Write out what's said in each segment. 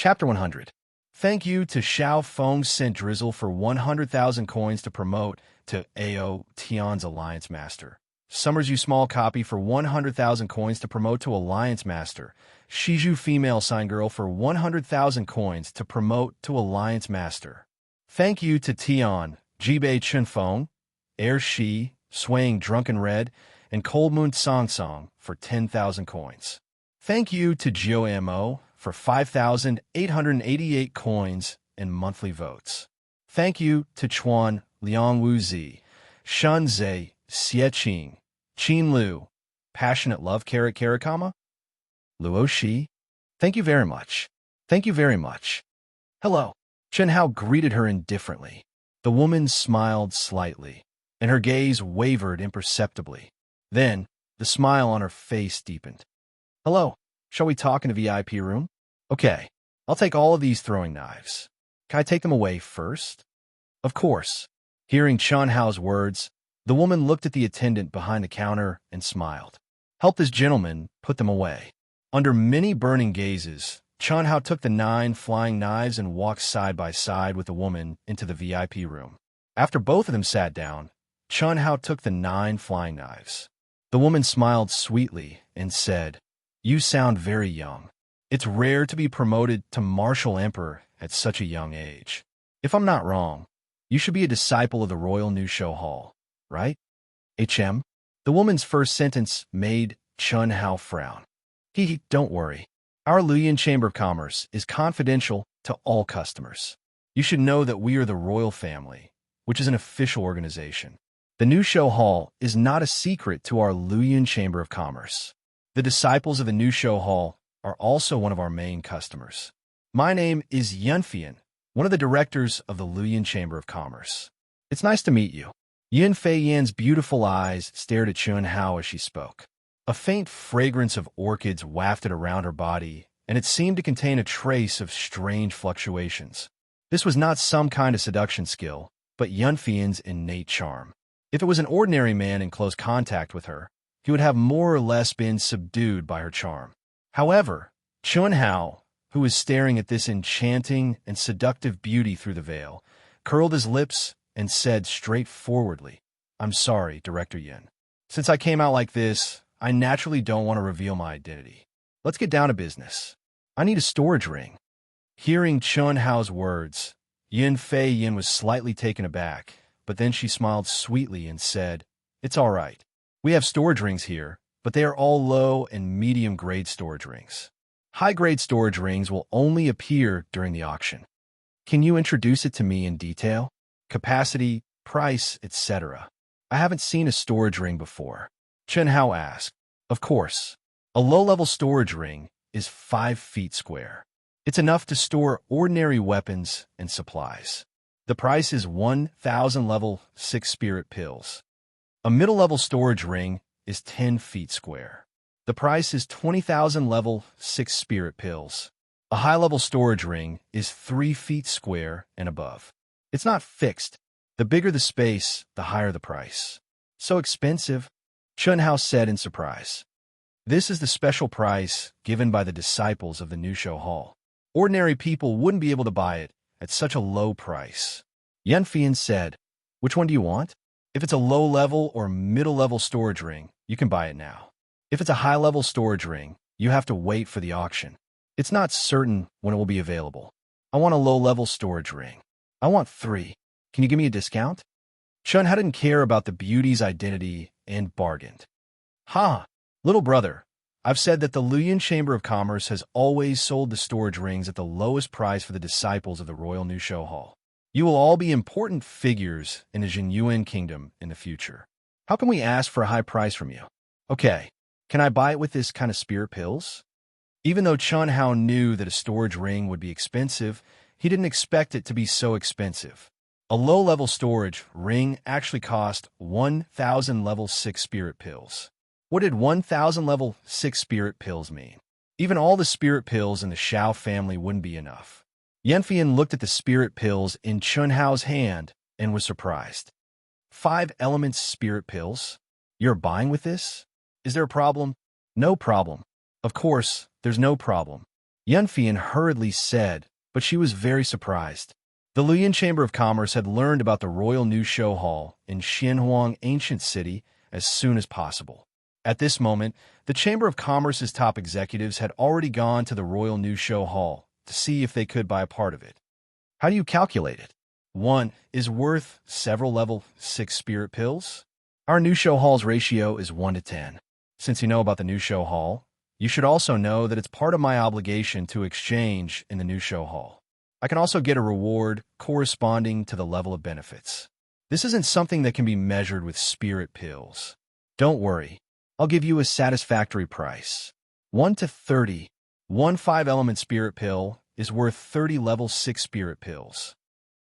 Chapter 100. Thank you to Xiao Feng sent Drizzle for 100,000 coins to promote to AO Tian's Alliance Master. Summers you small copy for 100,000 coins to promote to Alliance Master. Shiju female sign girl for 100,000 coins to promote to Alliance Master. Thank you to Tian, Jibei Chunfeng, Air Shi, Swaying Drunken Red, and Cold Moon Song Song for 10,000 coins. Thank you to Jio Mo for 5,888 coins and monthly votes. Thank you to Chuan, Liang Wuzi, Shun Zhe, Xie Qing, Qin Lu, Passionate Love Karakama, Luo Shi. Thank you very much. Thank you very much. Hello. Chen Hao greeted her indifferently. The woman smiled slightly, and her gaze wavered imperceptibly. Then, the smile on her face deepened. Hello. Shall we talk in a VIP room? Okay. I'll take all of these throwing knives. Can I take them away first? Of course. Hearing Chen Hao's words, the woman looked at the attendant behind the counter and smiled. Help this gentleman put them away. Under many burning gazes, Chen Hao took the 9 flying knives and walked side by side with the woman into the VIP room. After both of them sat down, Chen Hao took the 9 flying knives. The woman smiled sweetly and said, "You sound very young. It's rare to be promoted to Martial Emperor at such a young age. If I'm not wrong, you should be a disciple of the Royal New Show Hall, right? HM?" The woman's first sentence made Chen Hao frown. Don't worry. Our Luoyuan Chamber of Commerce is confidential to all customers. You should know that we are the Royal Family, which is an official organization. The New Show Hall is not a secret to our Luoyuan Chamber of Commerce. The disciples of the New Show Hall are also one of our main customers. My name is Yunfian, one of the directors of the Luoyuan Chamber of Commerce. It's nice to meet you. Yin Fei Yan's beautiful eyes stared at Chen Hao as she spoke. A faint fragrance of orchids wafted around her body, and it seemed to contain a trace of strange fluctuations. This was not some kind of seduction skill, but Yunfian's innate charm. If it was an ordinary man in close contact with her, he would have more or less been subdued by her charm. However, Chen Hao, who was staring at this enchanting and seductive beauty through the veil, curled his lips and said straightforwardly, "I'm sorry, Director Yin. Since I came out like this, I naturally don't want to reveal my identity. Let's get down to business. I need a storage ring." Hearing Chen Hao's words, Yin Fei Yin was slightly taken aback, but then she smiled sweetly and said, "It's all right. We have storage rings here, but they are all low and medium-grade storage rings. High-grade storage rings will only appear during the auction. Can you introduce it to me in detail? Capacity, price, etc. I haven't seen a storage ring before." Chen Hao asked. Of course. A low-level storage ring is 5 feet square. It's enough to store ordinary weapons and supplies. The price is 1,000 level 6 spirit pills. A middle-level storage ring is 10 feet square. The price is 20,000 level 6 spirit pills. A high-level storage ring is 3 feet square and above. It's not fixed. The bigger the space, the higher the price. So expensive, Chen Hao said in surprise. This is the special price given by the disciples of the New Show Hall. Ordinary people wouldn't be able to buy it at such a low price. Yunfian said, "Which one do you want? If it's a low-level or middle-level storage ring, you can buy it now. If it's a high-level storage ring, you have to wait for the auction. It's not certain when it will be available. I want a low-level storage ring. I want 3. Can you give me a discount?" Chen Hao didn't care about the beauty's identity and bargained. Little brother, I've said that the Luoyuan Chamber of Commerce has always sold the storage rings at the lowest price for the disciples of the Royal New Show Hall. You will all be important figures in the Jinyuan Kingdom in the future. How can we ask for a high price from you? Okay, can I buy it with this kind of spirit pills? Even though Chen Hao knew that a storage ring would be expensive, he didn't expect it to be so expensive. A low-level storage ring actually cost 1,000 level 6 spirit pills. What did 1,000 level 6 spirit pills mean? Even all the spirit pills in the Xiao family wouldn't be enough. Yunfian looked at the spirit pills in Chen Hao's hand and was surprised. 5 elements spirit pills? You're buying with this? Is there a problem? No problem. Of course, there's no problem. Yunfian hurriedly said, but she was very surprised. The Luoyuan Chamber of Commerce had learned about the Royal New Show Hall in Xianhuang Ancient City as soon as possible. At this moment, the Chamber of Commerce's top executives had already gone to the Royal New Show Hall to see if they could buy a part of it. How do you calculate it? One is worth several level 6 spirit pills? Our New Show Hall's ratio is 1 to 10. Since you know about the New Show Hall, you should also know that it's part of my obligation to exchange in the New Show Hall. I can also get a reward corresponding to the level of benefits. This isn't something that can be measured with spirit pills. Don't worry, I'll give you a satisfactory price. 1 to 30. One 5-element spirit pill is worth 30 level 6 spirit pills.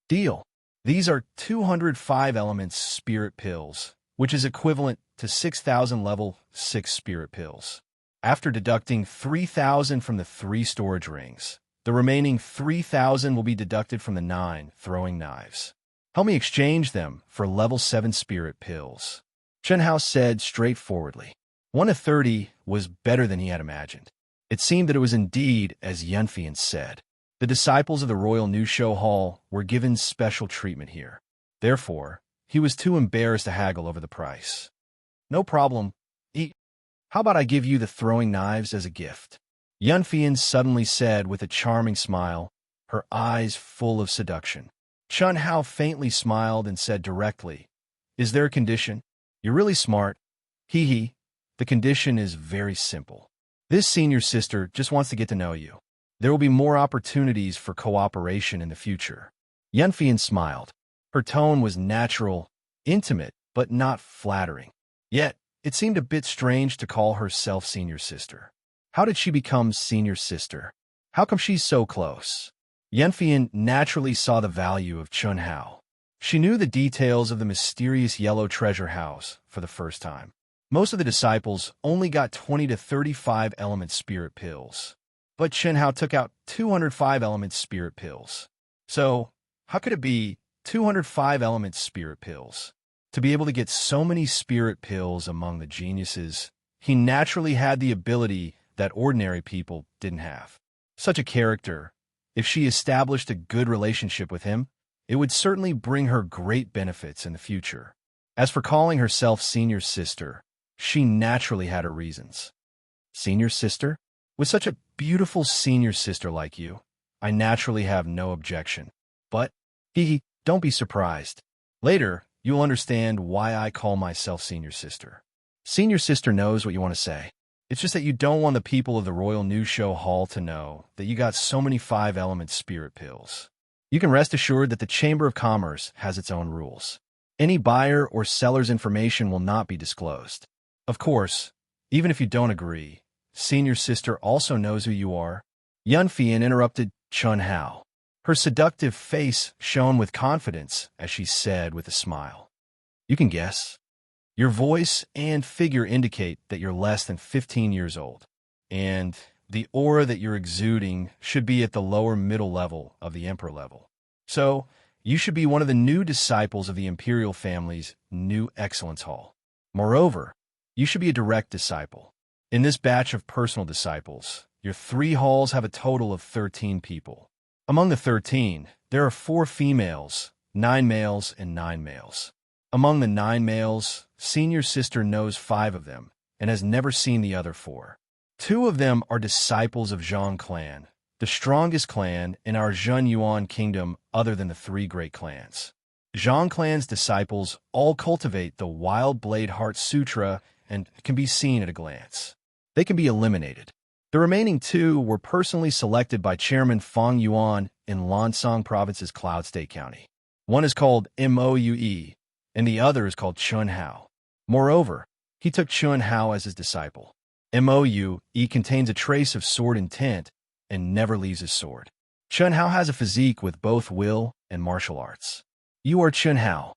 Deal. These are 205 elements spirit pills, which is equivalent to 6,000 level 6 spirit pills. After deducting 3,000 from the 3 storage rings, the remaining 3,000 will be deducted from the 9 throwing knives. Help me exchange them for level 7 spirit pills. Chen Hao said straightforwardly. 1 to 30 was better than he had imagined. It seemed that it was indeed as Yunfian said. The disciples of the Royal New Show Hall were given special treatment here. Therefore, he was too embarrassed to haggle over the price. No problem. How about I give you the throwing knives as a gift? Yunfian suddenly said with a charming smile, her eyes full of seduction. Chen Hao faintly smiled and said directly, Is there a condition? You're really smart. Hee. The condition is very simple. This senior sister just wants to get to know you. There will be more opportunities for cooperation in the future. Yunfian smiled. Her tone was natural, intimate, but not flattering. Yet, it seemed a bit strange to call herself senior sister. How did she become senior sister? How come she's so close? Yunfian naturally saw the value of Chen Hao. She knew the details of the mysterious yellow treasure house for the first time. Most of the disciples only got 20 to 35 element spirit pills, but Chen Hao took out 205 element spirit pills. So, how could it be 205 element spirit pills? To be able to get so many spirit pills among the geniuses, he naturally had the ability that ordinary people didn't have. Such a character, if she established a good relationship with him, it would certainly bring her great benefits in the future. As for calling herself senior sister, she naturally had her reasons. Senior sister? With such a beautiful senior sister like you, I naturally have no objection. But, don't be surprised. Later, you'll understand why I call myself senior sister. Senior sister knows what you want to say. It's just that you don't want the people of the Royal New Show Hall to know that you got so many 5-element spirit pills. You can rest assured that the Chamber of Commerce has its own rules. Any buyer or seller's information will not be disclosed. Of course, even if you don't agree, senior sister also knows who you are. Yunfian interrupted Chen Hao. Her seductive face shone with confidence as she said with a smile. You can guess. Your voice and figure indicate that you're less than 15 years old, and the aura that you're exuding should be at the lower middle level of the emperor level. So, you should be one of the new disciples of the imperial family's new excellence hall. Moreover, you should be a direct disciple. In this batch of personal disciples, your 3 halls have a total of 13 people. Among the 13, there are 4 females, 9 males, and 9 males. Among the 9 males, senior sister knows 5 of them and has never seen the other 4. 2 of them are disciples of Zhang clan, the strongest clan in our Zhen Yuan kingdom other than the 3 great clans. Zhang clan's disciples all cultivate the Wild Blade Heart Sutra and can be seen at a glance. They can be eliminated. The remaining 2 were personally selected by Chairman Fang Yuan in Lansong Province's Cloud State County. One is called Moue, and the other is called Chen Hao. Moreover, he took Chen Hao as his disciple. Moue contains a trace of sword intent and never leaves his sword. Chen Hao has a physique with both will and martial arts. You are Chen Hao,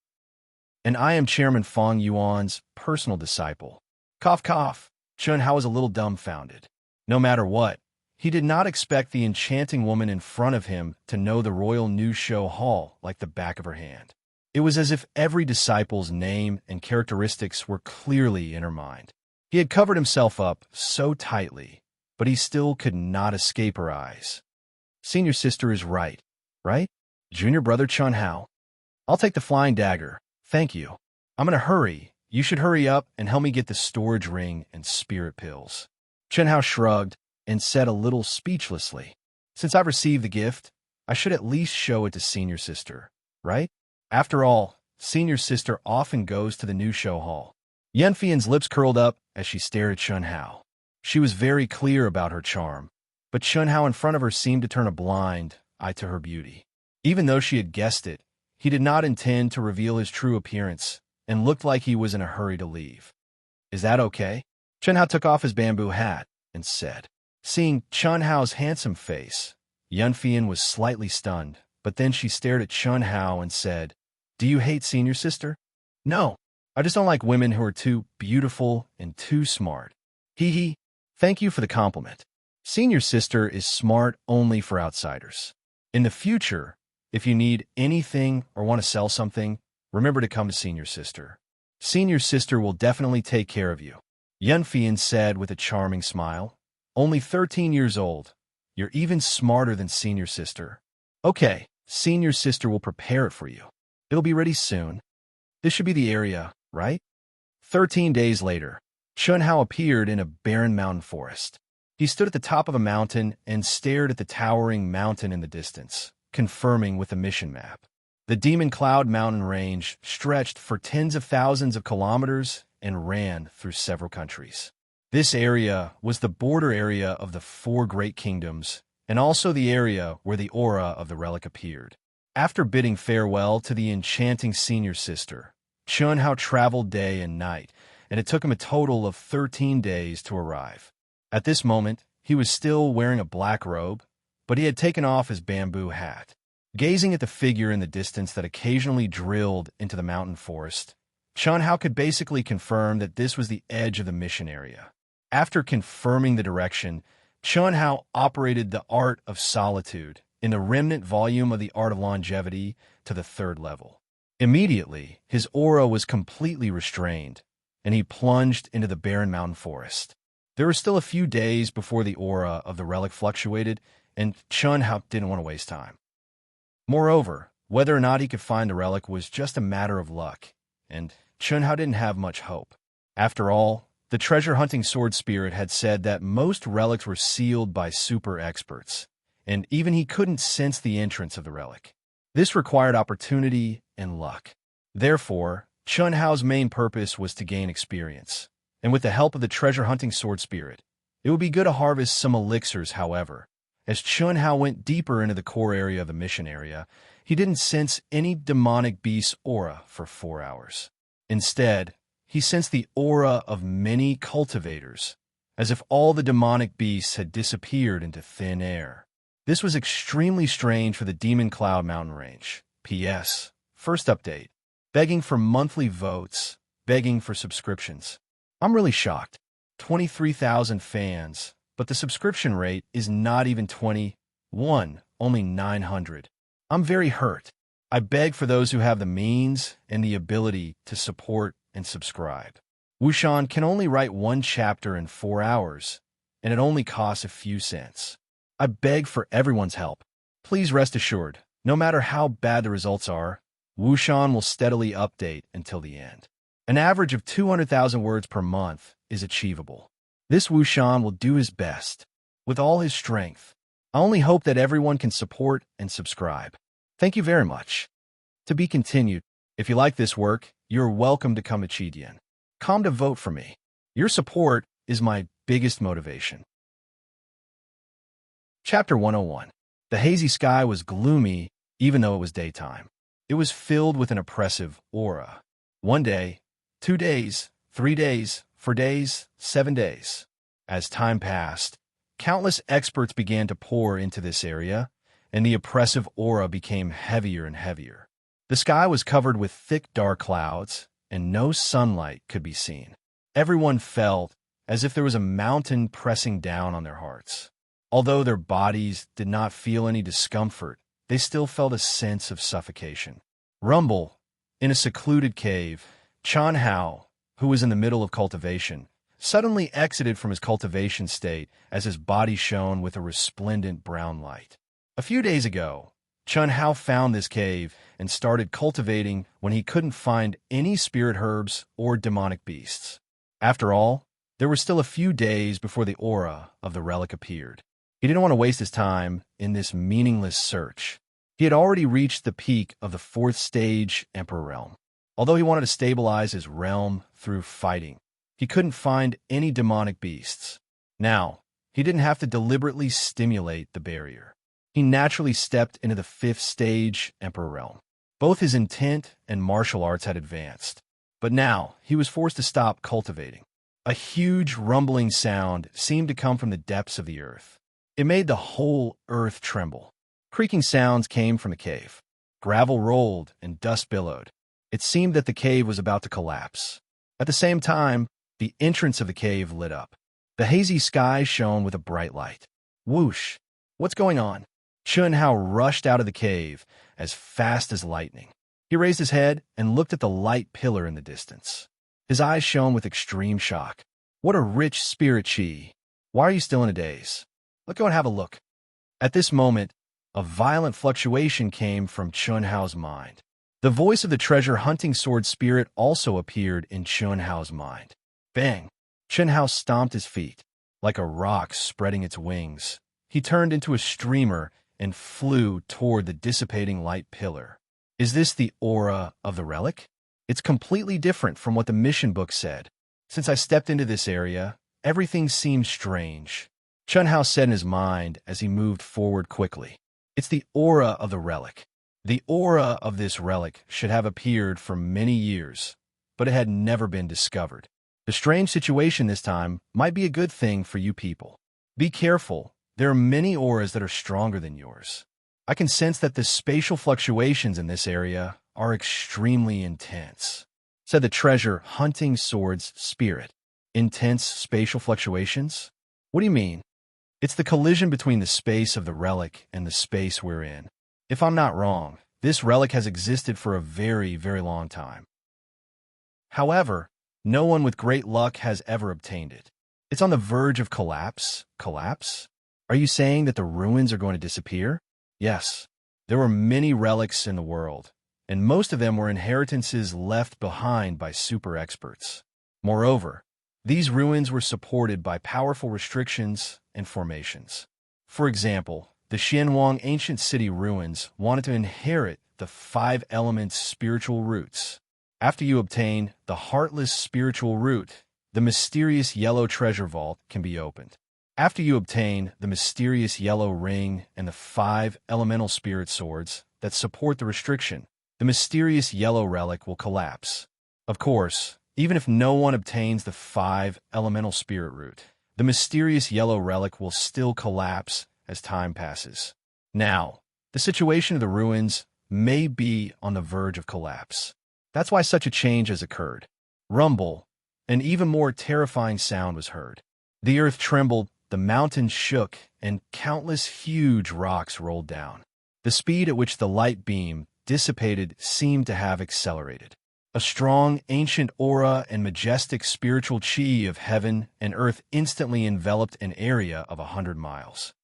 and I am Chairman Fang Yuan's personal disciple. Cough, cough. Chen Hao was a little dumbfounded. No matter what, he did not expect the enchanting woman in front of him to know the Royal New Show Hall like the back of her hand. It was as if every disciple's name and characteristics were clearly in her mind. He had covered himself up so tightly but he still could not escape her eyes. Senior sister is right, right? Junior brother Chun Hao. I'll take the flying dagger, thank you. I'm gonna hurry. You should hurry up and help me get the storage ring and spirit pills. Chun Hao shrugged and said a little speechlessly, since I've received the gift, I should at least show it to senior sister, right? After all, senior sister often goes to the new show hall. Yanfian's lips curled up as she stared at Chun Hao. She was very clear about her charm, but Chun Hao in front of her seemed to turn a blind eye to her beauty. Even though she had guessed it, he did not intend to reveal his true appearance and looked like he was in a hurry to leave. Is that okay? Chun Hao took off his bamboo hat and said. Seeing Chun Hao's handsome face, Yanfian was slightly stunned, but then she stared at Chun Hao and said, Do you hate senior sister? No, I just don't like women who are too beautiful and too smart. Hee hee, thank you for the compliment. Senior sister is smart only for outsiders. In the future, if you need anything or want to sell something, remember to come to senior sister. Senior sister will definitely take care of you. Yanfian said with a charming smile. Only 13 years old. You're even smarter than senior sister. Okay, senior sister will prepare it for you. It'll be ready soon. This should be the area, right? 13 days later, Chun Hao appeared in a barren mountain forest. He stood at the top of a mountain and stared at the towering mountain in the distance, confirming with the mission map. The Demon Cloud mountain range stretched for tens of thousands of kilometers and ran through several countries. This area was the border area of the 4 great kingdoms, and also the area where the aura of the relic appeared. After bidding farewell to the enchanting senior sister, Chun Hao traveled day and night, and it took him a total of 13 days to arrive. At this moment, he was still wearing a black robe, but he had taken off his bamboo hat. Gazing at the figure in the distance that occasionally drilled into the mountain forest, Chun Hao could basically confirm that this was the edge of the mission area. After confirming the direction, Chun Hao operated the Art of Solitude in the remnant volume of the Art of Longevity to the 3rd level. Immediately, his aura was completely restrained, and he plunged into the barren mountain forest. There were still a few days before the aura of the relic fluctuated, and Chun Hao didn't want to waste time. Moreover, whether or not he could find the relic was just a matter of luck, and Chun Hao didn't have much hope. After all, the treasure-hunting sword spirit had said that most relics were sealed by super experts, and even he couldn't sense the entrance of the relic. This required opportunity and luck. Therefore, Chun Hao's main purpose was to gain experience, and with the help of the treasure-hunting sword spirit, it would be good to harvest some elixirs. However, as Chun Hao went deeper into the core area of the mission area, he didn't sense any demonic beast's aura for 4 hours. Instead, he sensed the aura of many cultivators, as if all the demonic beasts had disappeared into thin air. This was extremely strange for the Demon Cloud mountain range. P.S. First update. Begging for monthly votes, begging for subscriptions. I'm really shocked. 23,000 fans, but the subscription rate is not even 21, only 900. I'm very hurt. I beg for those who have the means and the ability to support and subscribe. Wushan can only write 1 chapter in 4 hours, and it only costs a few cents. I beg for everyone's help. Please rest assured, no matter how bad the results are, Wushan will steadily update until the end. An average of 200,000 words per month is achievable. This Wushan will do his best, with all his strength. I only hope that everyone can support and subscribe. Thank you very much. To be continued. If you like this work, you're welcome to come to Chidian. Come to vote for me. Your support is my biggest motivation. Chapter 101. The hazy sky was gloomy even though it was daytime. It was filled with an oppressive aura. 1 day, 2 days, 3 days, 4 days, 7 days. As time passed, countless experts began to pour into this area, and the oppressive aura became heavier and heavier. The sky was covered with thick dark clouds, and no sunlight could be seen. Everyone felt as if there was a mountain pressing down on their hearts. Although their bodies did not feel any discomfort, they still felt a sense of suffocation. Rumble, in a secluded cave, Chun Hao, who was in the middle of cultivation, suddenly exited from his cultivation state as his body shone with a resplendent brown light. A few days ago, Chun Hao found this cave and started cultivating when he couldn't find any spirit herbs or demonic beasts. After all, there were still a few days before the aura of the relic appeared. He didn't want to waste his time in this meaningless search. He had already reached the peak of the 4th stage Emperor realm. Although he wanted to stabilize his realm through fighting, he couldn't find any demonic beasts. Now, he didn't have to deliberately stimulate the barrier. He naturally stepped into the 5th stage Emperor realm. Both his intent and martial arts had advanced, but now he was forced to stop cultivating. A huge rumbling sound seemed to come from the depths of the earth. It made the whole earth tremble. Creaking sounds came from the cave. Gravel rolled and dust billowed. It seemed that the cave was about to collapse. At the same time, the entrance of the cave lit up. The hazy sky shone with a bright light. Whoosh! What's going on? Chun Hao rushed out of the cave as fast as lightning. He raised his head and looked at the light pillar in the distance. His eyes shone with extreme shock. What a rich spirit chi! Why are you still in a daze? Let's go and have a look. At this moment, a violent fluctuation came from Chun Hao's mind. The voice of the treasure-hunting sword spirit also appeared in Chun Hao's mind. Bang! Chun Hao stomped his feet. Like a rock spreading its wings, he turned into a streamer and flew toward the dissipating light pillar. Is this the aura of the relic? It's completely different from what the mission book said. Since I stepped into this area, everything seems strange. Chun Hao said in his mind as he moved forward quickly. It's the aura of the relic. The aura of this relic should have appeared for many years, but it had never been discovered. The strange situation this time might be a good thing for you people. Be careful. There are many auras that are stronger than yours. I can sense that the spatial fluctuations in this area are extremely intense, said the treasure-hunting sword's spirit. Intense spatial fluctuations? What do you mean? It's the collision between the space of the relic and the space we're in. If I'm not wrong, this relic has existed for a very, very long time. However, no one with great luck has ever obtained it. It's on the verge of collapse. Collapse? Are you saying that the ruins are going to disappear? Yes. There were many relics in the world, and most of them were inheritances left behind by super experts. Moreover, these ruins were supported by powerful restrictions and formations. For example, the Xianwang ancient city ruins wanted to inherit the 5 elements spiritual roots. After you obtain the heartless spiritual root, the mysterious yellow treasure vault can be opened. After you obtain the mysterious yellow ring and the 5 elemental spirit swords that support the restriction, the mysterious yellow relic will collapse. Of course, even if no one obtains the 5 elemental spirit root, the mysterious yellow relic will still collapse as time passes. Now, the situation of the ruins may be on the verge of collapse. That's why such a change has occurred. Rumble, an even more terrifying sound was heard. The earth trembled, the mountains shook, and countless huge rocks rolled down. The speed at which the light beam dissipated seemed to have accelerated. A strong, ancient aura and majestic spiritual chi of heaven and earth instantly enveloped an area of 100 miles.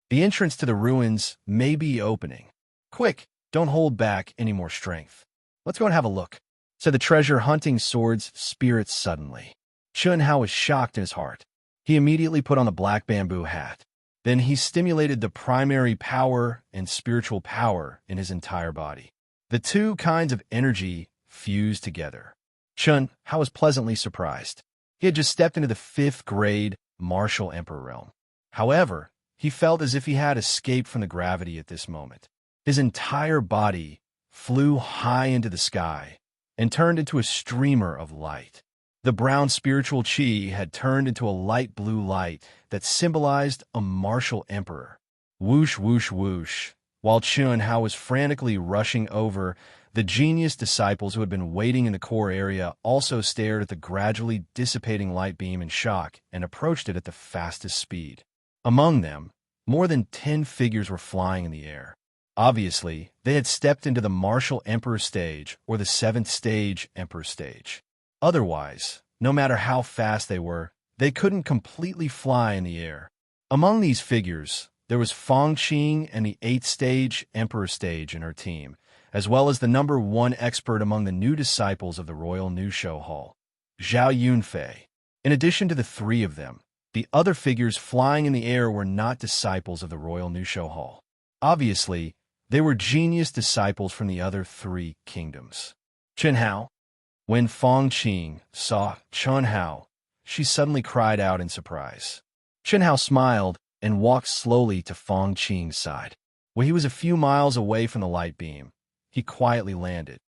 The entrance to the ruins may be opening. Quick, don't hold back any more strength. Let's go and have a look, said the treasure-hunting sword's spirit suddenly. Chun Hao was shocked in his heart. He immediately put on the black bamboo hat. Then he stimulated the primary power and spiritual power in his entire body. The two kinds of energy fused together. Chun Hao was pleasantly surprised. He had just stepped into the 5th grade martial emperor realm. However, he felt as if he had escaped from the gravity at this moment. His entire body flew high into the sky and turned into a streamer of light. The brown spiritual chi had turned into a light blue light that symbolized a martial emperor. Whoosh, whoosh, whoosh. While Chun Hao was frantically rushing over, the genius disciples who had been waiting in the core area also stared at the gradually dissipating light beam in shock and approached it at the fastest speed. Among them, more than 10 figures were flying in the air. Obviously, they had stepped into the martial emperor stage or the 7th stage emperor stage. Otherwise, no matter how fast they were, they couldn't completely fly in the air. Among these figures, there was Fong Qing and the 8th stage, Emperor stage in her team, as well as the number 1 expert among the new disciples of the Royal New Show Hall, Zhao Yunfei. In addition to the 3 of them, the other figures flying in the air were not disciples of the Royal New Show Hall. Obviously, they were genius disciples from the other 3 kingdoms. Chen Hao. When Fong Qing saw Chen Hao, she suddenly cried out in surprise. Chen Hao smiled and walked slowly to Fong Qing's side. When he was a few miles away from the light beam, he quietly landed.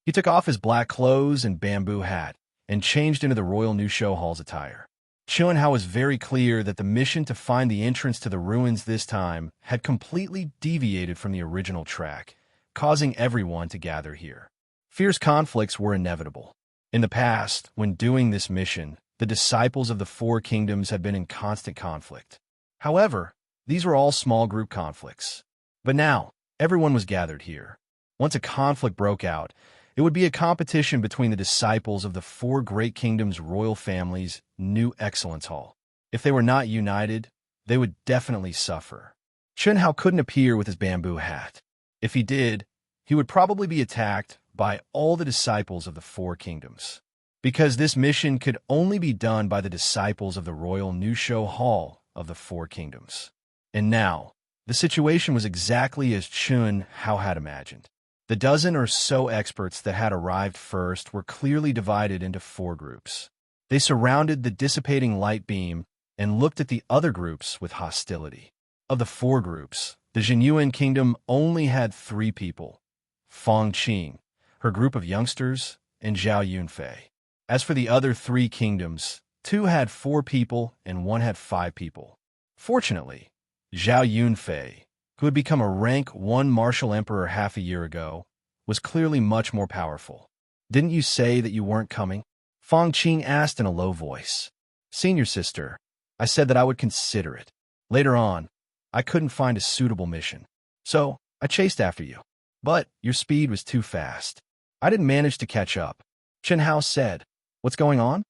He took off his black clothes and bamboo hat and changed into the Royal New Show Hall's attire. Chen Hao was very clear that the mission to find the entrance to the ruins this time had completely deviated from the original track, causing everyone to gather here. Fierce conflicts were inevitable. In the past, when doing this mission, the disciples of the 4 kingdoms had been in constant conflict. However, these were all small group conflicts. But now, everyone was gathered here. Once a conflict broke out, it would be a competition between the disciples of the 4 great kingdoms' royal families' new Excellence Hall. If they were not united, they would definitely suffer. Chen Hao couldn't appear with his bamboo hat. If he did, he would probably be attacked by all the disciples of the 4 kingdoms. Because this mission could only be done by the disciples of the Royal New Show Hall of the 4 kingdoms. And now, the situation was exactly as Chen Hao had imagined. The dozen or so experts that had arrived first were clearly divided into 4 groups. They surrounded the dissipating light beam and looked at the other groups with hostility. Of the 4 groups, the Jinyuan Kingdom only had 3 people: Fong Qing, her group of youngsters, and Zhao Yunfei. As for the other 3 kingdoms, 2 had 4 people and 1 had 5 people. Fortunately, Zhao Yunfei, who had become a rank 1 martial emperor half a year ago, was clearly much more powerful. "Didn't you say that you weren't coming?" Fong Qing asked in a low voice. "Senior sister, I said that I would consider it. Later on, I couldn't find a suitable mission, so I chased after you. But your speed was too fast. I didn't manage to catch up." Chen Hao said. "What's going on?"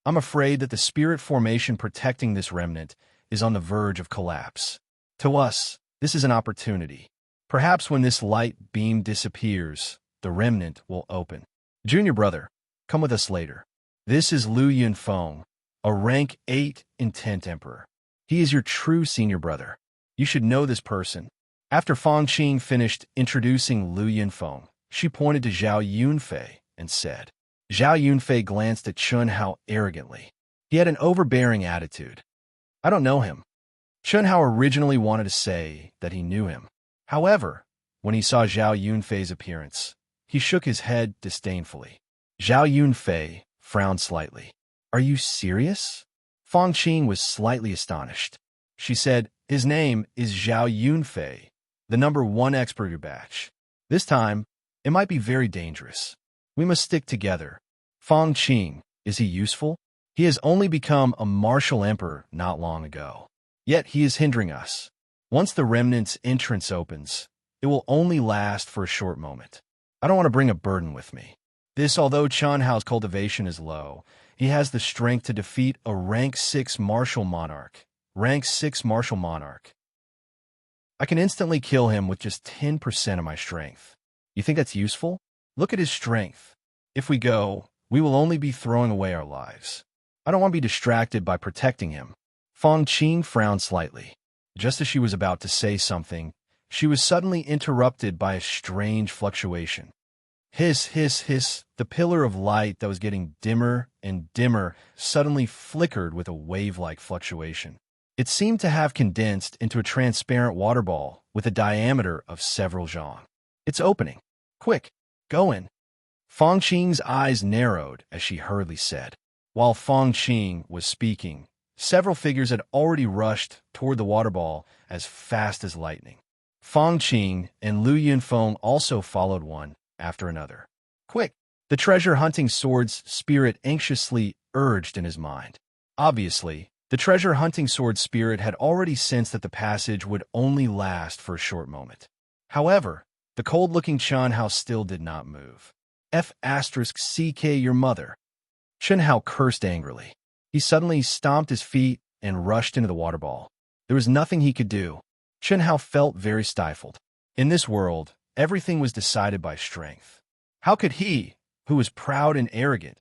"I'm afraid that the spirit formation protecting this remnant is on the verge of collapse. To us, this is an opportunity. Perhaps when this light beam disappears, the remnant will open. Junior brother, come with us later. This is Lu Yunfeng, a rank 8 intent emperor. He is your true senior brother. You should know this person." After Fong Qing finished introducing Lu Yunfeng, she pointed to Zhao Yunfei and said. Zhao Yunfei glanced at Chen Hao arrogantly. He had an overbearing attitude. "I don't know him." Chen Hao originally wanted to say that he knew him. However, when he saw Zhao Yunfei's appearance, he shook his head disdainfully. Zhao Yunfei frowned slightly. "Are you serious?" Fong Qing was slightly astonished. She said, "His name is Zhao Yunfei, the number 1 expert of your batch. This time, it might be very dangerous. We must stick together." "Fong Qing, is he useful? He has only become a martial emperor not long ago. Yet he is hindering us. Once the remnant's entrance opens, it will only last for a short moment. I don't want to bring a burden with me." Although Chen Hao's cultivation is low, he has the strength to defeat a rank 6 martial monarch. Rank 6 martial monarch. I can instantly kill him with just 10% of my strength. You think that's useful? Look at his strength. If we go, we will only be throwing away our lives. I don't want to be distracted by protecting him." Fong Qing frowned slightly. Just as she was about to say something, she was suddenly interrupted by a strange fluctuation. Hiss, hiss, hiss. The pillar of light that was getting dimmer and dimmer suddenly flickered with a wave-like fluctuation. It seemed to have condensed into a transparent water ball with a diameter of several zhang. "It's opening. Quick, go in." Fong Qing's eyes narrowed as she hurriedly said. While Fong Qing was speaking, several figures had already rushed toward the water ball as fast as lightning. Fong Qing and Lu Yunfeng also followed one after another. "Quick!" The treasure-hunting sword's spirit anxiously urged in his mind. Obviously, the treasure-hunting sword spirit had already sensed that the passage would only last for a short moment. However, the cold-looking Chen Hao still did not move. "F***CK your mother." Chen Hao cursed angrily. He suddenly stomped his feet and rushed into the water ball. There was nothing he could do. Chen Hao felt very stifled. In this world, everything was decided by strength. How could he, who was proud and arrogant,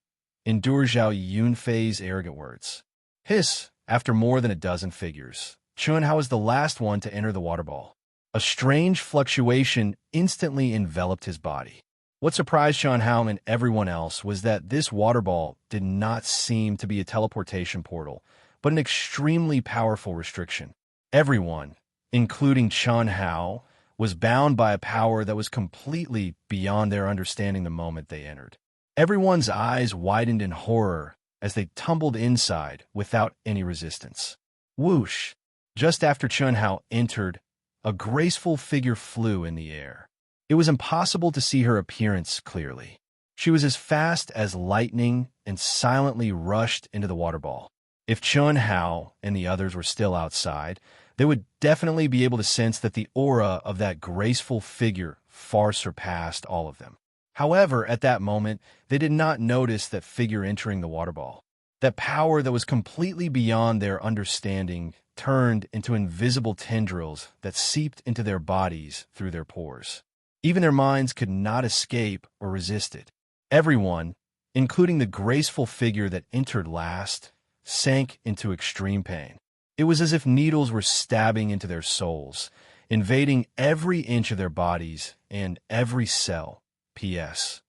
endure Zhao Yunfei's arrogant words? Hiss, after more than a dozen figures, Chen Hao was the last one to enter the water ball. A strange fluctuation instantly enveloped his body. What surprised Chen Hao and everyone else was that this water ball did not seem to be a teleportation portal, but an extremely powerful restriction. Everyone, including Chen Hao, was bound by a power that was completely beyond their understanding the moment they entered. Everyone's eyes widened in horror as they tumbled inside without any resistance. Whoosh! Just after Chen Hao entered, a graceful figure flew in the air. It was impossible to see her appearance clearly. She was as fast as lightning and silently rushed into the water ball. If Chen Hao and the others were still outside, they would definitely be able to sense that the aura of that graceful figure far surpassed all of them. However, at that moment, they did not notice that figure entering the water ball. That power that was completely beyond their understanding turned into invisible tendrils that seeped into their bodies through their pores. Even their minds could not escape or resist it. Everyone, including the graceful figure that entered last, sank into extreme pain. It was as if needles were stabbing into their souls, invading every inch of their bodies and every cell. P.S.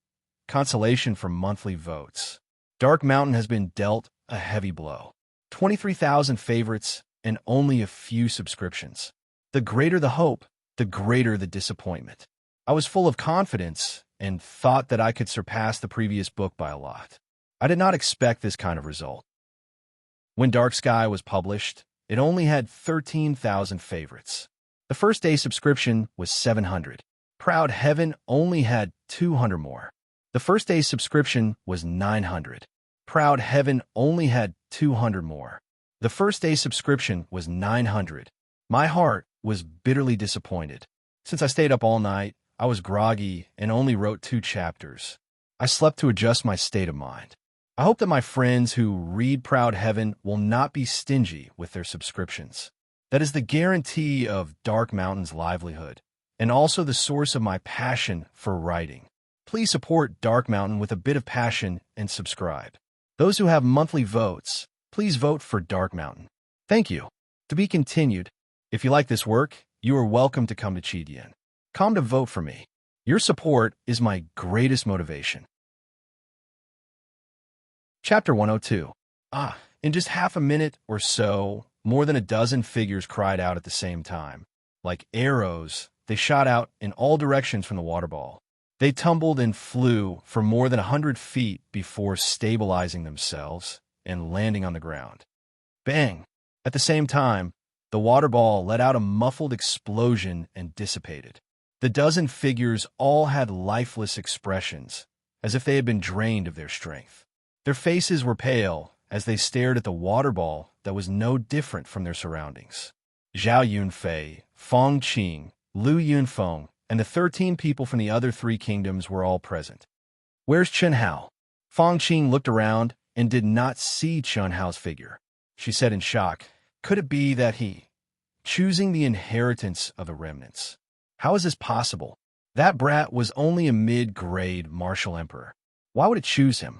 Consolation for monthly votes. Dark Mountain has been dealt a heavy blow. 23,000 favorites and only a few subscriptions. The greater the hope, the greater the disappointment. I was full of confidence and thought that I could surpass the previous book by a lot. I did not expect this kind of result. When Dark Sky was published, it only had 13,000 favorites. The first day subscription was 700. Proud Heaven only had 200 more. The first day subscription was 900. Proud Heaven only had 200 more. The first day subscription was 900. My heart was bitterly disappointed. Since I stayed up all night, I was groggy and only wrote 2 chapters. I slept to adjust my state of mind. I hope that my friends who read Proud Heaven will not be stingy with their subscriptions. That is the guarantee of Dark Mountain's livelihood, and also the source of my passion for writing. Please support Dark Mountain with a bit of passion and subscribe. Those who have monthly votes, please vote for Dark Mountain. Thank you. To be continued. If you like this work, you are welcome to come to Chidian. Come to vote for me. Your support is my greatest motivation. Chapter 102. In just half a minute or so, more than a dozen figures cried out at the same time. Like arrows, they shot out in all directions from the water ball. They tumbled and flew for more than 100 feet before stabilizing themselves and landing on the ground. Bang! At the same time, the water ball let out a muffled explosion and dissipated. The dozen figures all had lifeless expressions, as if they had been drained of their strength. Their faces were pale as they stared at the water ball that was no different from their surroundings. Zhao Yunfei, Feng Qing, Lu Yunfeng, and the 13 people from the other 3 kingdoms were all present. Where's Chen Hao? Feng Qing looked around and did not see Chen Hao's figure. She said in shock, could it be that he, choosing the inheritance of the remnants? How is this possible? That brat was only a mid-grade martial emperor. Why would it choose him?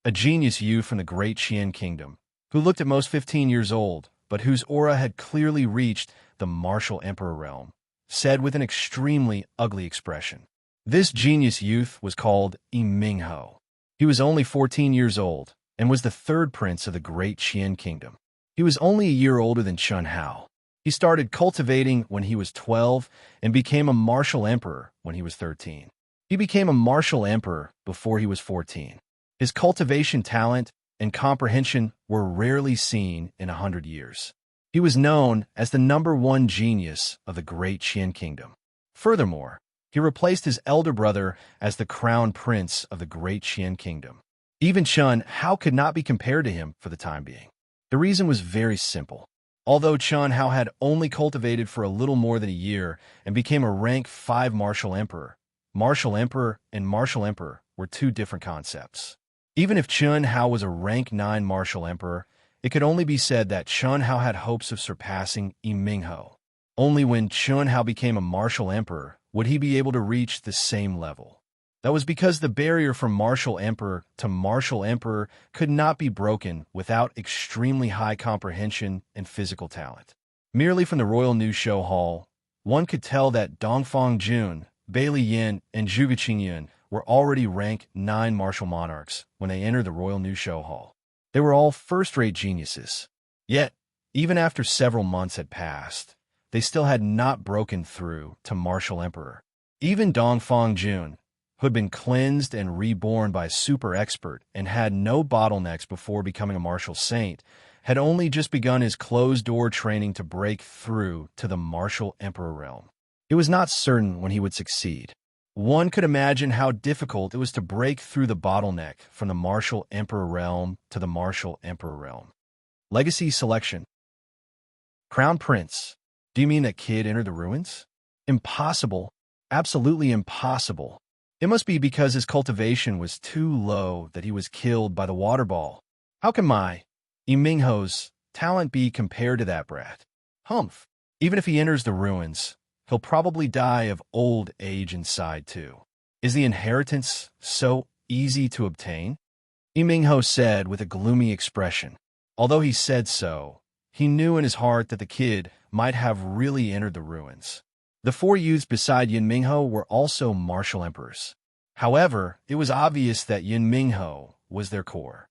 A genius youth from the great Qian kingdom, who looked at most 15 years old, but whose aura had clearly reached the martial emperor realm, said with an extremely ugly expression. This genius youth was called Mingho. He was only 14 years old and was the 3rd prince of the great Qian kingdom. He was only a year older than Chen Hao. He started cultivating when he was 12 and became a martial emperor when he was 13. He became a martial emperor before he was 14. His cultivation talent and comprehension were rarely seen in 100 years. He was known as the #1 genius of the great Qian kingdom. Furthermore, he replaced his elder brother as the crown prince of the great Qian kingdom. Even Chen Hao could not be compared to him for the time being. The reason was very simple. Although Chen Hao had only cultivated for a little more than a year and became a rank 5 martial emperor and martial emperor were 2 different concepts. Even if Chen Hao was a rank 9 martial emperor, It could only be said that Chun Hao had hopes of surpassing Mingho. Only when Chun Hao became a martial emperor would he be able to reach the same level. That was because the barrier from martial emperor to martial emperor could not be broken without extremely high comprehension and physical talent. Merely from the Royal New Show Hall, one could tell that Dongfang Jun, Bailey Yin, and Zhuge Qingyun were already rank 9 martial monarchs when they entered the Royal New Show Hall. They were all first-rate geniuses. Yet, even after several months had passed, they still had not broken through to martial emperor. Even Dongfang Jun, who had been cleansed and reborn by a super expert and had no bottlenecks before becoming a martial saint, had only just begun his closed-door training to break through to the martial emperor realm. It was not certain when he would succeed. One could imagine how difficult it was to break through the bottleneck from the martial emperor realm to the martial emperor realm. Legacy selection. Crown Prince. Do you mean that kid entered the ruins? Impossible. Absolutely impossible. It must be because his cultivation was too low that he was killed by the water ball. How can my Mingho's talent be compared to that brat? Humph. Even if he enters the ruins, he'll probably die of old age inside too. Is the inheritance so easy to obtain? Mingho said with a gloomy expression. Although he said so, he knew in his heart that the kid might have really entered the ruins. The 4 youths beside Yin Mingho were also martial emperors. However, it was obvious that Yin Mingho was their core.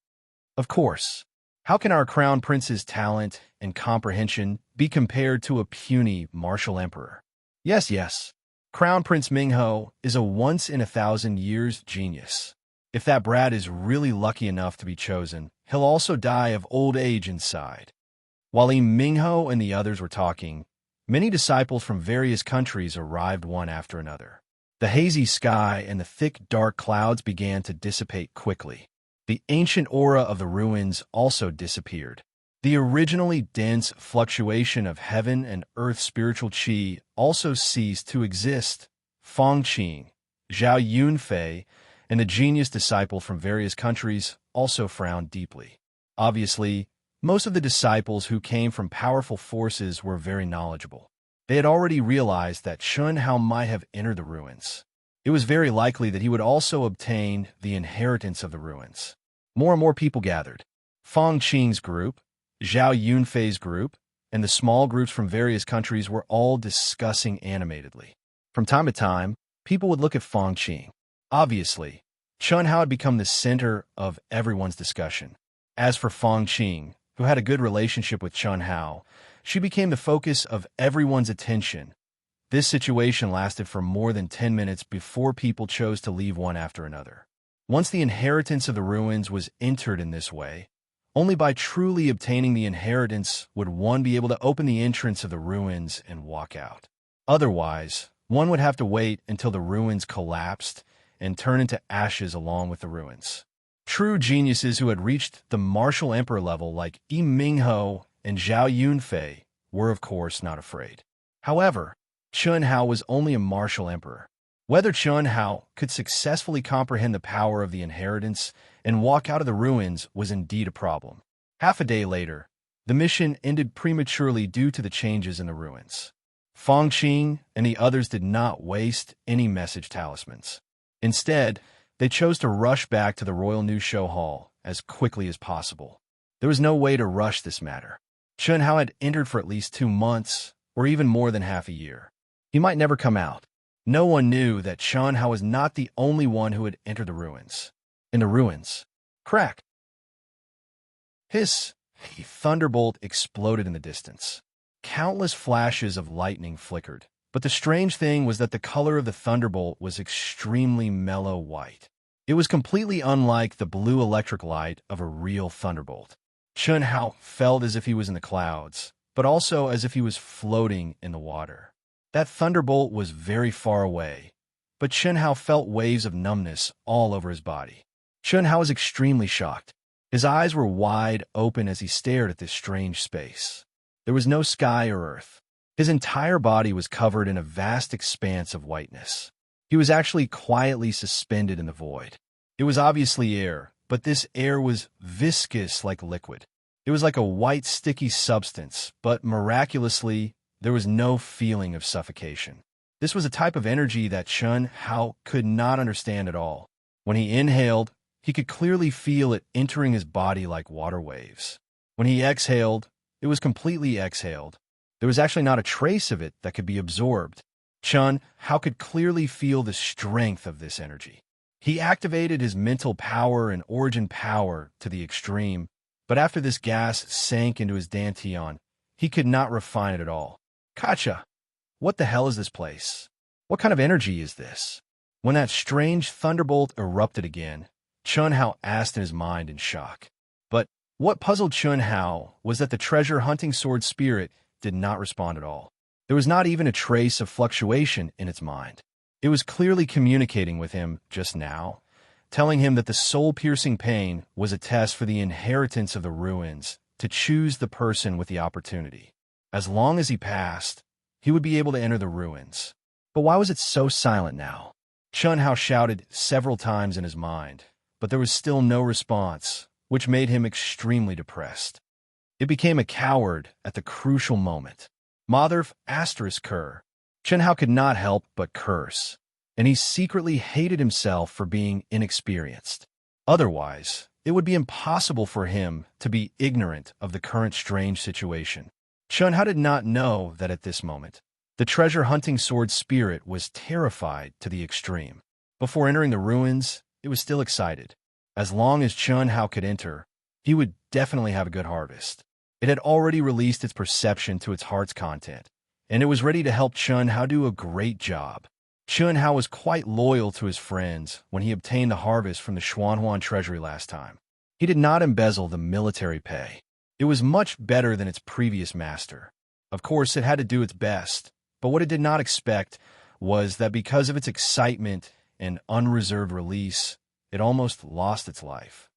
Of course, how can our crown prince's talent and comprehension be compared to a puny martial emperor? Yes, Crown Prince Mingho is a once-in-a-thousand-years genius. If that brat is really lucky enough to be chosen, he'll also die of old age inside. While Mingho and the others were talking, many disciples from various countries arrived one after another. The hazy sky and the thick, dark clouds began to dissipate quickly. The ancient aura of the ruins also disappeared. The originally dense fluctuation of heaven and earth spiritual qi also ceased to exist. Fang Qing, Zhao Yunfei, and the genius disciple from various countries also frowned deeply. Obviously, most of the disciples who came from powerful forces were very knowledgeable. They had already realized that Chun Hao might have entered the ruins. It was very likely that he would also obtain the inheritance of the ruins. More and more people gathered. Fang Qing's group, Zhao Yunfei's group, and the small groups from various countries were all discussing animatedly. From time to time, people would look at Fang Qing. Obviously, Chun Hao had become the center of everyone's discussion. As for Fang Qing, who had a good relationship with Chun Hao, she became the focus of everyone's attention. This situation lasted for more than 10 minutes before people chose to leave one after another. Once the inheritance of the ruins was entered in this way, only by truly obtaining the inheritance would one be able to open the entrance of the ruins and walk out. Otherwise, one would have to wait until the ruins collapsed and turn into ashes along with the ruins. True geniuses who had reached the martial emperor level like Mingho and Zhao Yunfei were of course not afraid. However, Chun Hao was only a martial emperor. Whether Chun Hao could successfully comprehend the power of the inheritance and walk out of the ruins was indeed a problem. Half a day later, the mission ended prematurely due to the changes in the ruins. Fang Qing and the others did not waste any message talismans. Instead, they chose to rush back to the Royal New Show Hall as quickly as possible. There was no way to rush this matter. Chun Hao had entered for at least 2 months, or even more than half a year. He might never come out. No one knew that Chun Hao was not the only one who had entered the ruins. In the ruins, crack! Hiss! A thunderbolt exploded in the distance. Countless flashes of lightning flickered, but the strange thing was that the color of the thunderbolt was extremely mellow white. It was completely unlike the blue electric light of a real thunderbolt. Chun Hao felt as if he was in the clouds, but also as if he was floating in the water. That thunderbolt was very far away, but Chun Hao felt waves of numbness all over his body. Chun Hao was extremely shocked. His eyes were wide open as he stared at this strange space. There was no sky or earth. His entire body was covered in a vast expanse of whiteness. He was actually quietly suspended in the void. It was obviously air, but this air was viscous like liquid. It was like a white, sticky substance, but miraculously, there was no feeling of suffocation. This was a type of energy that Chun Hao could not understand at all. When he inhaled, he could clearly feel it entering his body like water waves. When he exhaled, it was completely exhaled. There was actually not a trace of it that could be absorbed. Chun Hao could clearly feel the strength of this energy. He activated his mental power and origin power to the extreme, but after this gas sank into his dantian, he could not refine it at all. Kacha, what the hell is this place? What kind of energy is this? When that strange thunderbolt erupted again, Chun Hao asked in his mind in shock. But what puzzled Chun Hao was that the treasure-hunting sword spirit did not respond at all. There was not even a trace of fluctuation in its mind. It was clearly communicating with him just now, telling him that the soul-piercing pain was a test for the inheritance of the ruins, to choose the person with the opportunity. As long as he passed, he would be able to enter the ruins. But why was it so silent now? Chun Hao shouted several times in his mind, but there was still no response, which made him extremely depressed. It became a coward at the crucial moment. Motherf asterisk cur. Chun Hao could not help but curse, and he secretly hated himself for being inexperienced. Otherwise, it would be impossible for him to be ignorant of the current strange situation. Chun Hao did not know that at this moment, the treasure-hunting sword spirit was terrified to the extreme. Before entering the ruins, it was still excited. As long as Chun Hao could enter, he would definitely have a good harvest. It had already released its perception to its heart's content, and it was ready to help Chun Hao do a great job. Chun Hao was quite loyal to his friends when he obtained the harvest from the Xuanhuan treasury last time. He did not embezzle the military pay. It was much better than its previous master. Of course, it had to do its best, but what it did not expect was that because of its excitement and unreserved release, it almost lost its life.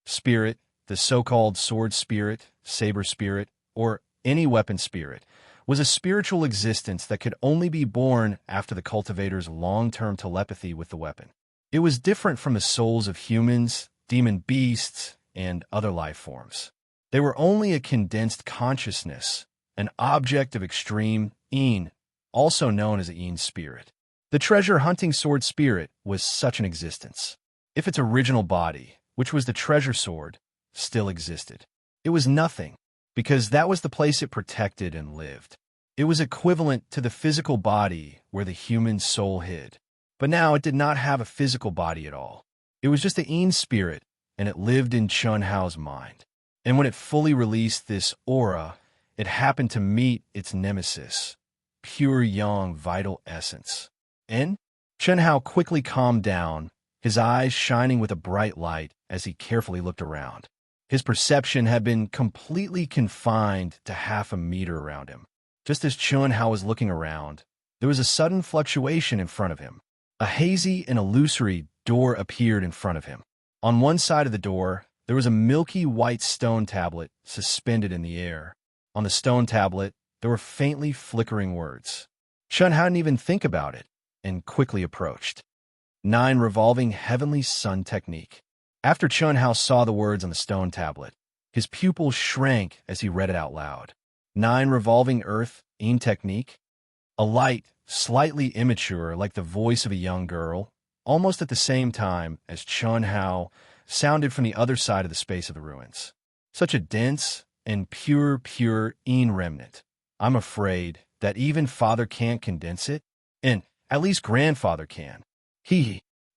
Spirit, the so-called sword spirit, saber spirit, or any weapon spirit, was a spiritual existence that could only be born after the cultivator's long-term telepathy with the weapon. It was different from the souls of humans, demon beasts, and other life forms. They were only a condensed consciousness, an object of extreme Een, also known as a Een spirit. The treasure-hunting sword spirit was such an existence. If its original body, which was the treasure sword, still existed, it was nothing, because that was the place it protected and lived. It was equivalent to the physical body where the human soul hid. But now it did not have a physical body at all. It was just the Een spirit, and it lived in Chun Hao's mind. And when it fully released this aura, it happened to meet its nemesis, pure yang vital essence. And Chun Hao quickly calmed down, his eyes shining with a bright light as he carefully looked around. His perception had been completely confined to half a meter around him. Just as Chun Hao was looking around, there was a sudden fluctuation in front of him. A hazy and illusory door appeared in front of him. On one side of the door, there was a milky white stone tablet suspended in the air. On the stone tablet, there were faintly flickering words. Chun Hao didn't even think about it, and quickly approached. 9 revolving heavenly sun technique. After Chun Hao saw the words on the stone tablet, his pupils shrank as he read it out loud. 9 revolving earth Een technique. A light, slightly immature like the voice of a young girl, almost at the same time as Chun Hao, sounded from the other side of the space of the ruins. Such a dense and pure Een remnant. I'm afraid that even Father can't condense it, and at least Grandfather can.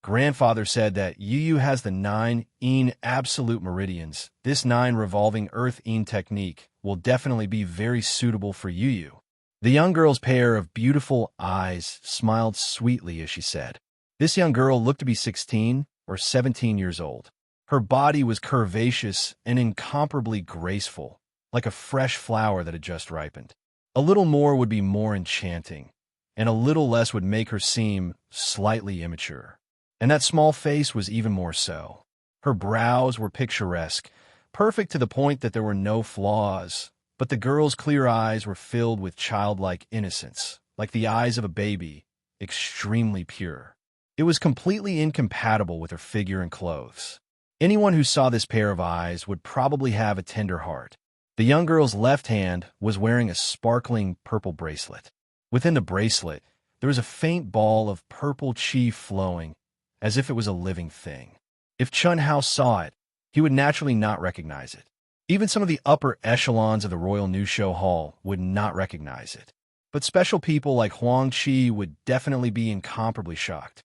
Grandfather said that Yu has the 9 Een absolute meridians. This 9 revolving earth Een technique will definitely be very suitable for Yu. The young girl's pair of beautiful eyes smiled sweetly as she said. This young girl looked to be 16 or 17 years old. Her body was curvaceous and incomparably graceful, like a fresh flower that had just ripened. A little more would be more enchanting, and a little less would make her seem slightly immature. And that small face was even more so. Her brows were picturesque, perfect to the point that there were no flaws, but the girl's clear eyes were filled with childlike innocence, like the eyes of a baby, extremely pure. It was completely incompatible with her figure and clothes. Anyone who saw this pair of eyes would probably have a tender heart. The young girl's left hand was wearing a sparkling purple bracelet. Within the bracelet, there was a faint ball of purple chi flowing, as if it was a living thing. If Chun Hao saw it, he would naturally not recognize it. Even some of the upper echelons of the Royal New Show Hall would not recognize it. But special people like Huang Qi would definitely be incomparably shocked.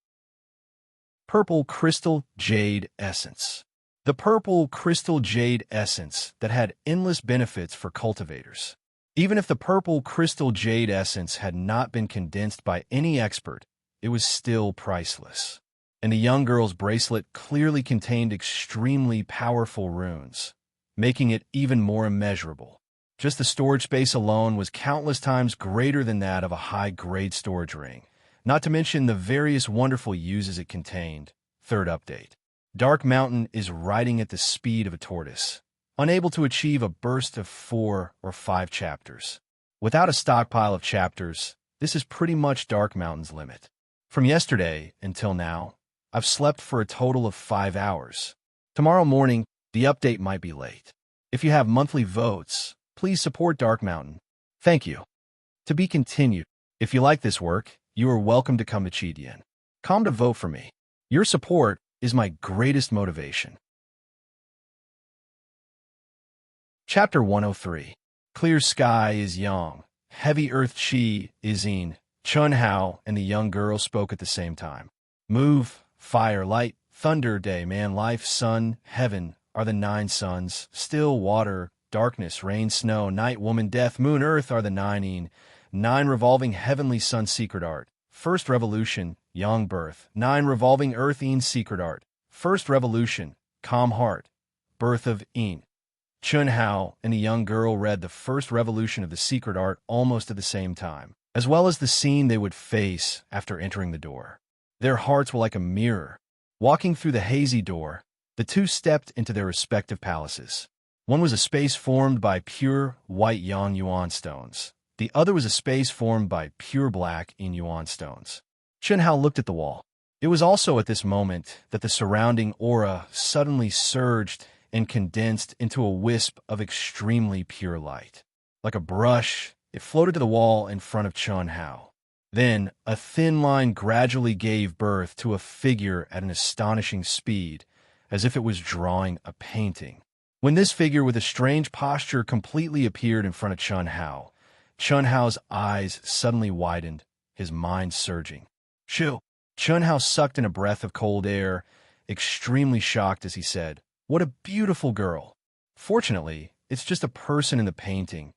Purple Crystal Jade Essence. The purple crystal jade essence that had endless benefits for cultivators. Even if the purple crystal jade essence had not been condensed by any expert, it was still priceless. And the young girl's bracelet clearly contained extremely powerful runes, making it even more immeasurable. Just the storage space alone was countless times greater than that of a high-grade storage ring, not to mention the various wonderful uses it contained. Third update. Dark Mountain is riding at the speed of a tortoise, unable to achieve a burst of 4 or 5 chapters. Without a stockpile of chapters, this is pretty much Dark Mountain's limit. From yesterday until now, I've slept for a total of 5 hours. Tomorrow morning, the update might be late. If you have monthly votes, please support Dark Mountain. Thank you. To be continued. If you like this work, you are welcome to come to Chidian. Come to vote for me. Your support is my greatest motivation. Chapter 103. Clear sky is yang. Heavy earth chi is yin. Chun Hao and the young girl spoke at the same time. Move, fire, light, thunder, day, man, life, sun, heaven are the 9 suns. Still, water, darkness, rain, snow, night, woman, death, moon, earth are the 9 yin. 9 revolving heavenly sun secret art. First revolution, yang birth. 9 revolving earth yin secret art. First revolution, calm heart. Birth of yin. Chun Hao and the young girl read the first revolution of the secret art almost at the same time, as well as the scene they would face after entering the door. Their hearts were like a mirror. Walking through the hazy door, the two stepped into their respective palaces. One was a space formed by pure white yang yuan stones. The other was a space formed by pure black yin yuan stones. Chun Hao looked at the wall. It was also at this moment that the surrounding aura suddenly surged and condensed into a wisp of extremely pure light. Like a brush, it floated to the wall in front of Chun Hao. Then, a thin line gradually gave birth to a figure at an astonishing speed, as if it was drawing a painting. When this figure with a strange posture completely appeared in front of Chun Hao's eyes suddenly widened, his mind surging. Shoo! Chun Hao sucked in a breath of cold air, extremely shocked as he said, "What a beautiful girl." Fortunately, it's just a person in the painting.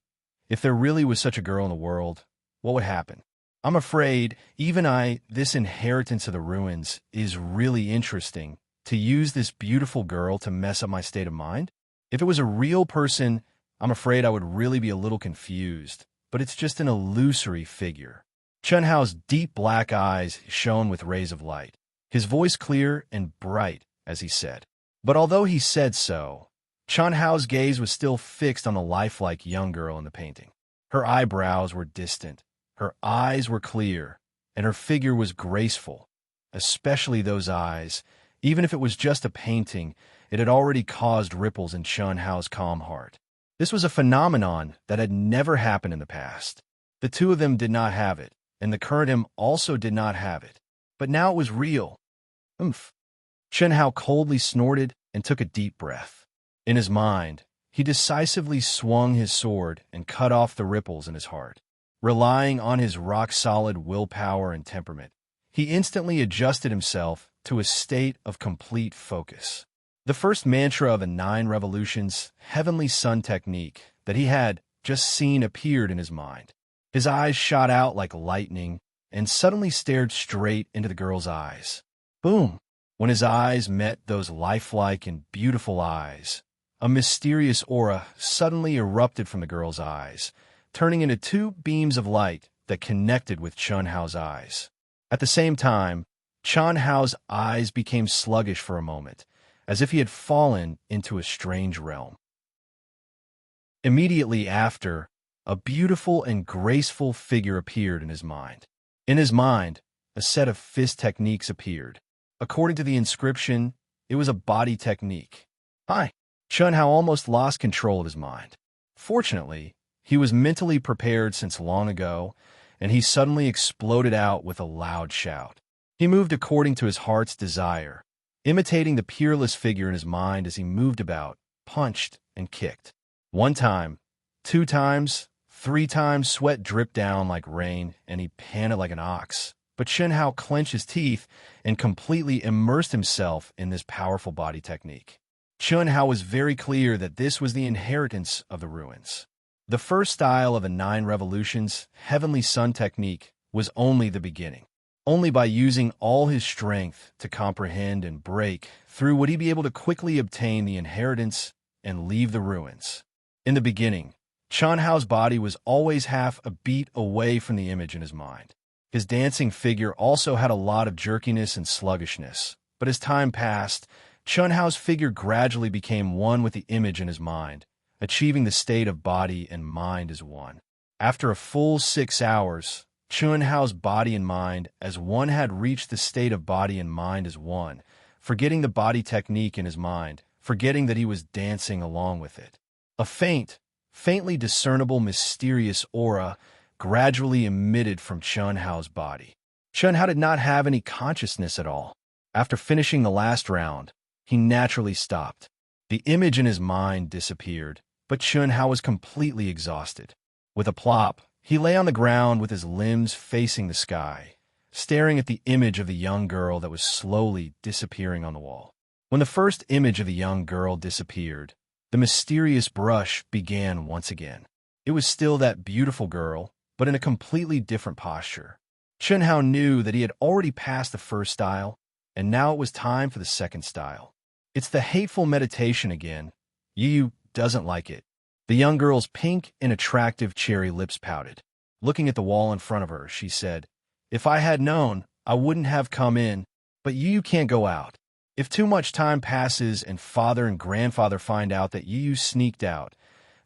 If there really was such a girl in the world, what would happen? I'm afraid, this inheritance of the ruins is really interesting. To use this beautiful girl to mess up my state of mind? If it was a real person, I'm afraid I would really be a little confused, but it's just an illusory figure. Chun Hao's deep black eyes shone with rays of light, his voice clear and bright as he said. But although he said so, Chun Hao's gaze was still fixed on the lifelike young girl in the painting. Her eyebrows were distant, her eyes were clear, and her figure was graceful, especially those eyes. Even if it was just a painting, it had already caused ripples in Chun Hao's calm heart. This was a phenomenon that had never happened in the past. The two of them did not have it, and the current him also did not have it. But now it was real. Oomph. Chun Hao coldly snorted and took a deep breath. In his mind, he decisively swung his sword and cut off the ripples in his heart. Relying on his rock-solid willpower and temperament, he instantly adjusted himself to a state of complete focus. The first mantra of the 9 revolutions, heavenly sun technique, that he had just seen appeared in his mind. His eyes shot out like lightning and suddenly stared straight into the girl's eyes. Boom! When his eyes met those lifelike and beautiful eyes, a mysterious aura suddenly erupted from the girl's eyes, turning into 2 beams of light that connected with Chun Hao's eyes. At the same time, Chun Hao's eyes became sluggish for a moment, as if he had fallen into a strange realm. Immediately after, a beautiful and graceful figure appeared in his mind. In his mind, a set of fist techniques appeared. According to the inscription, It was a body technique. Hi. Chun Hao almost lost control of his mind. Fortunately, he was mentally prepared since long ago, and he suddenly exploded out with a loud shout. He moved according to his heart's desire, imitating the peerless figure in his mind as he moved about, punched, and kicked. 1 time, 2 times, 3 times, sweat dripped down like rain, and he panted like an ox. But Chun Hao clenched his teeth and completely immersed himself in this powerful body technique. Chun Hao was very clear that this was the inheritance of the ruins. The first style of the 9 revolutions, Heavenly Sun technique, was only the beginning. Only by using all his strength to comprehend and break through would he be able to quickly obtain the inheritance and leave the ruins. In the beginning, Chun Hao's body was always half a beat away from the image in his mind. His dancing figure also had a lot of jerkiness and sluggishness, but as time passed, Chun Hao's figure gradually became one with the image in his mind, achieving the state of body and mind as one. After a full 6 hours, Chun Hao's body and mind as one had reached the state of body and mind as one, forgetting the body technique in his mind, forgetting that he was dancing along with it. A faintly discernible mysterious aura gradually emitted from Chun Hao's body. Chun Hao did not have any consciousness at all. After finishing the last round, he naturally stopped. The image in his mind disappeared, but Chun Hao was completely exhausted. With a plop, he lay on the ground with his limbs facing the sky, staring at the image of the young girl that was slowly disappearing on the wall. When the first image of the young girl disappeared, the mysterious brush began once again. It was still that beautiful girl, but in a completely different posture. Chun Hao knew that he had already passed the first style, and now it was time for the second style. It's the hateful meditation again. Yu doesn't like it. The young girl's pink and attractive cherry lips pouted. Looking at the wall in front of her, she said, "If I had known, I wouldn't have come in, but Yu can't go out. If too much time passes and father and grandfather find out that Yu sneaked out,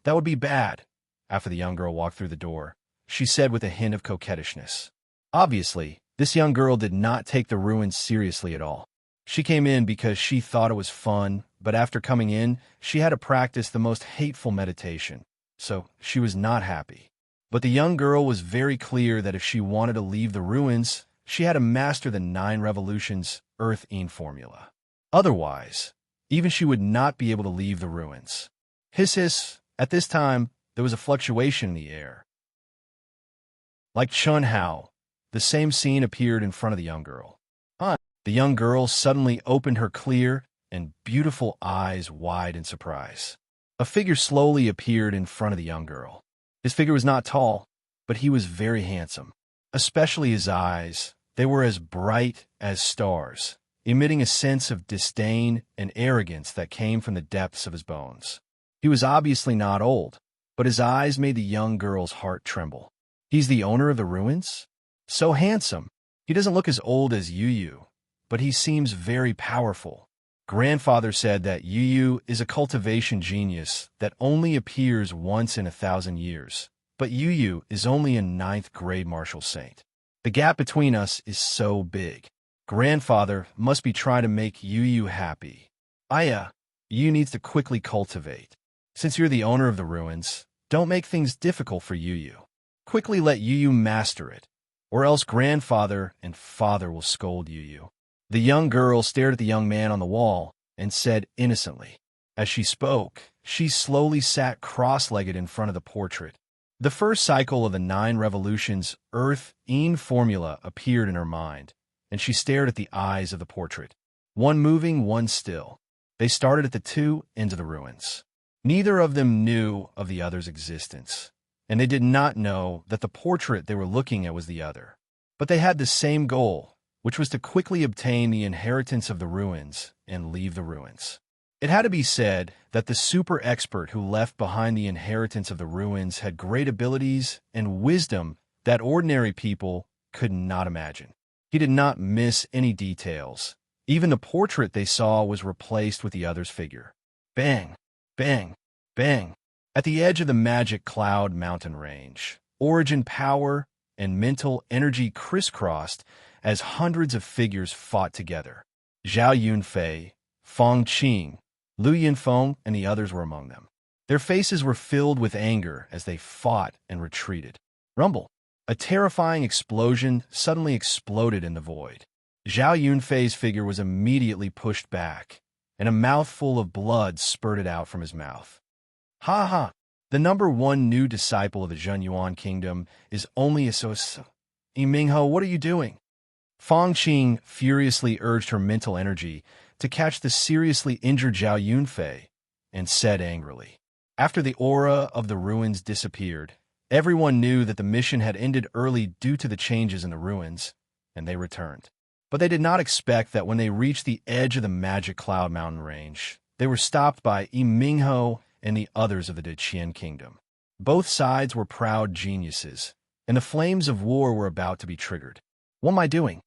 that would be bad." After the young girl walked through the door, she said with a hint of coquettishness. Obviously, this young girl did not take the ruins seriously at all. She came in because she thought it was fun, but after coming in, she had to practice the most hateful meditation, so she was not happy. But the young girl was very clear that if she wanted to leave the ruins, she had to master the 9 revolutions Earth-Een formula. Otherwise, even she would not be able to leave the ruins. Hiss hiss, at this time, there was a fluctuation in the air. Like Chun Hao, the same scene appeared in front of the young girl. The young girl suddenly opened her clear and beautiful eyes wide in surprise. A figure slowly appeared in front of the young girl. His figure was not tall, but he was very handsome. Especially his eyes, they were as bright as stars, emitting a sense of disdain and arrogance that came from the depths of his bones. He was obviously not old, but his eyes made the young girl's heart tremble. He's the owner of the ruins? So handsome. He doesn't look as old as Yu, but he seems very powerful. Grandfather said that Yu is a cultivation genius that only appears once in 1,000 years, but Yu is only a 9th grade martial saint. The gap between us is so big. Grandfather must be trying to make Yu happy. Yu needs to quickly cultivate. Since you're the owner of the ruins, don't make things difficult for Yu. Quickly let Yu master it, or else grandfather and father will scold Yu. The young girl stared at the young man on the wall and said innocently. As she spoke, she slowly sat cross-legged in front of the portrait. The first cycle of the 9 revolutions Earth-Een formula appeared in her mind, and she stared at the eyes of the portrait. One moving, one still. They started at the 2 ends of the ruins. Neither of them knew of the other's existence, and they did not know that the portrait they were looking at was the other. But they had the same goal, which was to quickly obtain the inheritance of the ruins and leave the ruins. It had to be said that the super expert who left behind the inheritance of the ruins had great abilities and wisdom that ordinary people could not imagine. He did not miss any details. Even the portrait they saw was replaced with the other's figure. Bang, bang, bang. At the edge of the magic cloud mountain range, origin power and mental energy crisscrossed as hundreds of figures fought together. Zhao Yunfei, Fong Qing, Lu Yinfeng, and the others were among them. Their faces were filled with anger as they fought and retreated. Rumble. A terrifying explosion suddenly exploded in the void. Zhao Yunfei's figure was immediately pushed back, and a mouthful of blood spurted out from his mouth. Ha ha! The number one new disciple of the Zhenyuan kingdom is only a Mingho, what are you doing? Fong Qing furiously urged her mental energy to catch the seriously injured Zhao Yunfei and said angrily. After the aura of the ruins disappeared, everyone knew that the mission had ended early due to the changes in the ruins, and they returned. But they did not expect that when they reached the edge of the magic cloud mountain range, they were stopped by Mingho and the others of the Deqian kingdom. Both sides were proud geniuses, and the flames of war were about to be triggered. What am I doing?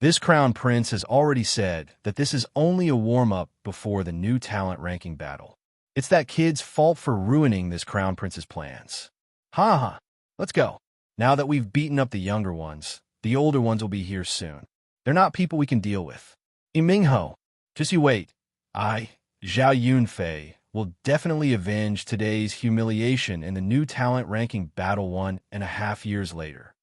This crown prince has already said that this is only a warm-up before the new talent ranking battle. It's that kid's fault for ruining this crown prince's plans. Ha ha, let's go. Now that we've beaten up the younger ones, the older ones will be here soon. They're not people we can deal with. Mingho, just you wait. Zhao Yunfei, will definitely avenge today's humiliation in the new talent ranking battle 1.5 years later.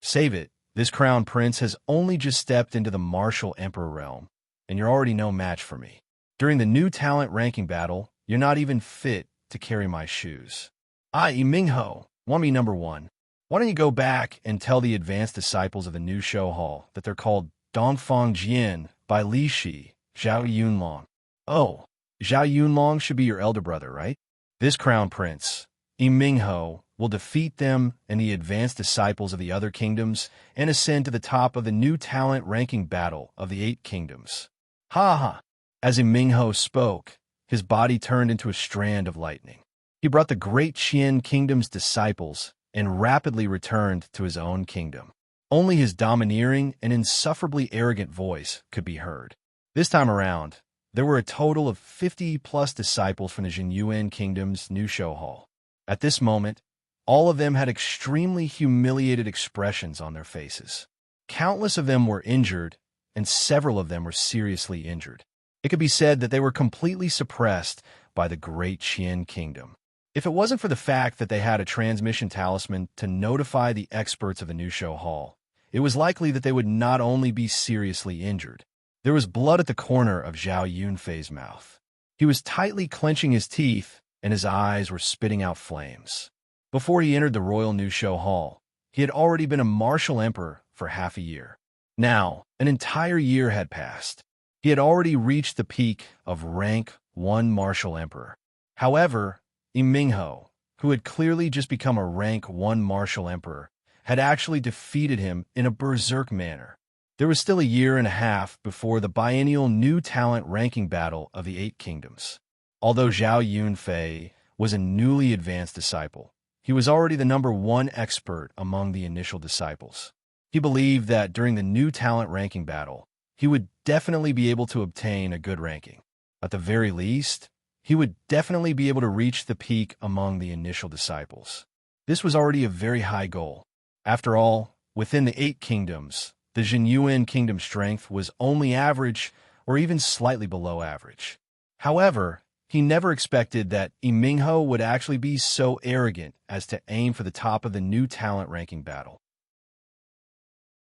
Save it, this crown prince has only just stepped into the martial emperor realm, and you're already no match for me. During the new talent ranking battle, you're not even fit to carry my shoes. Mingho, want me number one. Why don't you go back and tell the advanced disciples of the new show hall that they're called Dongfang Jian by Li Shi, Zhao Yunlong. Oh, Zhao Yunlong should be your elder brother, right? This crown prince, Mingho, will defeat them and the advanced disciples of the other kingdoms and ascend to the top of the new talent ranking battle of the 8 kingdoms. Ha ha! As Mingho spoke, his body turned into a strand of lightning. He brought the great Qian kingdom's disciples and rapidly returned to his own kingdom. Only his domineering and insufferably arrogant voice could be heard. This time around, there were a total of 50+ disciples from the Zhenyuan kingdom's new show hall. At this moment, all of them had extremely humiliated expressions on their faces. Countless of them were injured, and several of them were seriously injured. It could be said that they were completely suppressed by the great Qian kingdom. If it wasn't for the fact that they had a transmission talisman to notify the experts of the new show hall, it was likely that they would not only be seriously injured. There was blood at the corner of Zhao Yunfei's mouth. He was tightly clenching his teeth, and his eyes were spitting out flames. Before he entered the royal new show hall, he had already been a martial emperor for half a year. Now, an entire year had passed. He had already reached the peak of rank 1 martial emperor. However, Mingho, who had clearly just become a rank 1 martial emperor, had actually defeated him in a berserk manner. There was still a year and a half before the biennial new talent ranking battle of the 8 kingdoms. Although Zhao Yunfei was a newly advanced disciple, he was already the number 1 expert among the initial disciples. He believed that during the new talent ranking battle, he would definitely be able to obtain a good ranking. At the very least, he would definitely be able to reach the peak among the initial disciples. This was already a very high goal. After all, within the 8 kingdoms, the Zhenyuan kingdom strength was only average or even slightly below average. However, he never expected that Mingho would actually be so arrogant as to aim for the top of the new talent ranking battle.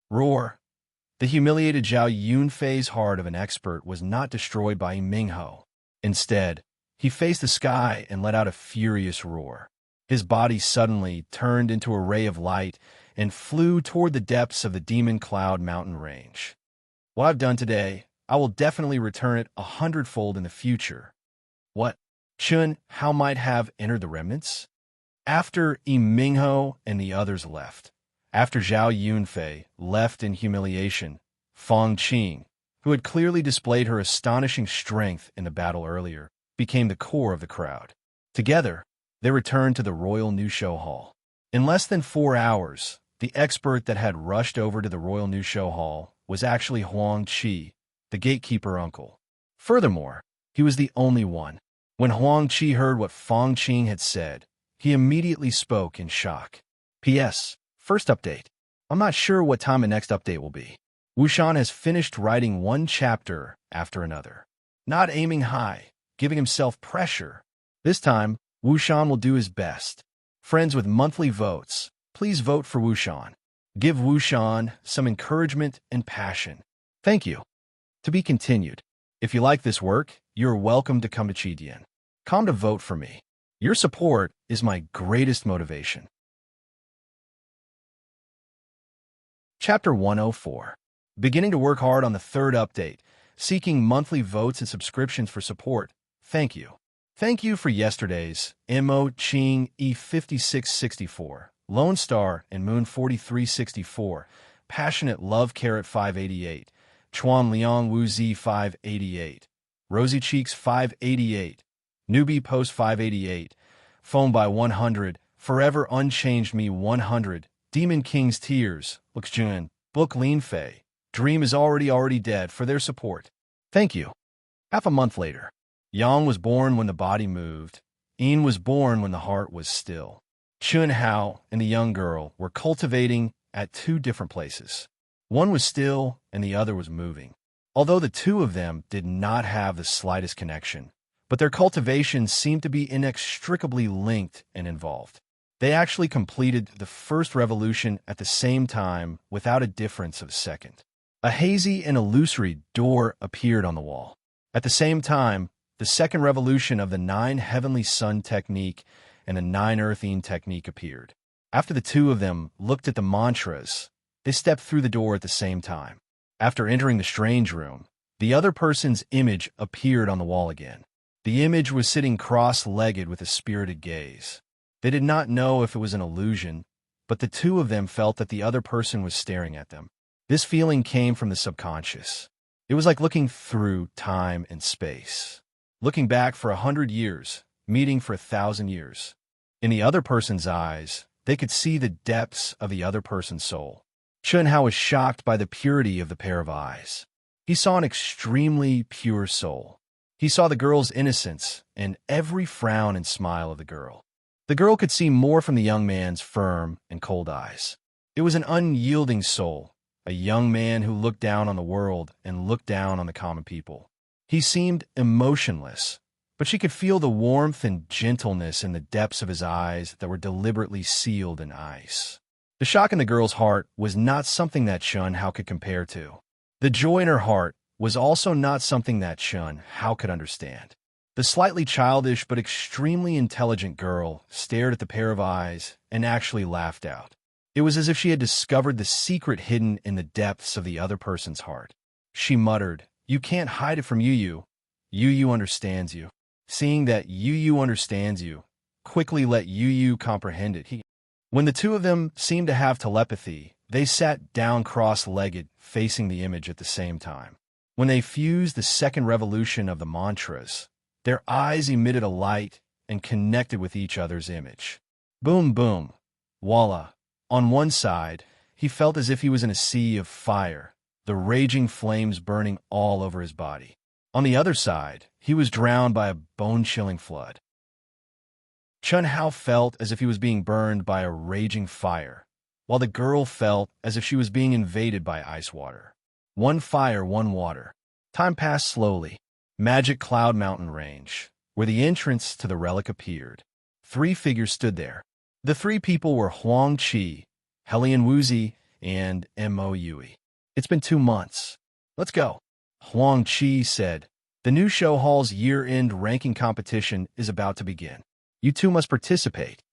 Roar! The humiliated Zhao Yunfei's heart of an expert was not destroyed by Mingho. Instead, he faced the sky and let out a furious roar. His body suddenly turned into a ray of light and flew toward the depths of the Demon Cloud mountain range. What I've done today, I will definitely return it 100-fold in the future. What? Chun Hao might have entered the remnants? After Mingho and the others left, after Zhao Yunfei left in humiliation, Fong Qing, who had clearly displayed her astonishing strength in the battle earlier, became the core of the crowd. Together, they returned to the royal new show hall. In less than 4 hours, the expert that had rushed over to the royal new show hall was actually Huang Qi, the gatekeeper uncle. Furthermore, he was the only one. When Huang Qi heard what Fong Qing had said, he immediately spoke in shock. P.S. First update. I'm not sure what time the next update will be. Wushan has finished writing one chapter after another, not aiming high, giving himself pressure. This time, Wushan will do his best. Friends with monthly votes, please vote for Wushan. Give Wushan some encouragement and passion. Thank you. To be continued. If you like this work, you're welcome to come to Chidian. Come to vote for me. Your support is my greatest motivation. Chapter 104. Beginning to work hard on the third update, seeking monthly votes and subscriptions for support. Thank you. Thank you for yesterday's Mo Ching E5664, Lone Star and Moon 4364, Passionate Love Carrot 588, Chuan Liang Wu Z 588, Rosy Cheeks 588, Newbie Post 588, Phone by 100, Forever Unchanged Me 100, Demon King's Tears, Luxjun, Book Lean Fei, Dream is already dead for their support. Thank you. Half a month later. Yang was born when the body moved. Yin was born when the heart was still. Chun Hao and the young girl were cultivating at two different places. One was still and the other was moving. Although the two of them did not have the slightest connection, but their cultivation seemed to be inextricably linked and involved. They actually completed the first revolution at the same time without a difference of a second. A hazy and illusory door appeared on the wall. At the same time, the second revolution of the 9 Heavenly Sun technique and the 9 Earthine technique appeared. After the two of them looked at the mantras, they stepped through the door at the same time. After entering the strange room, the other person's image appeared on the wall again. The image was sitting cross-legged with a spirited gaze. They did not know if it was an illusion, but the two of them felt that the other person was staring at them. This feeling came from the subconscious. It was like looking through time and space. Looking back for 100 years, meeting for 1,000 years. In the other person's eyes, they could see the depths of the other person's soul. Chun Hao was shocked by the purity of the pair of eyes. He saw an extremely pure soul. He saw the girl's innocence in every frown and smile of the girl. The girl could see more from the young man's firm and cold eyes. It was an unyielding soul, a young man who looked down on the world and looked down on the common people. He seemed emotionless, but she could feel the warmth and gentleness in the depths of his eyes that were deliberately sealed in ice. The shock in the girl's heart was not something that Chun Hao could compare to. The joy in her heart was also not something that Chun Hao could understand. The slightly childish but extremely intelligent girl stared at the pair of eyes and actually laughed out. It was as if she had discovered the secret hidden in the depths of the other person's heart. She muttered, "You can't hide it from Yu. Yu understands you. Seeing that Yu understands you, quickly let Yu comprehend it." When the two of them seemed to have telepathy, they sat down cross-legged, facing the image at the same time. When they fused the second revolution of the mantras, their eyes emitted a light and connected with each other's image. Boom, boom. Voila. On one side, he felt as if he was in a sea of fire, the raging flames burning all over his body. On the other side, he was drowned by a bone-chilling flood. Chun Hao felt as if he was being burned by a raging fire, while the girl felt as if she was being invaded by ice water. One fire, one water. Time passed slowly. Magic Cloud Mountain Range, where the entrance to the relic appeared. 3 figures stood there. The 3 people were Huang Qi, Helian Wuzi, and Mo Yui. It's been 2 months. Let's go. Huang Qi said, "The new show hall's year-end ranking competition is about to begin. You two must participate.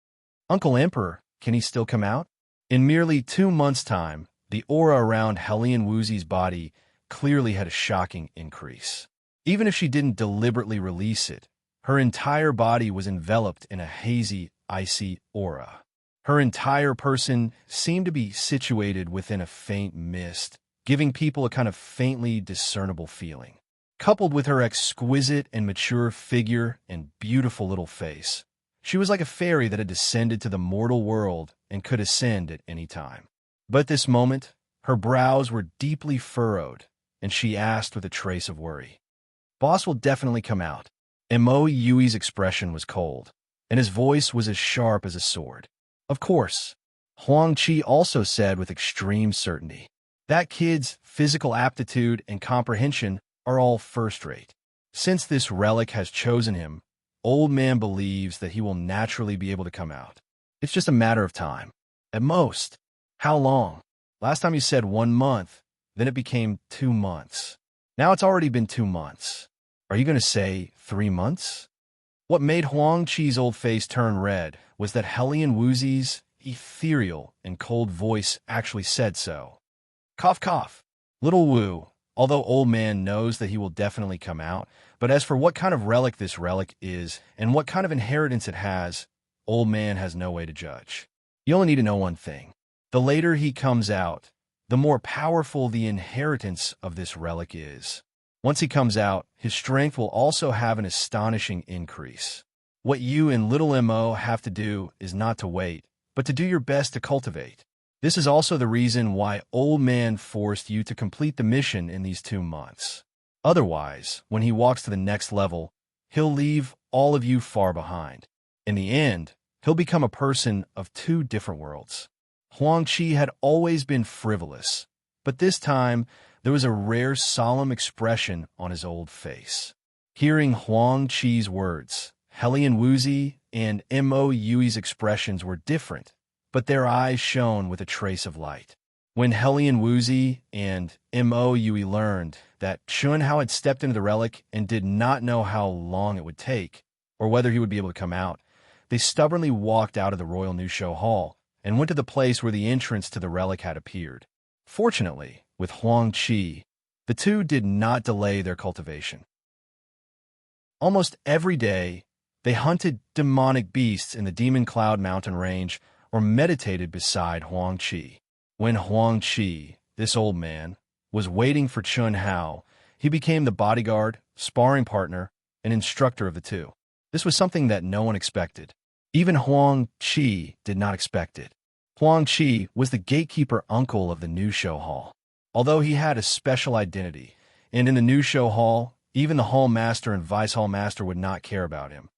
Uncle Emperor, can he still come out?" In merely 2 months' time, the aura around Helian Wuzi's body clearly had a shocking increase. Even if she didn't deliberately release it, her entire body was enveloped in a hazy, icy aura. Her entire person seemed to be situated within a faint mist, giving people a kind of faintly discernible feeling. Coupled with her exquisite and mature figure and beautiful little face, she was like a fairy that had descended to the mortal world and could ascend at any time. But at this moment, her brows were deeply furrowed, and she asked with a trace of worry, "Boss will definitely come out." Mo Yui's expression was cold, and his voice was as sharp as a sword. "Of course," Huang Qi also said with extreme certainty. That kid's physical aptitude and comprehension are all first-rate. Since this relic has chosen him, Old Man believes that he will naturally be able to come out. It's just a matter of time. At most. How long? Last time you said 1 month, then it became 2 months. Now it's already been 2 months. Are you going to say 3 months? What made Huang Qi's old face turn red was that Helian Wuzi's ethereal and cold voice actually said so. Cough, cough. Little Wu, although Old Man knows that he will definitely come out, but as for what kind of relic this relic is and what kind of inheritance it has, Old Man has no way to judge. You only need to know one thing. The later he comes out, the more powerful the inheritance of this relic is. Once he comes out, his strength will also have an astonishing increase. What you and little Mo have to do is not to wait, but to do your best to cultivate. This is also the reason why Old Man forced you to complete the mission in these 2 months. Otherwise, when he walks to the next level, he'll leave all of you far behind. In the end, he'll become a person of 2 different worlds. Huang Qi had always been frivolous, but this time there was a rare solemn expression on his old face. Hearing Huang Qi's words, Helian Wuzi and Mo Yui's expressions were different, but their eyes shone with a trace of light. When Helian Wuzi and Mo Yui learned that Chunhao had stepped into the relic and did not know how long it would take, or whether he would be able to come out, they stubbornly walked out of the Royal New Show Hall and went to the place where the entrance to the relic had appeared. Fortunately, with Huang Qi, the 2 did not delay their cultivation. Almost every day, they hunted demonic beasts in the Demon Cloud mountain range or meditated beside Huang Qi. When Huang Qi, this old man, was waiting for Chunhao, he became the bodyguard, sparring partner, and instructor of the 2. This was something that no one expected. Even Huang Qi did not expect it. Huang Qi was the gatekeeper uncle of the New Show Hall. Although he had a special identity, and in the New Show Hall, even the Hall Master and Vice Hall Master would not care about him.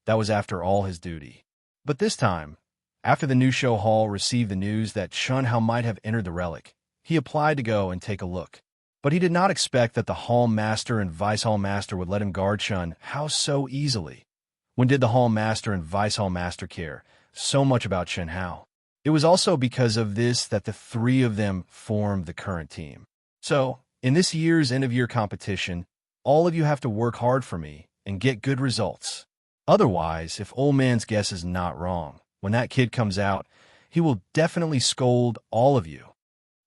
That was after all his duty. But this time, after the New Show Hall received the news that Chunhao might have entered the relic, he applied to go and take a look. But he did not expect that the Hall Master and Vice Hall Master would let him guard Chunhao so easily. When did the Hall Master and Vice Hall Master care so much about Chunhao? It was also because of this that the 3 of them formed the current team. So, in this year's end-of-year competition, all of you have to work hard for me and get good results. Otherwise, if Old Man's guess is not wrong, when that kid comes out, he will definitely scold all of you.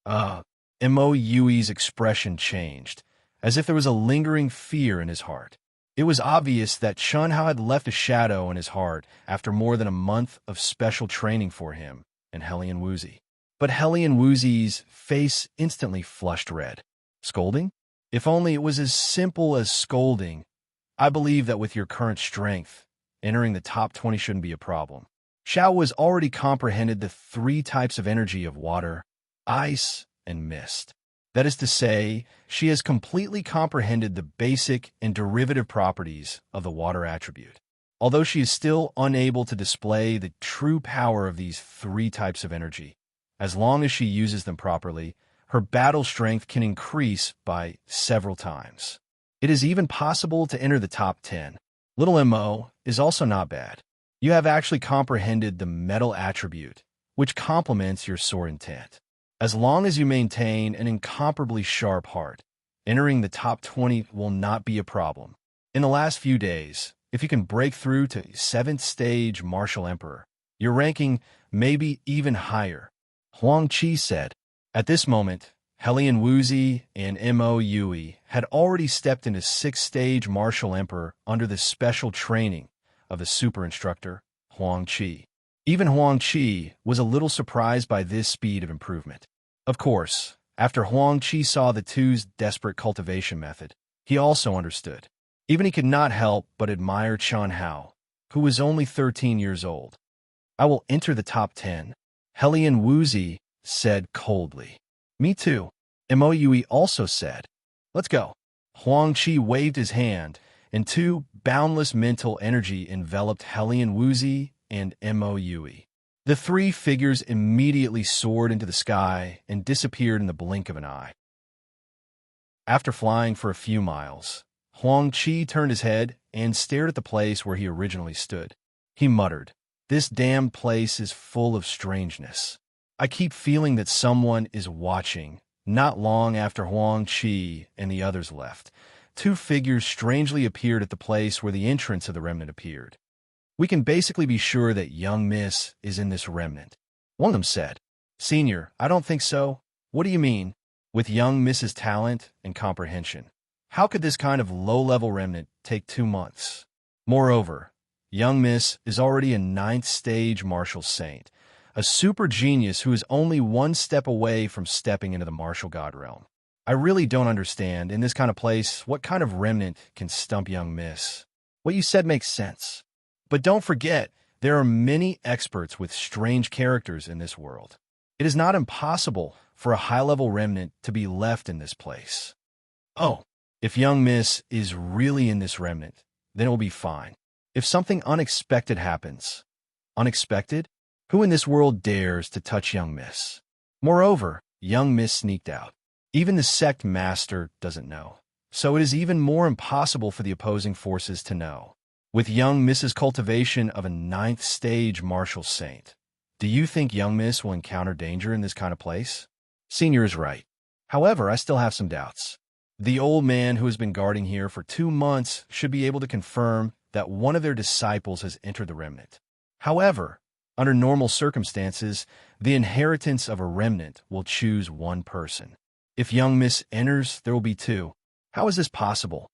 Mo Yui's expression changed, as if there was a lingering fear in his heart. It was obvious that Chunhao had left a shadow in his heart after more than a month of special training for him and Helian Wuzi. But Helian Wuzi's face instantly flushed red. Scolding? If only it was as simple as scolding. I believe that with your current strength, entering the top 20 shouldn't be a problem. Xiao was already comprehended the 3 types of energy of water, ice, and mist. That is to say, she has completely comprehended the basic and derivative properties of the water attribute. Although she is still unable to display the true power of these 3 types of energy, as long as she uses them properly, her battle strength can increase by several times. It is even possible to enter the top 10. Little Mo is also not bad. You have actually comprehended the metal attribute, which complements your sword intent. As long as you maintain an incomparably sharp heart, entering the top 20 will not be a problem. In the last few days, if you can break through to 7th stage Martial Emperor, your ranking may be even higher, Huang Qi said. At this moment, Helian Wuzi and Mo Yui had already stepped into 6th stage Martial Emperor under the special training of the super instructor, Huang Qi. Even Huang Qi was a little surprised by this speed of improvement. Of course, after Huang Qi saw the 2's desperate cultivation method, he also understood. Even he could not help but admire Chunhao, who was only 13 years old. I will enter the top 10, Helian Wuzi said coldly. Me too, Mo Yui also said. Let's go. Huang Qi waved his hand, and 2 boundless mental energy enveloped Helian Wuzi and Mo Yui. The three figures immediately soared into the sky and disappeared in the blink of an eye. After flying for a few miles, Huang Qi turned his head and stared at the place where he originally stood. He muttered, "This damned place is full of strangeness. I keep feeling that someone is watching." Not long after Huang Qi and the others left, two figures strangely appeared at the place where the entrance of the remnant appeared. "We can basically be sure that young Miss is in this remnant," one of them said. "Senior, I don't think so." "What do you mean?" "With young Miss's talent and comprehension, how could this kind of low-level remnant take 2 months? Moreover, young Miss is already a 9th-stage martial saint, a super genius who is only 1 step away from stepping into the martial god realm. I really don't understand, in this kind of place, what kind of remnant can stump young Miss." "What you said makes sense. But don't forget, there are many experts with strange characters in this world. It is not impossible for a high-level remnant to be left in this place." "Oh, if young Miss is really in this remnant, then it will be fine. If something unexpected happens." "Unexpected? Who in this world dares to touch young Miss?" "Moreover, young Miss sneaked out. Even the sect master doesn't know. So it is even more impossible for the opposing forces to know. With young Miss's cultivation of a 9th-stage martial saint, do you think young Miss will encounter danger in this kind of place?" "Senior is right. However, I still have some doubts. The old man who has been guarding here for 2 months should be able to confirm that one of their disciples has entered the remnant. However, under normal circumstances, the inheritance of a remnant will choose 1 person. If young Miss enters, there will be 2. How is this possible?"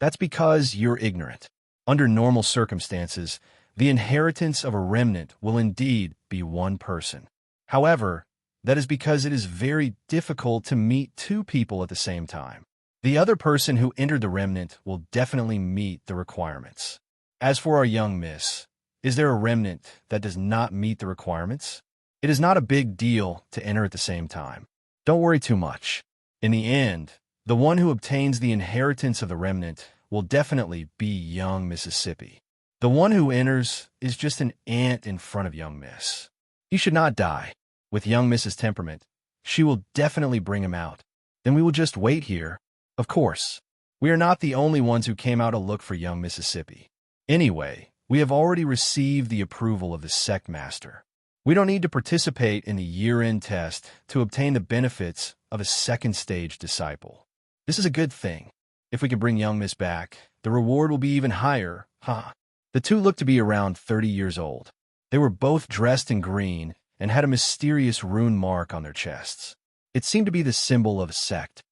"That's because you're ignorant. Under normal circumstances, the inheritance of a remnant will indeed be 1 person. However, that is because it is very difficult to meet 2 people at the same time. The other person who entered the remnant will definitely meet the requirements. As for our young Miss, is there a remnant that does not meet the requirements? It is not a big deal to enter at the same time. Don't worry too much. In the end, the one who obtains the inheritance of the remnant will definitely be young Mississippi. The one who enters is just an ant in front of young Miss. He should not die. With young Miss's temperament, she will definitely bring him out. Then we will just wait here. Of course, we are not the only ones who came out to look for young Mississippi. Anyway, we have already received the approval of the sect master. We don't need to participate in the year-end test to obtain the benefits of a 2nd-stage disciple. This is a good thing. If we can bring young Miss back, the reward will be even higher, huh?" The 2 looked to be around 30 years old. They were both dressed in green and had a mysterious rune mark on their chests. It seemed to be the symbol of a sect.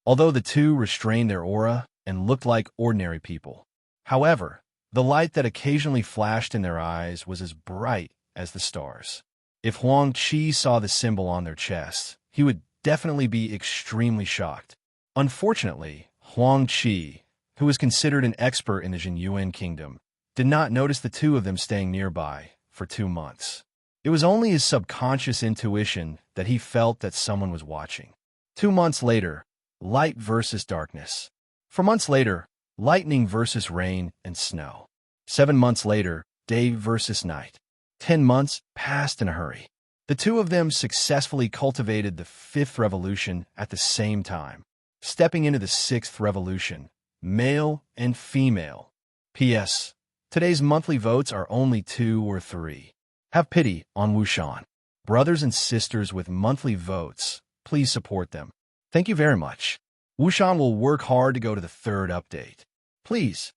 Although the 2 restrained their aura and looked like ordinary people, however, the light that occasionally flashed in their eyes was as bright as the stars. If Huang Qi saw the symbol on their chests, he would definitely be extremely shocked. Unfortunately, Huang Qi, who was considered an expert in the Jinyuan kingdom, did not notice the 2 of them staying nearby for 2 months. It was only his subconscious intuition that he felt that someone was watching. 2 months later, light versus darkness. 4 months later, lightning versus rain and snow. 7 months later, day versus night. 10 months passed in a hurry. The 2 of them successfully cultivated the 5th revolution at the same time, stepping into the 6th revolution, male and female. P.S. Today's monthly votes are only 2 or 3. Have pity on Wushan. Brothers and sisters with monthly votes, please support them. Thank you very much. Wushan will work hard to go to the 3rd update. Please.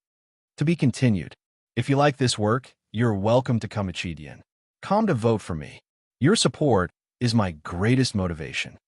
To be continued. If you like this work, you're welcome to come to Chidian. Come to vote for me. Your support is my greatest motivation.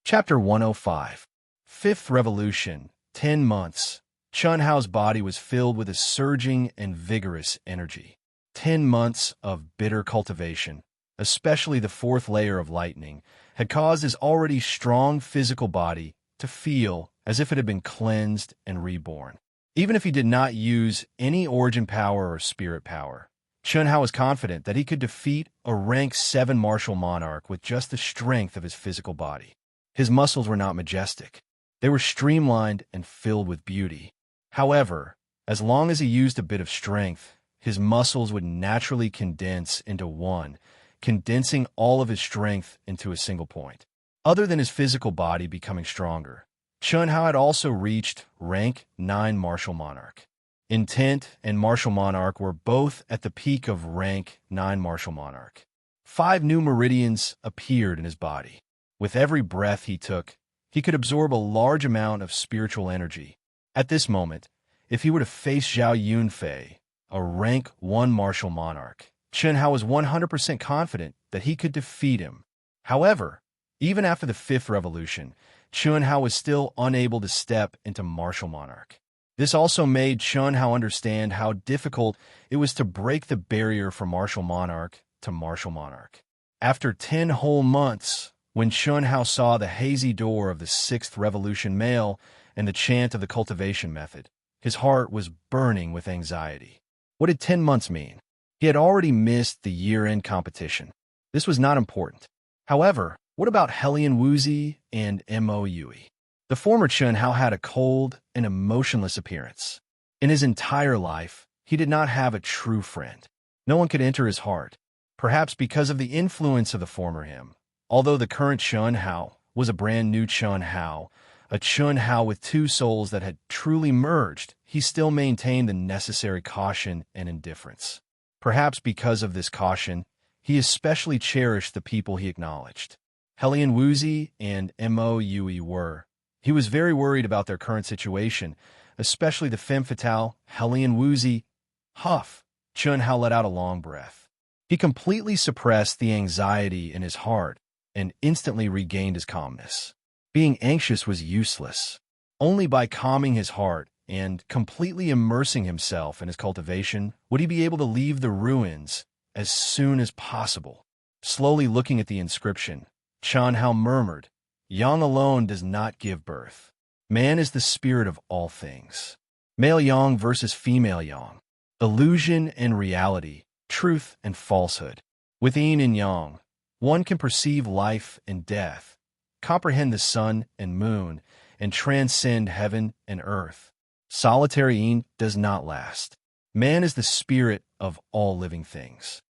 Chapter 105. 5th Revolution, 10 months. Chun Hao's body was filled with a surging and vigorous energy. 10 months of bitter cultivation, especially the 4th layer of lightning, had caused his already strong physical body to feel as if it had been cleansed and reborn. Even if he did not use any origin power or spirit power, Chun Hao was confident that he could defeat a rank 7 martial monarch with just the strength of his physical body. His muscles were not majestic. They were streamlined and filled with beauty. However, As long as he used a bit of strength, his muscles would naturally condense into one, condensing all of his strength into a single point. Other than his physical body becoming stronger, Chun Hao had also reached rank 9 martial monarch. Intent and martial monarch were both at the peak of rank 9 martial monarch. 5 new meridians appeared in his body. With every breath he took, he could absorb a large amount of spiritual energy. At this moment, if he were to face Zhao Yunfei, a rank 1 martial monarch, Chun Hao was 100% confident that he could defeat him. However, even after the 5th revolution, Chun Hao was still unable to step into martial monarch. This also made Chun Hao understand how difficult it was to break the barrier from martial monarch to martial monarch. After 10 whole months, when Chun Hao saw the hazy door of the 6th revolution male and the chant of the cultivation method, his heart was burning with anxiety. What did 10 months mean? He had already missed the year-end competition. This was not important. However, what about Helian Wuzi and Mo Yui? The former Chun Hao had a cold and emotionless appearance. In his entire life, he did not have a true friend. No one could enter his heart, perhaps because of the influence of the former him. Although the current Chun Hao was a brand new Chun Hao, a Chun Hao with 2 souls that had truly merged, he still maintained the necessary caution and indifference. Perhaps because of this caution, he especially cherished the people he acknowledged. Helian Wuzi and Mo Yui were. He was very worried about their current situation, especially the femme fatale, Helian Wuzi. Huff! Chun Hao let out a long breath. He completely suppressed the anxiety in his heart and instantly regained his calmness. Being anxious was useless. Only by calming his heart and completely immersing himself in his cultivation would he be able to leave the ruins as soon as possible. Slowly looking at the inscription, Chun Hao murmured, "Yang alone does not give birth. Man is the spirit of all things. Male Yang versus female Yang. Illusion and reality, truth and falsehood. With yin and yang, one can perceive life and death, comprehend the sun and moon, and transcend heaven and earth. Solitary yin does not last. Man is the spirit of all living things."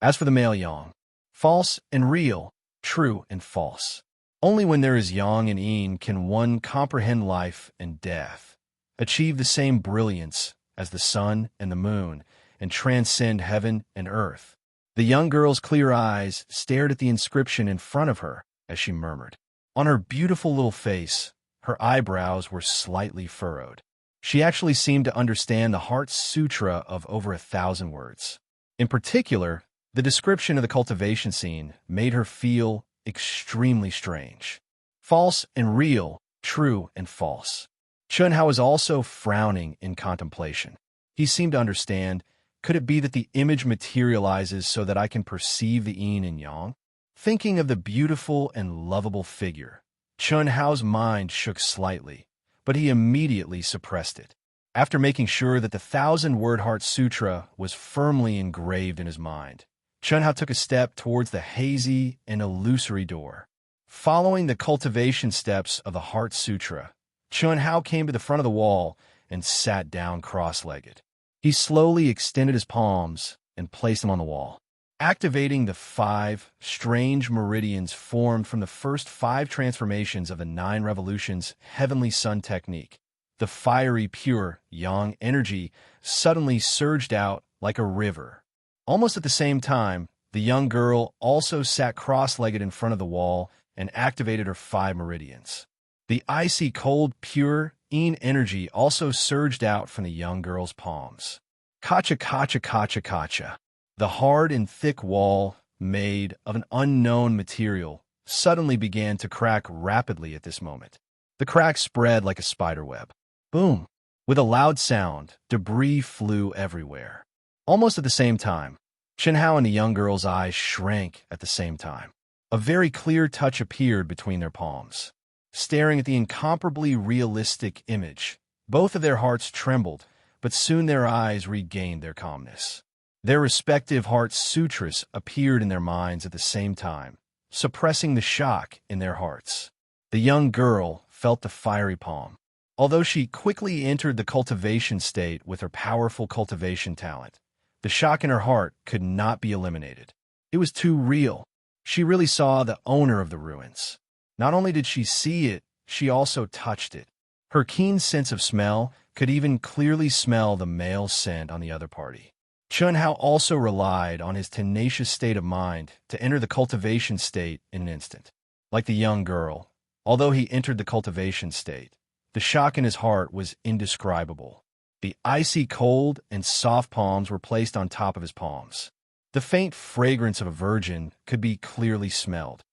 As for the male Yang, false and real, true and false. Only when there is yang and yin can one comprehend life and death, achieve the same brilliance as the sun and the moon, and transcend heaven and earth. The young girl's clear eyes stared at the inscription in front of her as she murmured. On her beautiful little face, her eyebrows were slightly furrowed. She actually seemed to understand the Heart Sutra of over 1,000 words. In particular, the description of the cultivation scene made her feel extremely strange. False and real, true and false. Chun Hao was also frowning in contemplation. He seemed to understand, could it be that the image materializes so that I can perceive the yin and yang? Thinking of the beautiful and lovable figure, Chun Hao's mind shook slightly, but he immediately suppressed it. After making sure that the 1,000-word Heart Sutra was firmly engraved in his mind, Chun Hao took a step towards the hazy and illusory door. Following the cultivation steps of the Heart Sutra, Chun Hao came to the front of the wall and sat down cross-legged. He slowly extended his palms and placed them on the wall, activating the 5 strange meridians formed from the first 5 transformations of the 9 revolutions heavenly sun technique. The fiery, pure yang energy suddenly surged out like a river. Almost at the same time, the young girl also sat cross-legged in front of the wall and activated her 5 meridians. The icy, cold, pure yin energy also surged out from the young girl's palms. Kacha, kacha, kacha, kacha. The hard and thick wall, made of an unknown material, suddenly began to crack rapidly at this moment. The crack spread like a spider web. Boom! With a loud sound, debris flew everywhere. Almost at the same time, Chun Hao and the young girl's eyes shrank at the same time. A very clear touch appeared between their palms. Staring at the incomparably realistic image, both of their hearts trembled, but soon their eyes regained their calmness. Their respective Heart Sutras appeared in their minds at the same time, suppressing the shock in their hearts. The young girl felt the fiery palm. Although she quickly entered the cultivation state with her powerful cultivation talent, the shock in her heart could not be eliminated. It was too real. She really saw the owner of the ruins. Not only did she see it, she also touched it. Her keen sense of smell could even clearly smell the male scent on the other party. Chun Hao also relied on his tenacious state of mind to enter the cultivation state in an instant. Like the young girl, although he entered the cultivation state, the shock in his heart was indescribable. The icy cold and soft palms were placed on top of his palms. The faint fragrance of a virgin could be clearly smelled.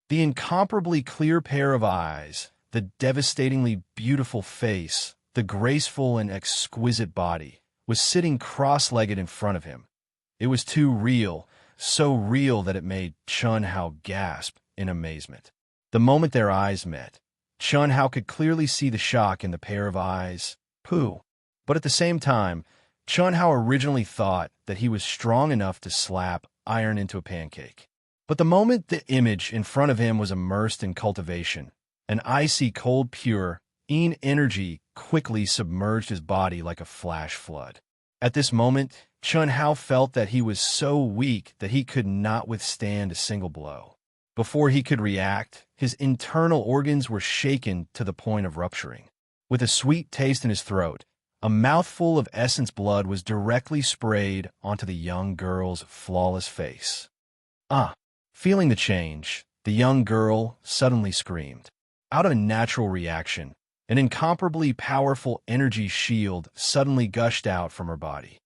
The incomparably clear pair of eyes, the devastatingly beautiful face, the graceful and exquisite body, was sitting cross-legged in front of him. It was too real, so real that it made Chun Hao gasp in amazement. The moment their eyes met, Chun Hao could clearly see the shock in the pair of eyes. Pooh. But at the same time, Chun Hao originally thought that he was strong enough to slap iron into a pancake. But the moment the image in front of him was immersed in cultivation, an icy cold pure Yin energy quickly submerged his body like a flash flood. At this moment, Chun Hao felt that he was so weak that he could not withstand a single blow. Before he could react, his internal organs were shaken to the point of rupturing. With a sweet taste in his throat, a mouthful of essence blood was directly sprayed onto the young girl's flawless face. Ah! Feeling the change, the young girl suddenly screamed. Out of a natural reaction, an incomparably powerful energy shield suddenly gushed out from her body.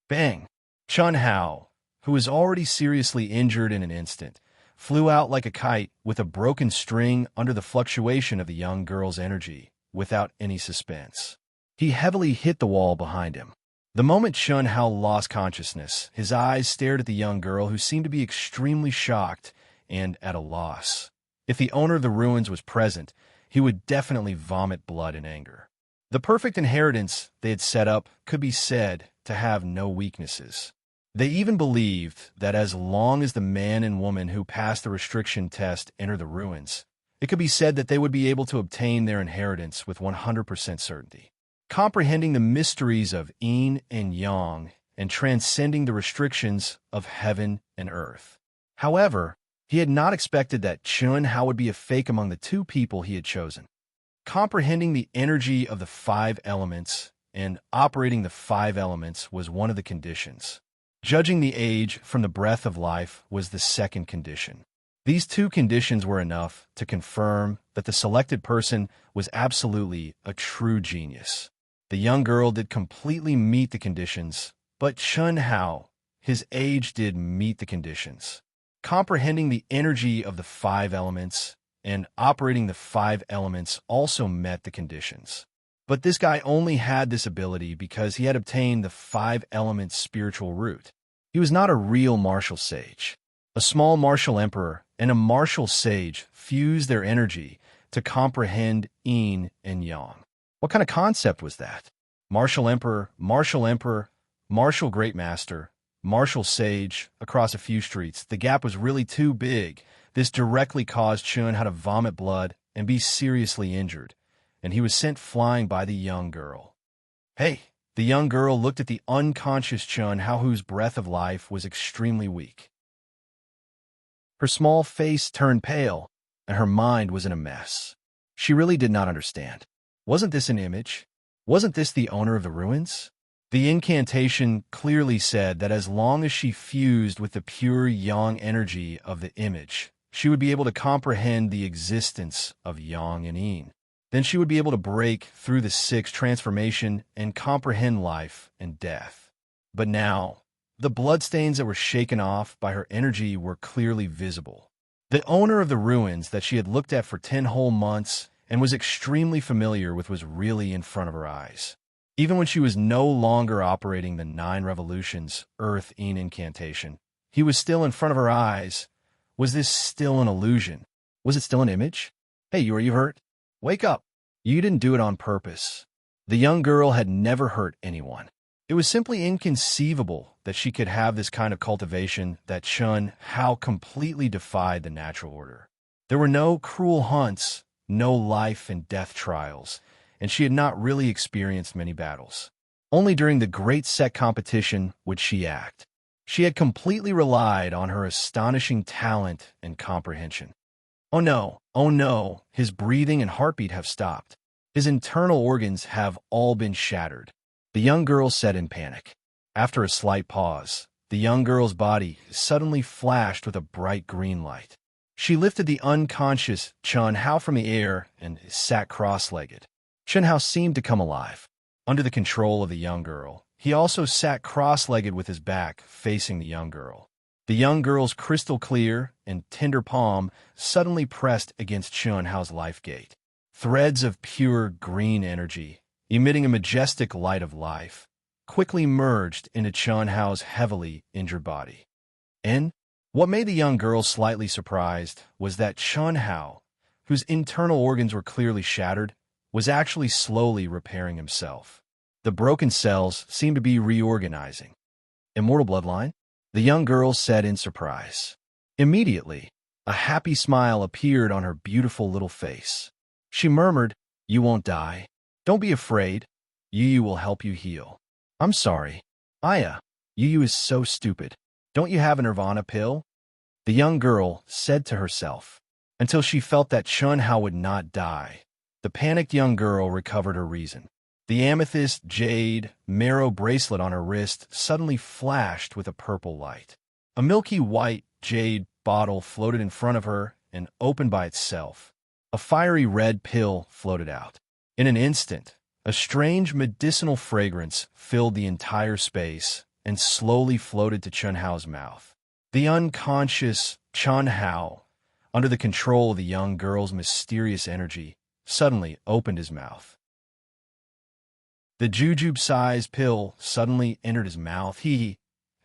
Bang! Chun Hao, who was already seriously injured in an instant, flew out like a kite with a broken string under the fluctuation of the young girl's energy, without any suspense. He heavily hit the wall behind him. The moment Chun Hao lost consciousness, his eyes stared at the young girl who seemed to be extremely shocked and at a loss. If the owner of the ruins was present, he would definitely vomit blood in anger. The perfect inheritance they had set up could be said to have no weaknesses. They even believed that as long as the man and woman who passed the restriction test enter the ruins, it could be said that they would be able to obtain their inheritance with 100% certainty. Comprehending the mysteries of yin and yang and transcending the restrictions of heaven and earth. However, he had not expected that Chun Hao would be a fake among the two people he had chosen. Comprehending the energy of the 5 elements and operating the 5 elements was one of the conditions. Judging the age from the breath of life was the second condition. These 2 conditions were enough to confirm that the selected person was absolutely a true genius. The young girl did completely meet the conditions, but Chun Hao, his age did meet the conditions. Comprehending the energy of the 5 elements and operating the 5 elements also met the conditions. But this guy only had this ability because he had obtained the 5 elements spiritual root. He was not a real martial sage. A small martial emperor and a martial sage fused their energy to comprehend yin and yang. What kind of concept was that? Martial emperor, martial great master, martial sage, across a few streets. The gap was really too big. This directly caused Chun Hao to vomit blood and be seriously injured, and he was sent flying by the young girl. Hey! The young girl looked at the unconscious Chun Hao, whose breath of life was extremely weak. Her small face turned pale, and her mind was in a mess. She really did not understand. Wasn't this an image? Wasn't this the owner of the ruins? The incantation clearly said that as long as she fused with the pure yang energy of the image, she would be able to comprehend the existence of yang and yin. Then she would be able to break through the 6 transformation and comprehend life and death. But now, the bloodstains that were shaken off by her energy were clearly visible. The owner of the ruins that she had looked at for 10 whole months and was extremely familiar with was really in front of her eyes. Even when she was no longer operating the 9 revolutions Earth Yin incantation, he was still in front of her eyes. Was this still an illusion? Was it still an image? Hey, are you hurt? Wake up. You didn't do it on purpose. The young girl had never hurt anyone. It was simply inconceivable that she could have this kind of cultivation that Chun Hao completely defied the natural order. There were no cruel hunts, no life and death trials, and she had not really experienced many battles. Only during the great set competition would she act. She had completely relied on her astonishing talent and comprehension. Oh no, his breathing and heartbeat have stopped. His internal organs have all been shattered, the young girl said in panic. After a slight pause, the young girl's body suddenly flashed with a bright green light. She lifted the unconscious Chun Hao from the air and sat cross-legged. Chun Hao seemed to come alive. Under the control of the young girl, he also sat cross-legged with his back facing the young girl. The young girl's crystal-clear and tender palm suddenly pressed against Chun Hao's life gate. Threads of pure green energy, emitting a majestic light of life, quickly merged into Chun Hao's heavily injured body. And what made the young girl slightly surprised was that Chun Hao, whose internal organs were clearly shattered, was actually slowly repairing himself. The broken cells seemed to be reorganizing. Immortal bloodline? The young girl said in surprise. Immediately, a happy smile appeared on her beautiful little face. She murmured, "You won't die. Don't be afraid. Yu will help you heal." "I'm sorry. Aya, Yu is so stupid. Don't you have a nirvana pill?" The young girl said to herself, until she felt that Chun Hao would not die. The panicked young girl recovered her reason. The amethyst jade marrow bracelet on her wrist suddenly flashed with a purple light. A milky white jade bottle floated in front of her and opened by itself. A fiery red pill floated out. In an instant, a strange medicinal fragrance filled the entire space and slowly floated to Chun Hao's mouth. The unconscious Chun Hao, under the control of the young girl's mysterious energy, suddenly opened his mouth. The jujube-sized pill suddenly entered his mouth.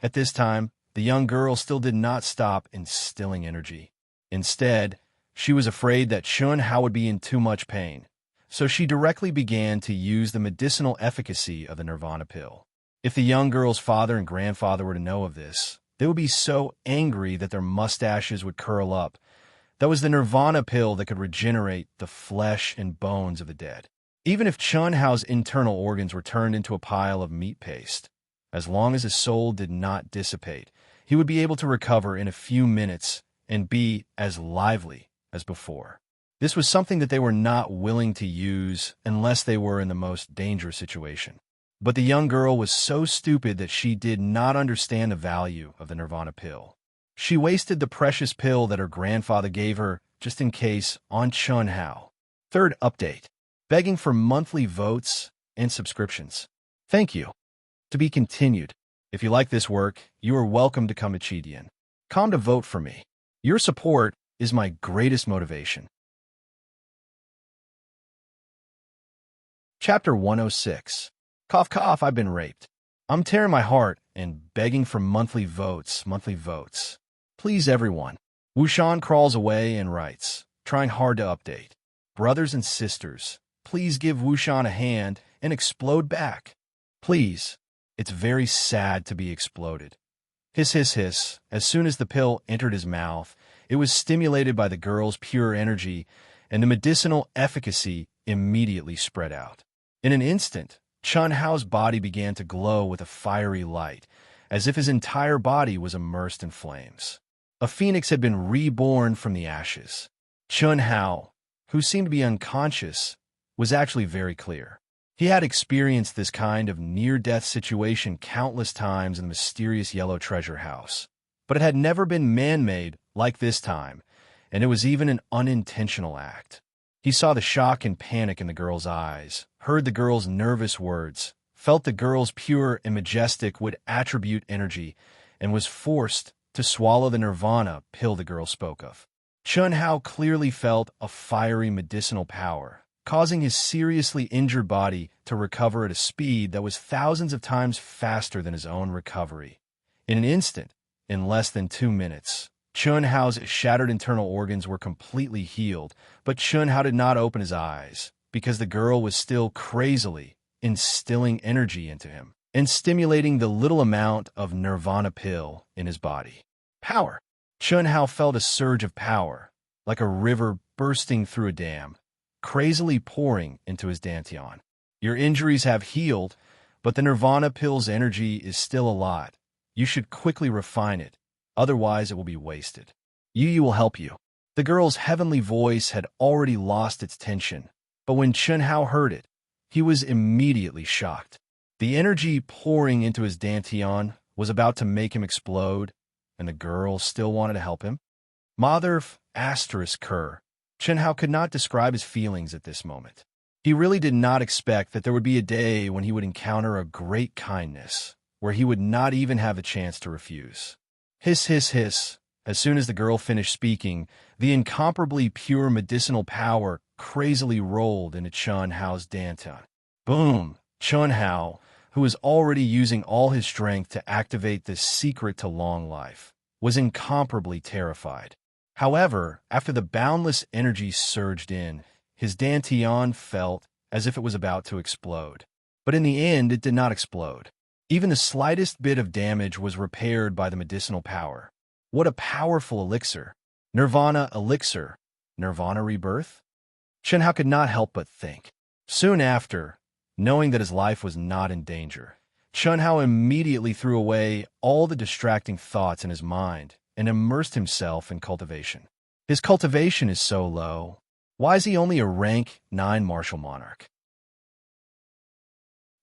At this time, the young girl still did not stop instilling energy. Instead, she was afraid that Chun Hao would be in too much pain, so she directly began to use the medicinal efficacy of the nirvana pill. If the young girl's father and grandfather were to know of this, they would be so angry that their mustaches would curl up. That was the nirvana pill that could regenerate the flesh and bones of the dead. Even if Chun Hao's internal organs were turned into a pile of meat paste, as long as his soul did not dissipate, he would be able to recover in a few minutes and be as lively as before. This was something that they were not willing to use unless they were in the most dangerous situation. But the young girl was so stupid that she did not understand the value of the nirvana pill. She wasted the precious pill that her grandfather gave her just in case on Chun Hao. Third update. Begging for monthly votes and subscriptions. Thank you. To be continued. If you like this work, you are welcome to come to Chidian. Come to vote for me. Your support is my greatest motivation. Chapter 106. Cough cough, I've been raped. I'm tearing my heart and begging for monthly votes. Please everyone. Wushan crawls away and writes, trying hard to update. Brothers and sisters, please give Wushan a hand and explode back. Please. It's very sad to be exploded. Hiss, hiss, hiss. As soon as the pill entered his mouth, it was stimulated by the girl's pure energy, and the medicinal efficacy immediately spread out. In an instant, Chun Hao's body began to glow with a fiery light, as if his entire body was immersed in flames. A phoenix had been reborn from the ashes. Chun Hao, who seemed to be unconscious, was actually very clear. He had experienced this kind of near-death situation countless times in the mysterious Yellow Treasure House, but it had never been man-made like this time, and it was even an unintentional act. He saw the shock and panic in the girl's eyes, heard the girl's nervous words, felt the girl's pure and majestic would attribute energy, and was forced to swallow the nirvana pill the girl spoke of. Chun Hao clearly felt a fiery medicinal power, causing his seriously injured body to recover at a speed that was thousands of times faster than his own recovery. In an instant, in less than 2 minutes, Chun Hao's shattered internal organs were completely healed, but Chun Hao did not open his eyes, because the girl was still crazily instilling energy into him and stimulating the little amount of nirvana pill in his body. Power! Chun Hao felt a surge of power, like a river bursting through a dam. crazily pouring into his dantian. Your injuries have healed, but the Nirvana pill's energy is still a lot. You should quickly refine it, otherwise it will be wasted. Yu will help you. The girl's heavenly voice had already lost its tension, but when Chunhao heard it, he was immediately shocked. The energy pouring into his dantian was about to make him explode, and the girl still wanted to help him. Mother asterisk Kerr. Chunhao could not describe his feelings at this moment. He really did not expect that there would be a day when he would encounter a great kindness, where he would not even have a chance to refuse. Hiss, hiss, hiss. As soon as the girl finished speaking, the incomparably pure medicinal power crazily rolled into Chunhao's dantian. Boom! Chunhao, who was already using all his strength to activate this secret to long life, was incomparably terrified. However, after the boundless energy surged in, his dantian felt as if it was about to explode. But in the end, it did not explode. Even the slightest bit of damage was repaired by the medicinal power. What a powerful elixir! Nirvana elixir. Nirvana rebirth? Chunhao could not help but think. Soon after, knowing that his life was not in danger, Chunhao immediately threw away all the distracting thoughts in his mind and immersed himself in cultivation. His cultivation is so low. Why is he only a rank 9 martial monarch?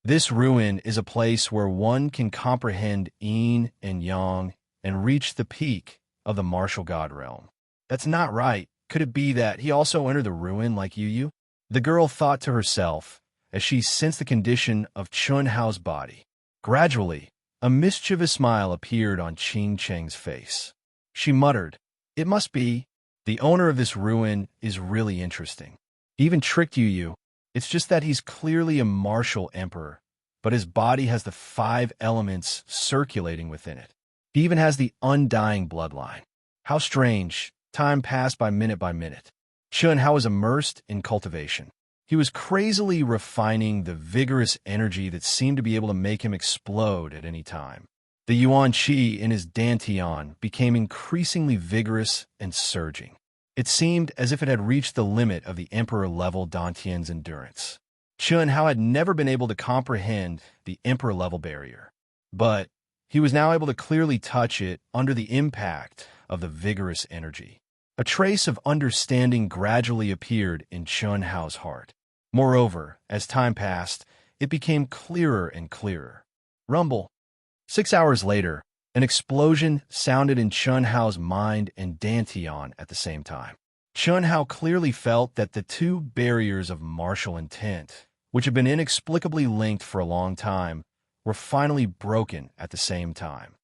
This ruin is a place where one can comprehend yin and yang and reach the peak of the martial god realm. That's not right. Could it be that he also entered the ruin like Yu? The girl thought to herself as she sensed the condition of Chunhao's body. Gradually, a mischievous smile appeared on Qing Cheng's face. She muttered, "It must be. The owner of this ruin is really interesting. He even tricked Yu. It's just that he's clearly a martial emperor, but his body has the 5 elements circulating within it. He even has the undying bloodline. How strange. Time passed by minute. Chunhao was immersed in cultivation. He was crazily refining the vigorous energy that seemed to be able to make him explode at any time. The yuan qi in his dantian became increasingly vigorous and surging. It seemed as if it had reached the limit of the emperor-level dantian's endurance. Chunhao had never been able to comprehend the emperor-level barrier, but he was now able to clearly touch it under the impact of the vigorous energy. A trace of understanding gradually appeared in Chunhao's heart. Moreover, as time passed, it became clearer and clearer. Rumble. 6 hours later, an explosion sounded in Chunhao's mind and dantian at the same time. Chunhao clearly felt that the 2 barriers of martial intent, which had been inexplicably linked for a long time, were finally broken at the same time.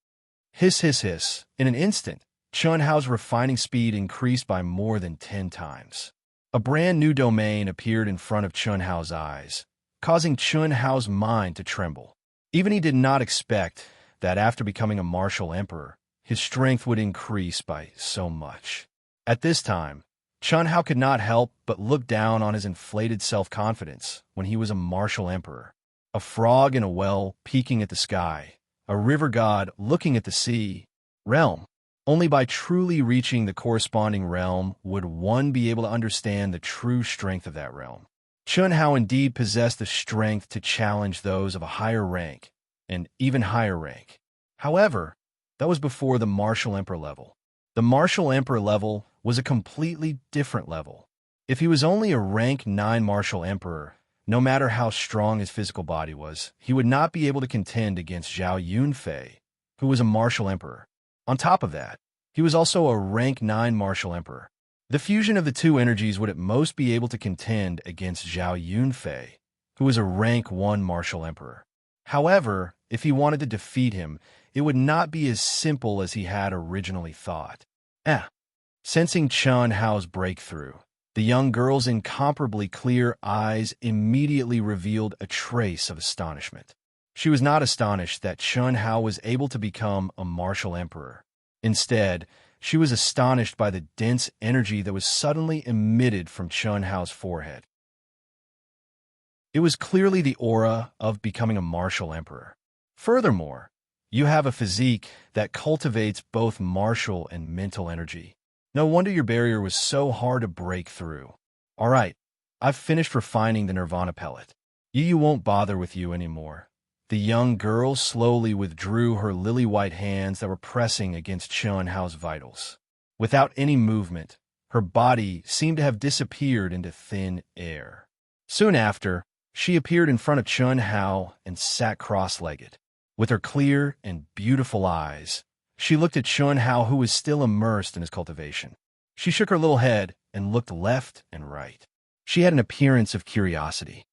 Hiss, hiss, hiss. In an instant, Chunhao's refining speed increased by more than 10 times. A brand new domain appeared in front of Chunhao's eyes, causing Chunhao's mind to tremble. Even he did not expect that after becoming a martial emperor, his strength would increase by so much. At this time, Chunhao could not help but look down on his inflated self-confidence when he was a martial emperor. A frog in a well peeking at the sky, a river god looking at the sea. Realm. Only by truly reaching the corresponding realm would one be able to understand the true strength of that realm. Chunhao indeed possessed the strength to challenge those of a higher rank, and even higher rank. However, that was before the martial emperor level. The martial emperor level was a completely different level. If he was only a rank 9 martial emperor, no matter how strong his physical body was, he would not be able to contend against Zhao Yunfei, who was a martial emperor. On top of that, he was also a rank 9 martial emperor. The fusion of the 2 energies would at most be able to contend against Zhao Yunfei, who was a rank 1 martial emperor. However, if he wanted to defeat him, it would not be as simple as he had originally thought. Sensing Chunhao's breakthrough, the young girl's incomparably clear eyes immediately revealed a trace of astonishment. She was not astonished that Chunhao was able to become a martial emperor. Instead, she was astonished by the dense energy that was suddenly emitted from Chunhao's forehead. It was clearly the aura of becoming a martial emperor. Furthermore, you have a physique that cultivates both martial and mental energy. No wonder your barrier was so hard to break through. All right, I've finished refining the Nirvana pellet. Yu won't bother with you anymore. The young girl slowly withdrew her lily-white hands that were pressing against Chun-Hao's vitals. Without any movement, her body seemed to have disappeared into thin air. Soon after, she appeared in front of Chun-Hao and sat cross-legged. With her clear and beautiful eyes, she looked at Chun-Hao, who was still immersed in his cultivation. She shook her little head and looked left and right. She had an appearance of curiosity.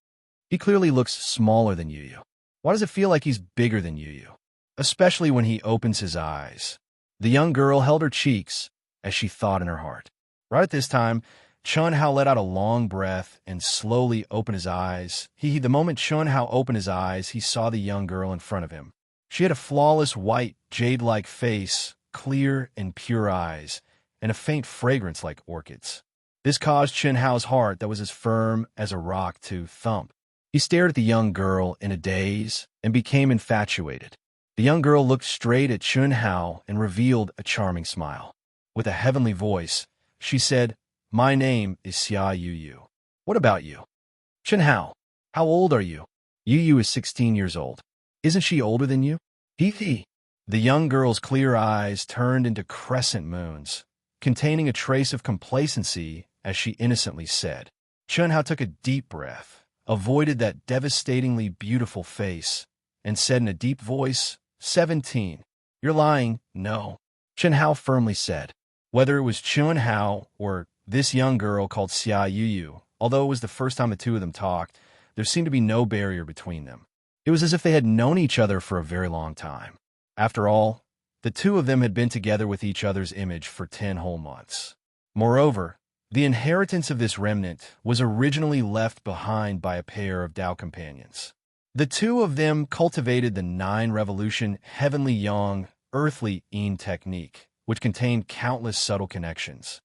He clearly looks smaller than Yu. Why does it feel like he's bigger than Yu? Especially when he opens his eyes. The young girl held her cheeks as she thought in her heart. Right at this time, Chun-Hao let out a long breath and slowly opened his eyes. The moment Chun-Hao opened his eyes, he saw the young girl in front of him. She had a flawless white, jade-like face, clear and pure eyes, and a faint fragrance like orchids. This caused Chun-Hao's heart that was as firm as a rock to thump. He stared at the young girl in a daze and became infatuated. The young girl looked straight at Chun-Hao and revealed a charming smile. With a heavenly voice, she said, "My name is Xia Yu. What about you?" "Chun-Hao, how old are you?" "Yu is 16 years old. Isn't she older than you?" "He." The young girl's clear eyes turned into crescent moons, containing a trace of complacency as she innocently said. Chun-Hao took a deep breath, avoided that devastatingly beautiful face, and said in a deep voice, 17. "You're lying." "No," Chun-Hao firmly said. Whether it was Chun-Hao or this young girl called Xia Yu, although it was the first time the two of them talked, there seemed to be no barrier between them. It was as if they had known each other for a very long time. After all, the two of them had been together with each other's image for 10 whole months. Moreover, the inheritance of this remnant was originally left behind by a pair of Tao companions. The two of them cultivated the 9-revolution heavenly yang, earthly yin technique, which contained countless subtle connections.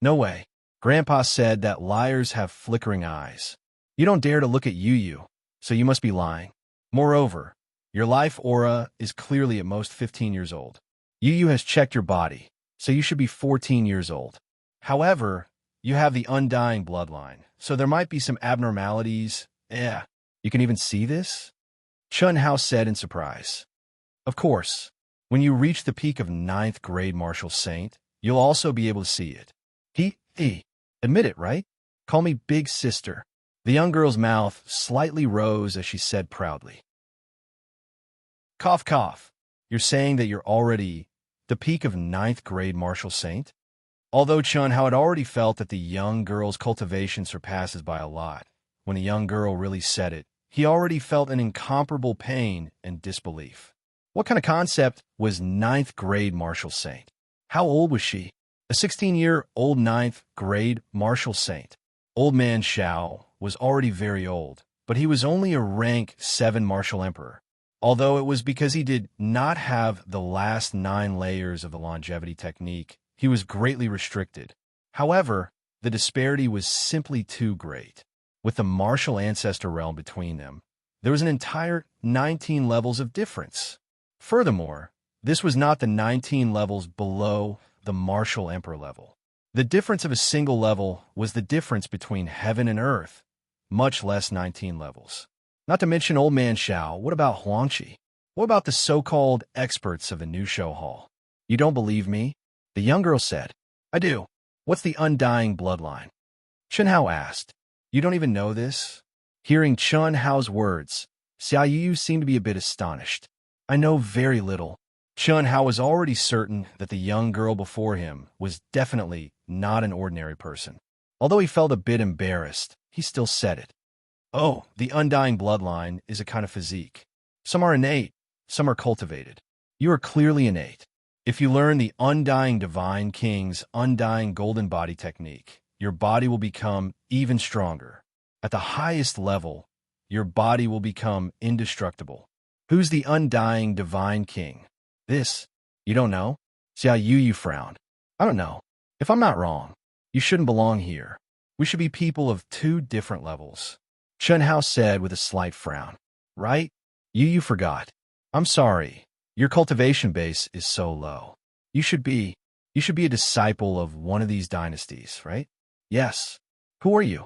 "No way." Grandpa said that liars have flickering eyes. "You don't dare to look at Yu, so you must be lying. Moreover, your life aura is clearly at most 15 years old. Yu has checked your body, so you should be 14 years old. However, you have the undying bloodline, so there might be some abnormalities. You can even see this?" Chun-Hao said in surprise. "Of course. When you reach the peak of 9th grade martial saint, you'll also be able to see it." He. Admit it, right? Call me big sister." The young girl's mouth slightly rose as she said proudly. Cough, cough. "You're saying that you're already the peak of 9th grade martial saint?" Although Chun-Hao had already felt that the young girl's cultivation surpasses by a lot, when a young girl really said it, he already felt an incomparable pain and disbelief. What kind of concept was 9th grade martial saint? How old was she? A 16-year-old 9th grade martial saint. Old man Xiao was already very old, but he was only a rank 7 martial emperor. Although it was because he did not have the last 9 layers of the longevity technique, he was greatly restricted. However, the disparity was simply too great. With the martial ancestor realm between them, there was an entire 19 levels of difference. Furthermore, this was not the 19 levels below the martial emperor level. The difference of a single level was the difference between heaven and earth, much less 19 levels. Not to mention old man Xiao, what about Huangqi? What about the so-called experts of the new show hall? "You don't believe me?" The young girl said. "I do. What's the undying bloodline?" Chun-Hao asked. "You don't even know this?" Hearing Chun-Hao's words, Xia Yu seemed to be a bit astonished. "I know very little." Chun-Hao was already certain that the young girl before him was definitely not an ordinary person. Although he felt a bit embarrassed, he still said it. "Oh, the undying bloodline is a kind of physique. Some are innate, some are cultivated. You are clearly innate. If you learn the undying divine king's undying golden body technique, your body will become even stronger. At the highest level, your body will become indestructible." "Who's the undying divine king?" "This. You don't know?" Xia Yu frowned. "I don't know. If I'm not wrong, you shouldn't belong here. We should be people of 2 different levels." Chun-Hao said with a slight frown. "Right? Yu forgot. I'm sorry. Your cultivation base is so low. You should be a disciple of one of these dynasties, right?" "Yes." "Who are you?"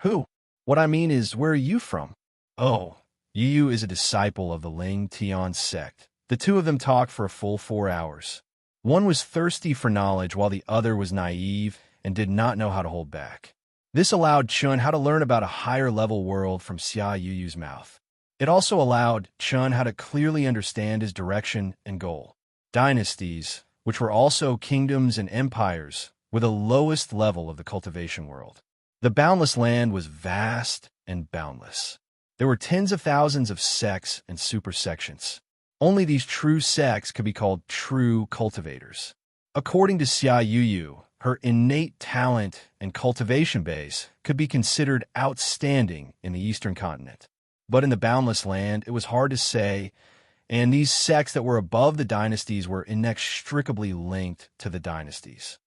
Who? What I mean is, where are you from? Oh, Yu is a disciple of the Ling Tian sect. The two of them talked for a full 4 hours. One was thirsty for knowledge while the other was naive and did not know how to hold back. This allowed Chun how to learn about a higher-level world from Xia Yuyu's mouth. It also allowed Chun how to clearly understand his direction and goal. Dynasties, which were also kingdoms and empires, were the lowest level of the cultivation world. The boundless land was vast and boundless. There were tens of thousands of sects and supersections. Only these true sects could be called true cultivators. According to Xia Yuyu, her innate talent and cultivation base could be considered outstanding in the Eastern continent. But in the boundless land, it was hard to say, and these sects that were above the dynasties were inextricably linked to the dynasties.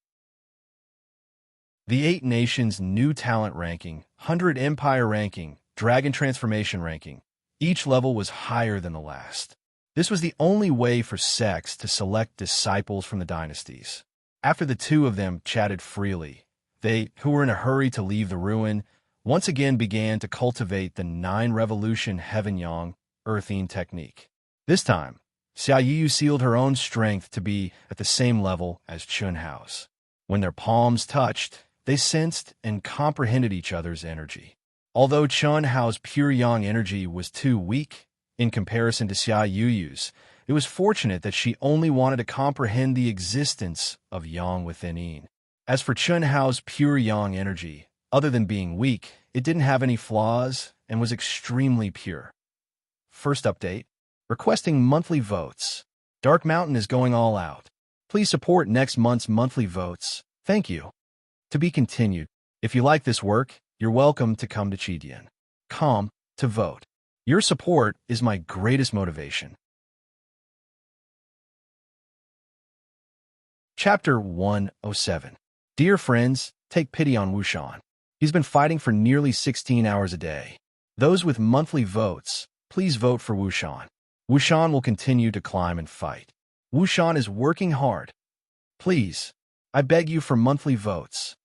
The 8 Nations New Talent Ranking, 100 Empire Ranking, Dragon Transformation Ranking. Each level was higher than the last. This was the only way for sects to select disciples from the dynasties. After the two of them chatted freely, they, who were in a hurry to leave the ruin, once again began to cultivate the 9-revolution Heaven-Yang earthing technique. This time, Xia Yu sealed her own strength to be at the same level as Chun Hao's. When their palms touched, they sensed and comprehended each other's energy. Although Chun Hao's pure yang energy was too weak in comparison to Xia Yuyu's, it was fortunate that she only wanted to comprehend the existence of yang within Yin. As for Chun Hao's pure yang energy, other than being weak, it didn't have any flaws and was extremely pure. First update, requesting monthly votes. Dark Mountain is going all out. Please support next month's monthly votes. Thank you. To be continued. If you like this work, you're welcome to come to Chidian.com to vote. Your support is my greatest motivation. Chapter 107. Dear friends, take pity on Wushan. He's been fighting for nearly 16 hours a day. Those with monthly votes, please vote for Wushan. Wushan will continue to climb and fight. Wushan is working hard. Please, I beg you for monthly votes.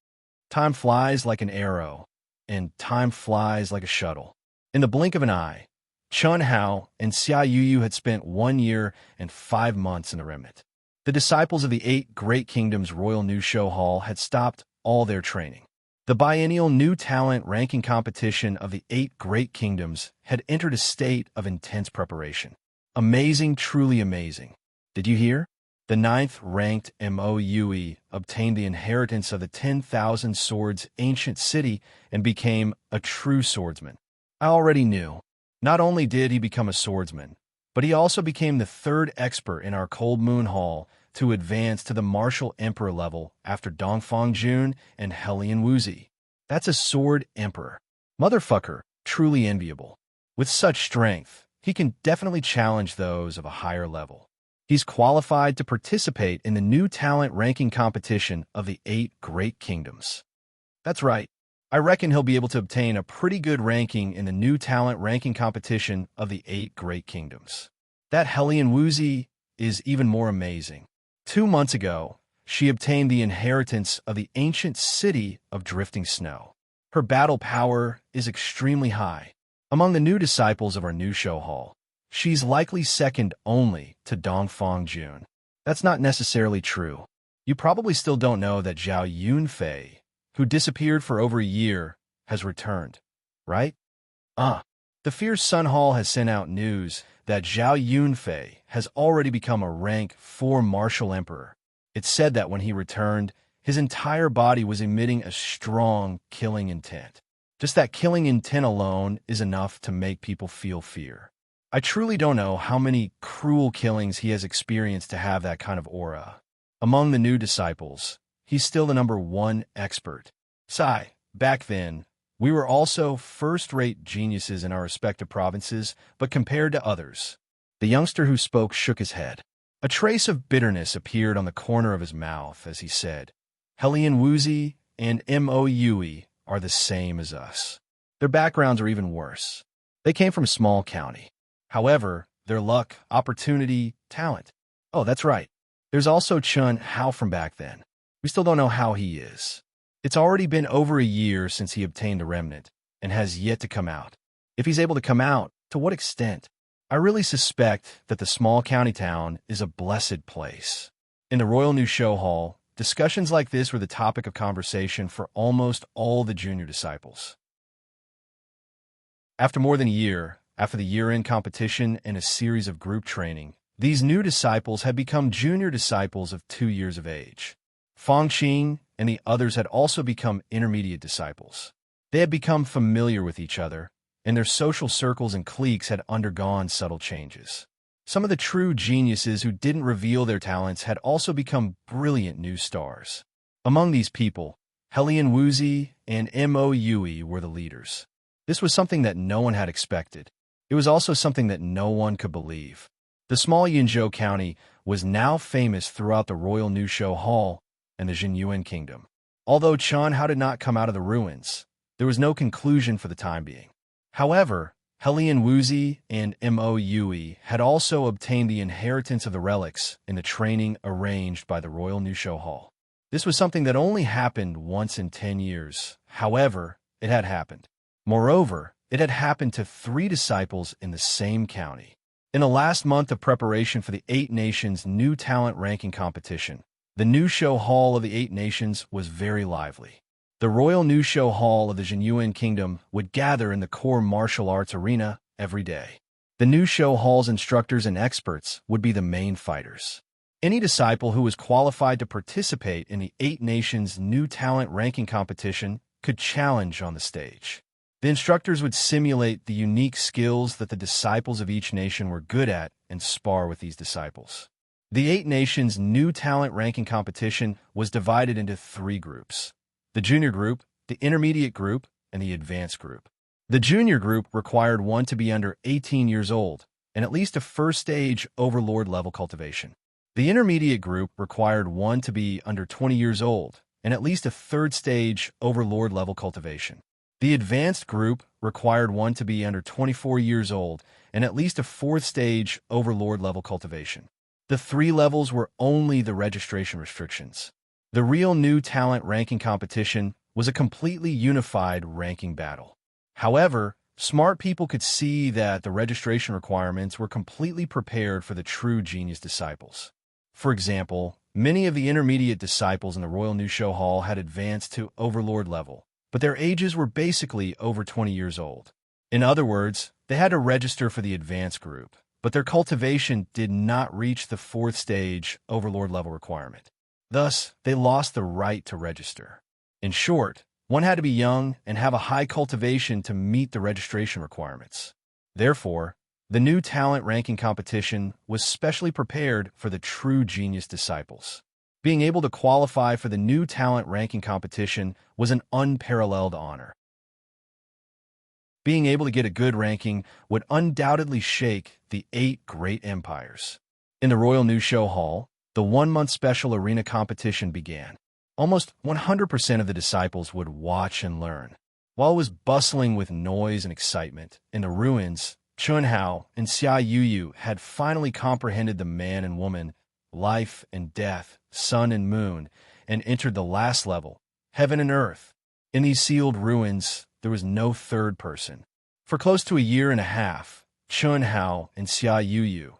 Time flies like an arrow, and time flies like a shuttle. In the blink of an eye, Chun Hao and Xia Yuyu had spent 1 year and 5 months in the remnant. The disciples of the 8 Great Kingdoms Royal New Show Hall had stopped all their training. The biennial New Talent Ranking Competition of the 8 Great Kingdoms had entered a state of intense preparation. Amazing, truly amazing. Did you hear? The 9th-ranked Moue obtained the inheritance of the 10,000 Swords ancient city and became a true swordsman. I already knew. Not only did he become a swordsman, but he also became the 3rd expert in our Cold Moon Hall to advance to the Martial Emperor level after Dongfang Jun and Helian Wuzi. That's a sword emperor. Motherfucker, truly enviable. With such strength, he can definitely challenge those of a higher level. He's qualified to participate in the New Talent Ranking Competition of the 8 Great Kingdoms. That's right. I reckon he'll be able to obtain a pretty good ranking in the New Talent Ranking Competition of the 8 Great Kingdoms. That Helian Wuzi is even more amazing. 2 months ago, she obtained the inheritance of the ancient city of drifting snow. Her battle power is extremely high. Among the new disciples of our new show hall, she's likely second only to Dongfang Jun. That's not necessarily true. You probably still don't know that Zhao Yunfei, who disappeared for over a year, has returned, right? The Fierce Sun Hall has sent out news that Zhao Yunfei has already become a rank 4 martial emperor. It's said that when he returned, his entire body was emitting a strong killing intent. Just that killing intent alone is enough to make people feel fear. I truly don't know how many cruel killings he has experienced to have that kind of aura. Among the new disciples, he's still the #1 expert. Sigh, back then, we were also first-rate geniuses in our respective provinces, but compared to others. The youngster who spoke shook his head. A trace of bitterness appeared on the corner of his mouth as he said, Helian Wuzi and Moue are the same as us. Their backgrounds are even worse. They came from a small county. However, their luck, opportunity, talent. Oh, that's right. There's also Chun Hao from back then. We still don't know how he is. It's already been over a year since he obtained a remnant, and has yet to come out. If he's able to come out, to what extent? I really suspect that the small county town is a blessed place. In the Royal New Show Hall, discussions like this were the topic of conversation for almost all the junior disciples. After more than a year, after the year-end competition and a series of group training, these new disciples had become junior disciples of 2 years of age. Fangqing and the others had also become intermediate disciples. They had become familiar with each other, and their social circles and cliques had undergone subtle changes. Some of the true geniuses who didn't reveal their talents had also become brilliant new stars. Among these people, Helian Wuzi and Mo Yui were the leaders. This was something that no one had expected. It was also something that no one could believe. The small Yinzhou County was now famous throughout the Royal New Show Hall and the Jinyuan Kingdom. Although Chen Hao did not come out of the ruins, there was no conclusion for the time being. However, Helian Wuzi and Mo Yui had also obtained the inheritance of the relics in the training arranged by the Royal New Show Hall. This was something that only happened once in 10 years. However, it had happened. Moreover, it had happened to 3 disciples in the same county. In the last month of preparation for the 8 Nations New Talent Ranking Competition, the New Show Hall of the 8 Nations was very lively. The Royal New Show Hall of the Jinyuan Kingdom would gather in the core martial arts arena every day. The New Show Hall's instructors and experts would be the main fighters. Any disciple who was qualified to participate in the 8 Nations New Talent Ranking Competition could challenge on the stage. The instructors would simulate the unique skills that the disciples of each nation were good at and spar with these disciples. The 8 Nations New Talent Ranking Competition was divided into 3 groups: the junior group, the intermediate group, and the advanced group. The junior group required one to be under 18 years old and at least a first stage overlord level cultivation. The intermediate group required one to be under 20 years old and at least a third stage overlord level cultivation. The advanced group required one to be under 24 years old and at least a fourth stage overlord level cultivation. The 3 levels were only the registration restrictions. The real new talent ranking competition was a completely unified ranking battle. However, smart people could see that the registration requirements were completely prepared for the true genius disciples. For example, many of the intermediate disciples in the Royal New Show Hall had advanced to overlord level, but their ages were basically over 20 years old. In other words, they had to register for the advanced group, but their cultivation did not reach the 4th stage overlord level requirement. Thus, they lost the right to register. In short, one had to be young and have a high cultivation to meet the registration requirements. Therefore, the new talent ranking competition was specially prepared for the true genius disciples. Being able to qualify for the new talent ranking competition was an unparalleled honor. Being able to get a good ranking would undoubtedly shake the 8 great empires. In the Royal New Show Hall, the 1-month special arena competition began. Almost 100% of the disciples would watch and learn. While it was bustling with noise and excitement, in the ruins, Chun Hao and Xia Yuyu had finally comprehended the man and woman, life and death, sun and moon, and entered the last level, heaven and earth. In these sealed ruins, there was no third person. For close to a year and a half, Chun Hao and Xia Yuyu,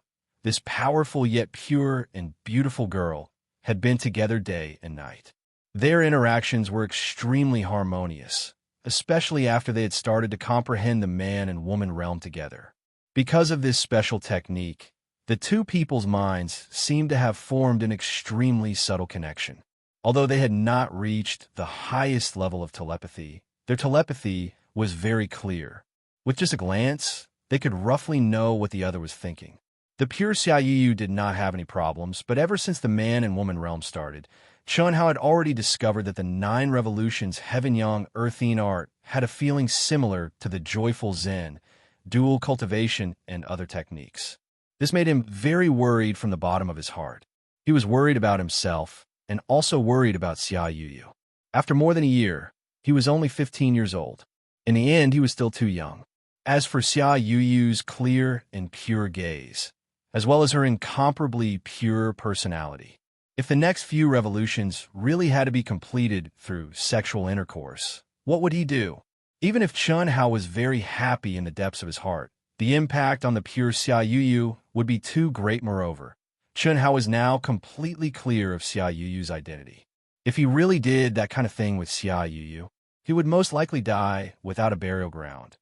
this powerful yet pure and beautiful girl, had been together day and night. Their interactions were extremely harmonious, especially after they had started to comprehend the man and woman realm together. Because of this special technique, the 2 people's minds seemed to have formed an extremely subtle connection. Although they had not reached the highest level of telepathy, their telepathy was very clear. With just a glance, they could roughly know what the other was thinking. The pure Xiaoyu did not have any problems, but ever since the man and woman realm started, Chun Hao had already discovered that the 9 revolutions heaven-yang earthine art had a feeling similar to the joyful Zen, dual cultivation, and other techniques. This made him very worried from the bottom of his heart. He was worried about himself and also worried about Xia Yuyu. After more than a year, he was only 15 years old. In the end, he was still too young. As for Xia Yuyu's clear and pure gaze, as well as her incomparably pure personality, if the next few revolutions really had to be completed through sexual intercourse, what would he do? Even if Chun Hao was very happy in the depths of his heart, the impact on the pure Xia Yuyu would be too great. Moreover, Chun Hao was now completely clear of Xia Yuyu's identity. If he really did that kind of thing with Xia Yuyu, he would most likely die without a burial ground.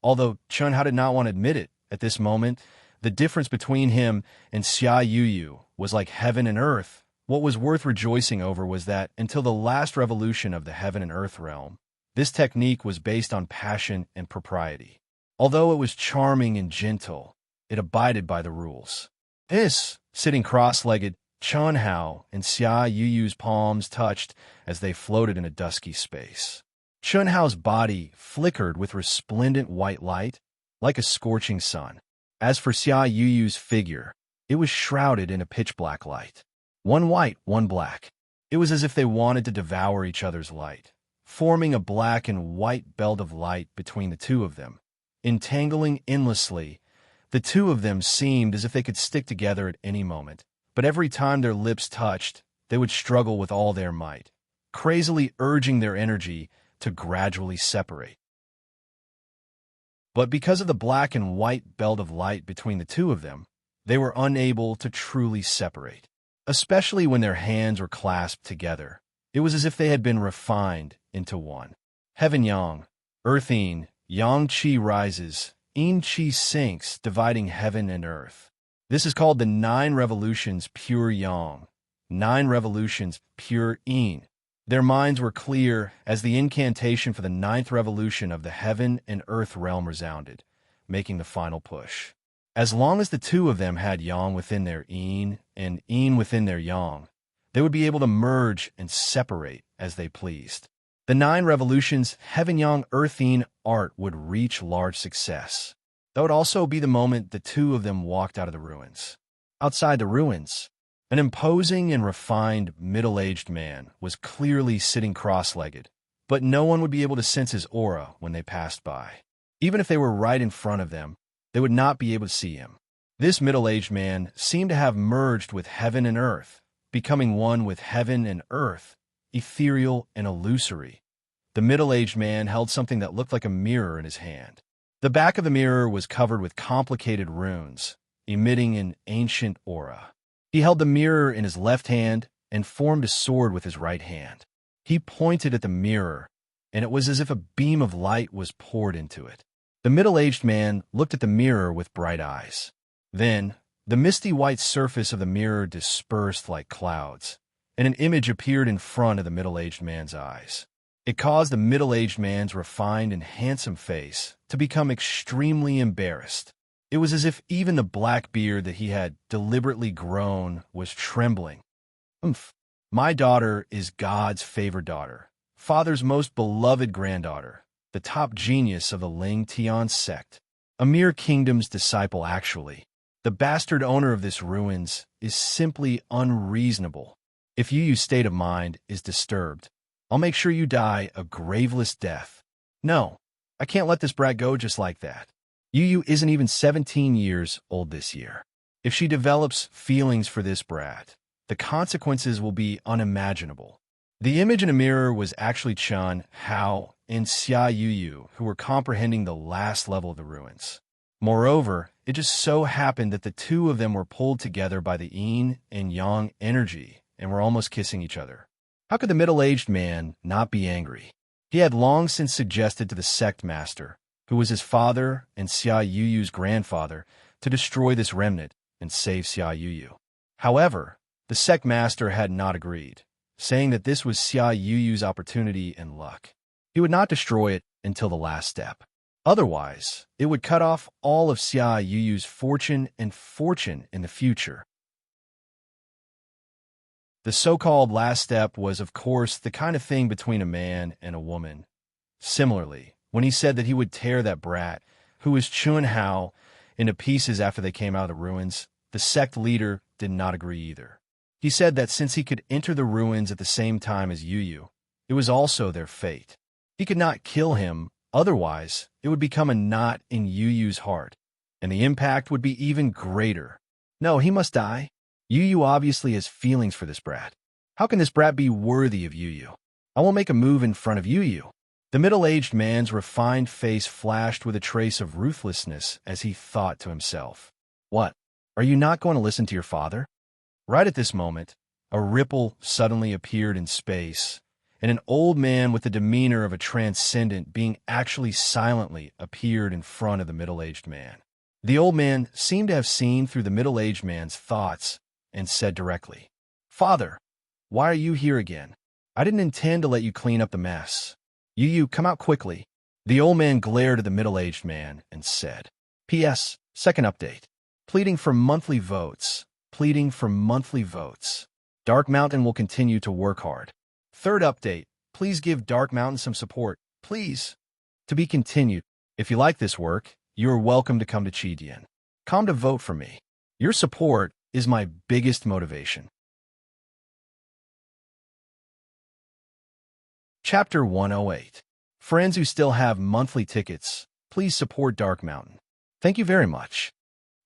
Although Chun Hao did not want to admit it at this moment, the difference between him and Xia Yuyu was like heaven and earth. What was worth rejoicing over was that until the last revolution of the heaven and earth realm, this technique was based on passion and propriety. Although it was charming and gentle, it abided by the rules. Sitting cross-legged, Chun Hao and Xia Yuyu's palms touched as they floated in a dusky space. Chun Hao's body flickered with resplendent white light, like a scorching sun. As for Xia Yuyu's figure, it was shrouded in a pitch-black light. One white, one black. It was as if they wanted to devour each other's light, forming a black and white belt of light between the two of them. Entangling endlessly, the two of them seemed as if they could stick together at any moment, but every time their lips touched, they would struggle with all their might, crazily urging their energy to gradually separate. But because of the black and white belt of light between the two of them, they were unable to truly separate. Especially when their hands were clasped together, it was as if they had been refined into one. Heaven Yang, Earth Yin, Yang Qi rises, Yin Qi sinks, dividing heaven and earth. This is called the 9 revolutions pure Yang, 9 revolutions pure Yin. Their minds were clear as the incantation for the 9th revolution of the heaven and earth realm resounded, making the final push. As long as the two of them had Yang within their Yin and Yin within their Yang, they would be able to merge and separate as they pleased. The 9 revolutions, Heaven Yang Earth Yin art would reach large success. That would also be the moment the two of them walked out of the ruins. Outside the ruins, an imposing and refined middle-aged man was clearly sitting cross-legged, but no one would be able to sense his aura when they passed by. Even if they were right in front of them, they would not be able to see him. This middle-aged man seemed to have merged with heaven and earth, becoming one with heaven and earth, ethereal and illusory. The middle-aged man held something that looked like a mirror in his hand. The back of the mirror was covered with complicated runes, emitting an ancient aura. He held the mirror in his left hand and formed a sword with his right hand. He pointed at the mirror, and it was as if a beam of light was poured into it. The middle-aged man looked at the mirror with bright eyes. Then, the misty white surface of the mirror dispersed like clouds, and an image appeared in front of the middle-aged man's eyes. It caused the middle-aged man's refined and handsome face to become extremely embarrassed. It was as if even the black beard that he had deliberately grown was trembling. My daughter is God's favored daughter, Father's most beloved granddaughter, the top genius of the Ling Tian sect, a mere kingdom's disciple actually. The bastard owner of this ruins is simply unreasonable. If Yuyu's state of mind is disturbed, I'll make sure you die a graveless death. No, I can't let this brat go just like that. Yuyu isn't even 17 years old this year. If she develops feelings for this brat, the consequences will be unimaginable. The image in a mirror was actually Chun Hao and Xia Yuyu, who were comprehending the last level of the ruins. Moreover, it just so happened that the two of them were pulled together by the yin and yang energy and were almost kissing each other. How could the middle-aged man not be angry? He had long since suggested to the sect master, who was his father and Xia Yuyu's grandfather, to destroy this remnant and save Xia Yuyu. However, the sect master had not agreed, saying that this was Xia Yuyu's opportunity and luck. He would not destroy it until the last step. Otherwise, it would cut off all of Xia Yuyu's fortune in the future. The so-called last step was, of course, the kind of thing between a man and a woman. Similarly, when he said that he would tear that brat, who was Chun Hao, into pieces after they came out of the ruins, the sect leader did not agree either. He said that since he could enter the ruins at the same time as Yuyu, it was also their fate. He could not kill him, otherwise it would become a knot in Yuyu's heart, and the impact would be even greater. No, he must die. Yuyu obviously has feelings for this brat. How can this brat be worthy of Yuyu? I won't make a move in front of Yuyu. The middle-aged man's refined face flashed with a trace of ruthlessness as he thought to himself, "What? Are you not going to listen to your father?" Right at this moment, a ripple suddenly appeared in space, and an old man with the demeanor of a transcendent being actually silently appeared in front of the middle-aged man. The old man seemed to have seen through the middle-aged man's thoughts and said directly, "Father, why are you here again? I didn't intend to let you clean up the mess. You come out quickly." The old man glared at the middle-aged man and said, "P.S. Second update. Pleading for monthly votes. Pleading for monthly votes. Dark Mountain will continue to work hard. Third update. Please give Dark Mountain some support. Please. To be continued. If you like this work, you are welcome to come to Chidian. Come to vote for me. Your support is my biggest motivation." Chapter 108. Friends who still have monthly tickets, please support Dark Mountain. Thank you very much.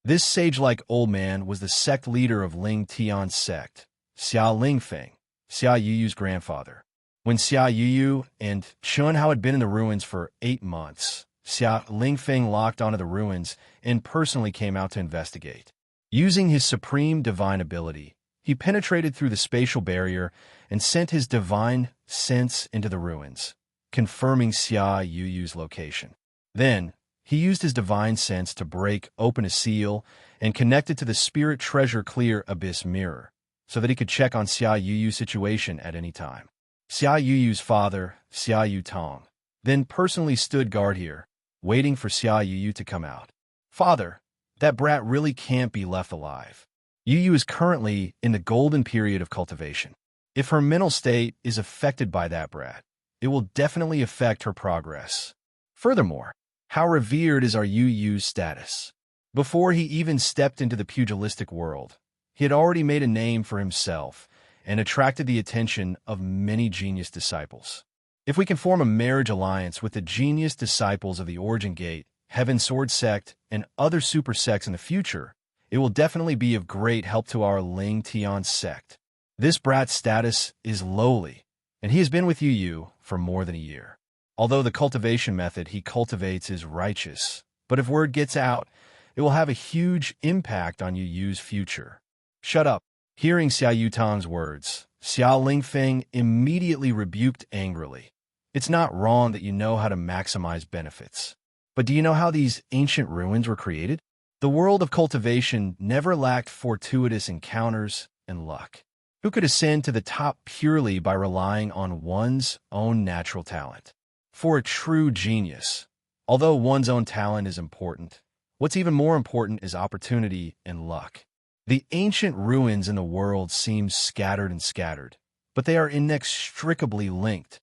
This sage-like old man was the sect leader of Ling Tian's sect, Xia Lingfeng, Xia Yuyu's grandfather. When Xia Yuyu and Chun Hao had been in the ruins for 8 months, Xia Lingfeng locked onto the ruins and personally came out to investigate. Using his supreme divine ability, he penetrated through the spatial barrier and sent his divine sense into the ruins, confirming Xia Yuyu's location. Then, he used his divine sense to break open a seal and connect it to the spirit treasure clear abyss mirror, so that he could check on Xia Yuyu's situation at any time. Xia Yuyu's father, Xia Yutong, then personally stood guard here, waiting for Xia Yuyu to come out. "Father, that brat really can't be left alive. Yuyu is currently in the golden period of cultivation. If her mental state is affected by that brat, it will definitely affect her progress. Furthermore, how revered is our Yuyu's status? Before he even stepped into the pugilistic world, he had already made a name for himself and attracted the attention of many genius disciples. If we can form a marriage alliance with the genius disciples of the Origin Gate, Heaven Sword Sect, and other super sects in the future, it will definitely be of great help to our Ling Tian sect. This brat's status is lowly, and he has been with Yuyu for more than a year. Although the cultivation method he cultivates is righteous, but if word gets out, it will have a huge impact on Yuyu's future." "Shut up." Hearing Xia Yutang's words, Xia Lingfeng immediately rebuked angrily. "It's not wrong that you know how to maximize benefits. But do you know how these ancient ruins were created? The world of cultivation never lacked fortuitous encounters and luck. Who could ascend to the top purely by relying on one's own natural talent? For a true genius, although one's own talent is important, what's even more important is opportunity and luck. The ancient ruins in the world seem scattered, but they are inextricably linked.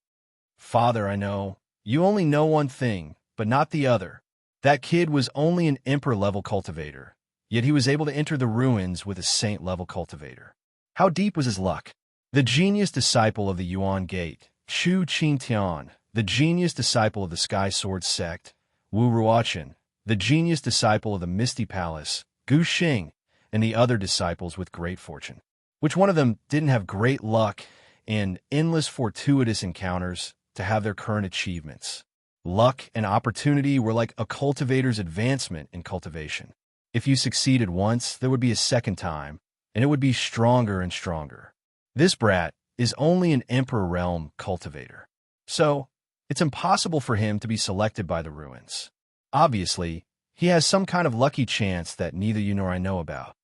Father, I know, you only know one thing, but not the other. That kid was only an emperor-level cultivator, yet he was able to enter the ruins with a saint-level cultivator. How deep was his luck? The genius disciple of the Yuan Gate, Chu Qingtian, the genius disciple of the Sky Sword Sect, Wu Ruochen, the genius disciple of the Misty Palace, Gu Xing, and the other disciples with great fortune. Which one of them didn't have great luck and endless fortuitous encounters to have their current achievements? Luck and opportunity were like a cultivator's advancement in cultivation. If you succeeded once, there would be a second time, and it would be stronger and stronger. This brat is only an Emperor Realm cultivator. So, it's impossible for him to be selected by the ruins. Obviously, he has some kind of lucky chance that neither you nor I know about.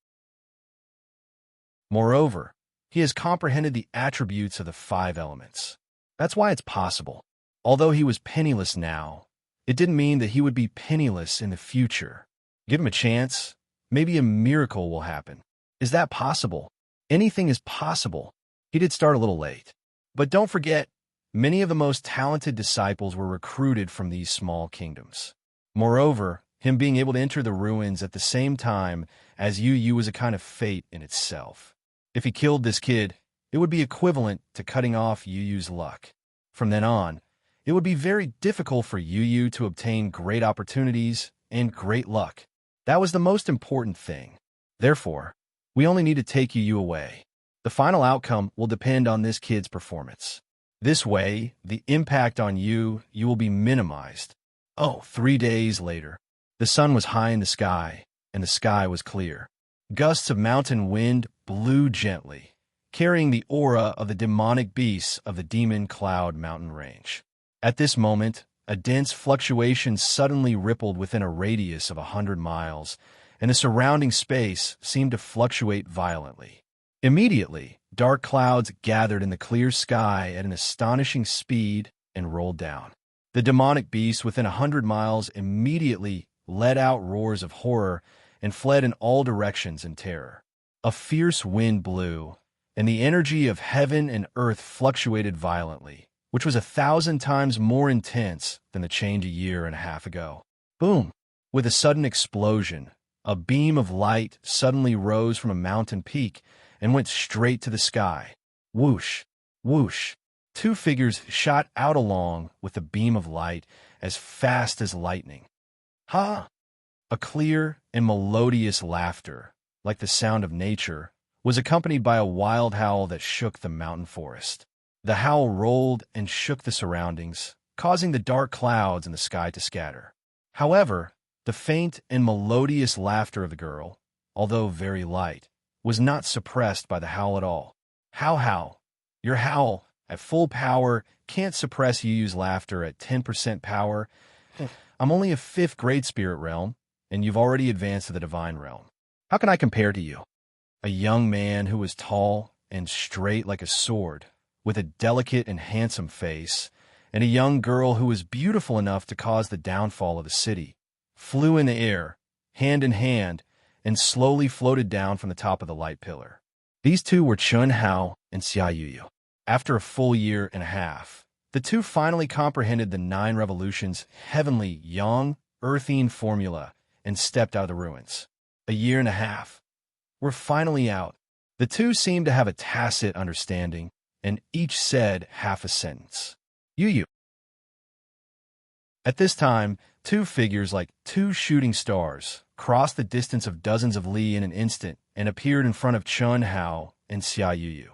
Moreover, he has comprehended the attributes of the 5 elements. That's why it's possible. Although he was penniless now, it didn't mean that he would be penniless in the future. Give him a chance, maybe a miracle will happen. Is that possible? Anything is possible. He did start a little late. But don't forget, many of the most talented disciples were recruited from these small kingdoms. Moreover, him being able to enter the ruins at the same time as Yu was a kind of fate in itself. If he killed this kid, it would be equivalent to cutting off Yu's luck. From then on, it would be very difficult for Yu to obtain great opportunities and great luck. That was the most important thing. Therefore, we only need to take Yu away. The final outcome will depend on this kid's performance. This way, the impact on you will be minimized. Oh, 3 days later. The sun was high in the sky, and the sky was clear. Gusts of mountain wind blew gently, carrying the aura of the demonic beasts of the Demon Cloud mountain range. At this moment, a dense fluctuation suddenly rippled within a radius of 100 miles, and the surrounding space seemed to fluctuate violently. Immediately, dark clouds gathered in the clear sky at an astonishing speed and rolled down. The demonic beasts within 100 miles immediately let out roars of horror and fled in all directions in terror. A fierce wind blew, and the energy of heaven and earth fluctuated violently, which was 1,000 times more intense than the change a year and a half ago. Boom! With a sudden explosion, a beam of light suddenly rose from a mountain peak and went straight to the sky. Whoosh! Whoosh! Two figures shot out along with the beam of light as fast as lightning. Ha! A clear and melodious laughter, like the sound of nature, was accompanied by a wild howl that shook the mountain forest. The howl rolled and shook the surroundings, causing the dark clouds in the sky to scatter. However, the faint and melodious laughter of the girl, although very light, was not suppressed by the howl at all. Howl. Your howl, at full power, can't suppress Yu's laughter at 10% power. I'm only a 5th grade spirit realm, and you've already advanced to the divine realm. How can I compare to you? A young man who was tall and straight like a sword, with a delicate and handsome face, and a young girl who was beautiful enough to cause the downfall of the city, flew in the air, hand in hand, and slowly floated down from the top of the light pillar. These two were Chun Hao and Xia Yuyu. After a full year and a half, the two finally comprehended the 9 revolutions' heavenly, yang, earthine formula and stepped out of the ruins. A year and a half. We're finally out. The two seemed to have a tacit understanding, and each said half a sentence. Yuyu. At this time, two figures like two shooting stars crossed the distance of dozens of li in an instant and appeared in front of Chun Hao and Xia Yuyu.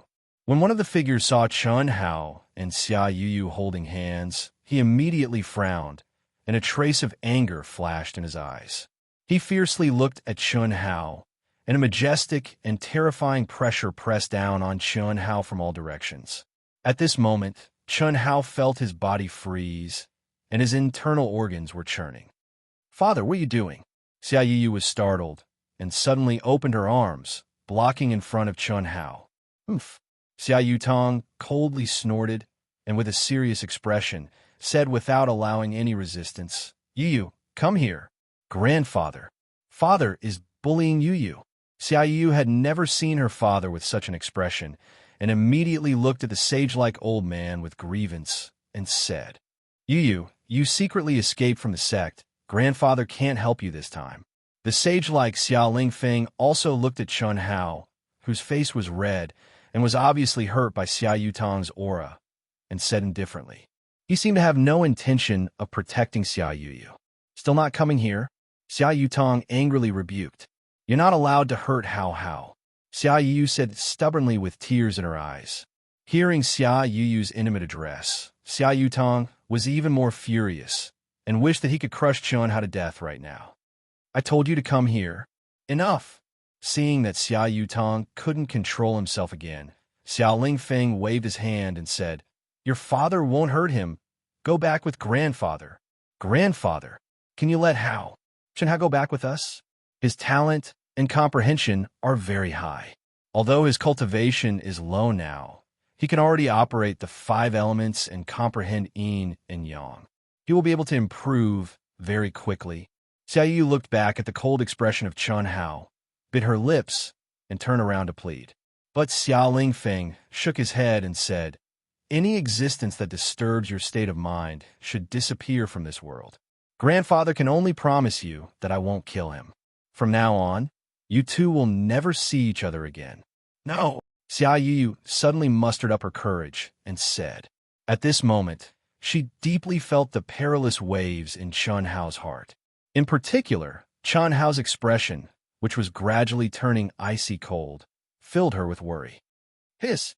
When one of the figures saw Chun Hao and Xia Yuyu holding hands, he immediately frowned, and a trace of anger flashed in his eyes. He fiercely looked at Chun Hao, and a majestic and terrifying pressure pressed down on Chun Hao from all directions. At this moment, Chun Hao felt his body freeze, and his internal organs were churning. "Father, what are you doing?" Xia Yuyu was startled, and suddenly opened her arms, blocking in front of Chun Hao. "Oof." Xia Yutong coldly snorted, and with a serious expression, said without allowing any resistance, "Yuyu, come here. Grandfather. Father is bullying Yuyu." Xia Yuyu had never seen her father with such an expression, and immediately looked at the sage-like old man with grievance, and said, "Yuyu, you secretly escaped from the sect. Grandfather can't help you this time." The sage-like Xia Lingfeng also looked at Chun Hao, whose face was red, and was obviously hurt by Xia Yutong's aura, and said indifferently. He seemed to have no intention of protecting Xia Yuyu. "Still not coming here?" Xia Yutong angrily rebuked. "You're not allowed to hurt Hao Hao," Xia Yuyu said stubbornly with tears in her eyes. Hearing Xia Yuyu's intimate address, Xia Yutong was even more furious, and wished that he could crush Chun Hao to death right now. "I told you to come here." "Enough!" Seeing that Xia Yutong couldn't control himself again, Xia Lingfeng waved his hand and said, "Your father won't hurt him. Go back with grandfather." "Grandfather? Can you let Chun Hao go back with us? His talent and comprehension are very high. Although his cultivation is low now, he can already operate the 5 elements and comprehend yin and yang. He will be able to improve very quickly." Xia Yu looked back at the cold expression of Chun Hao, bit her lips, and turned around to plead. But Xia Lingfeng shook his head and said, "Any existence that disturbs your state of mind should disappear from this world. Grandfather can only promise you that I won't kill him. From now on, you two will never see each other again." "No!" Xia Yu suddenly mustered up her courage and said. At this moment, she deeply felt the perilous waves in Chun Hao's heart. In particular, Chun Hao's expression, which was gradually turning icy cold, filled her with worry. "Hiss!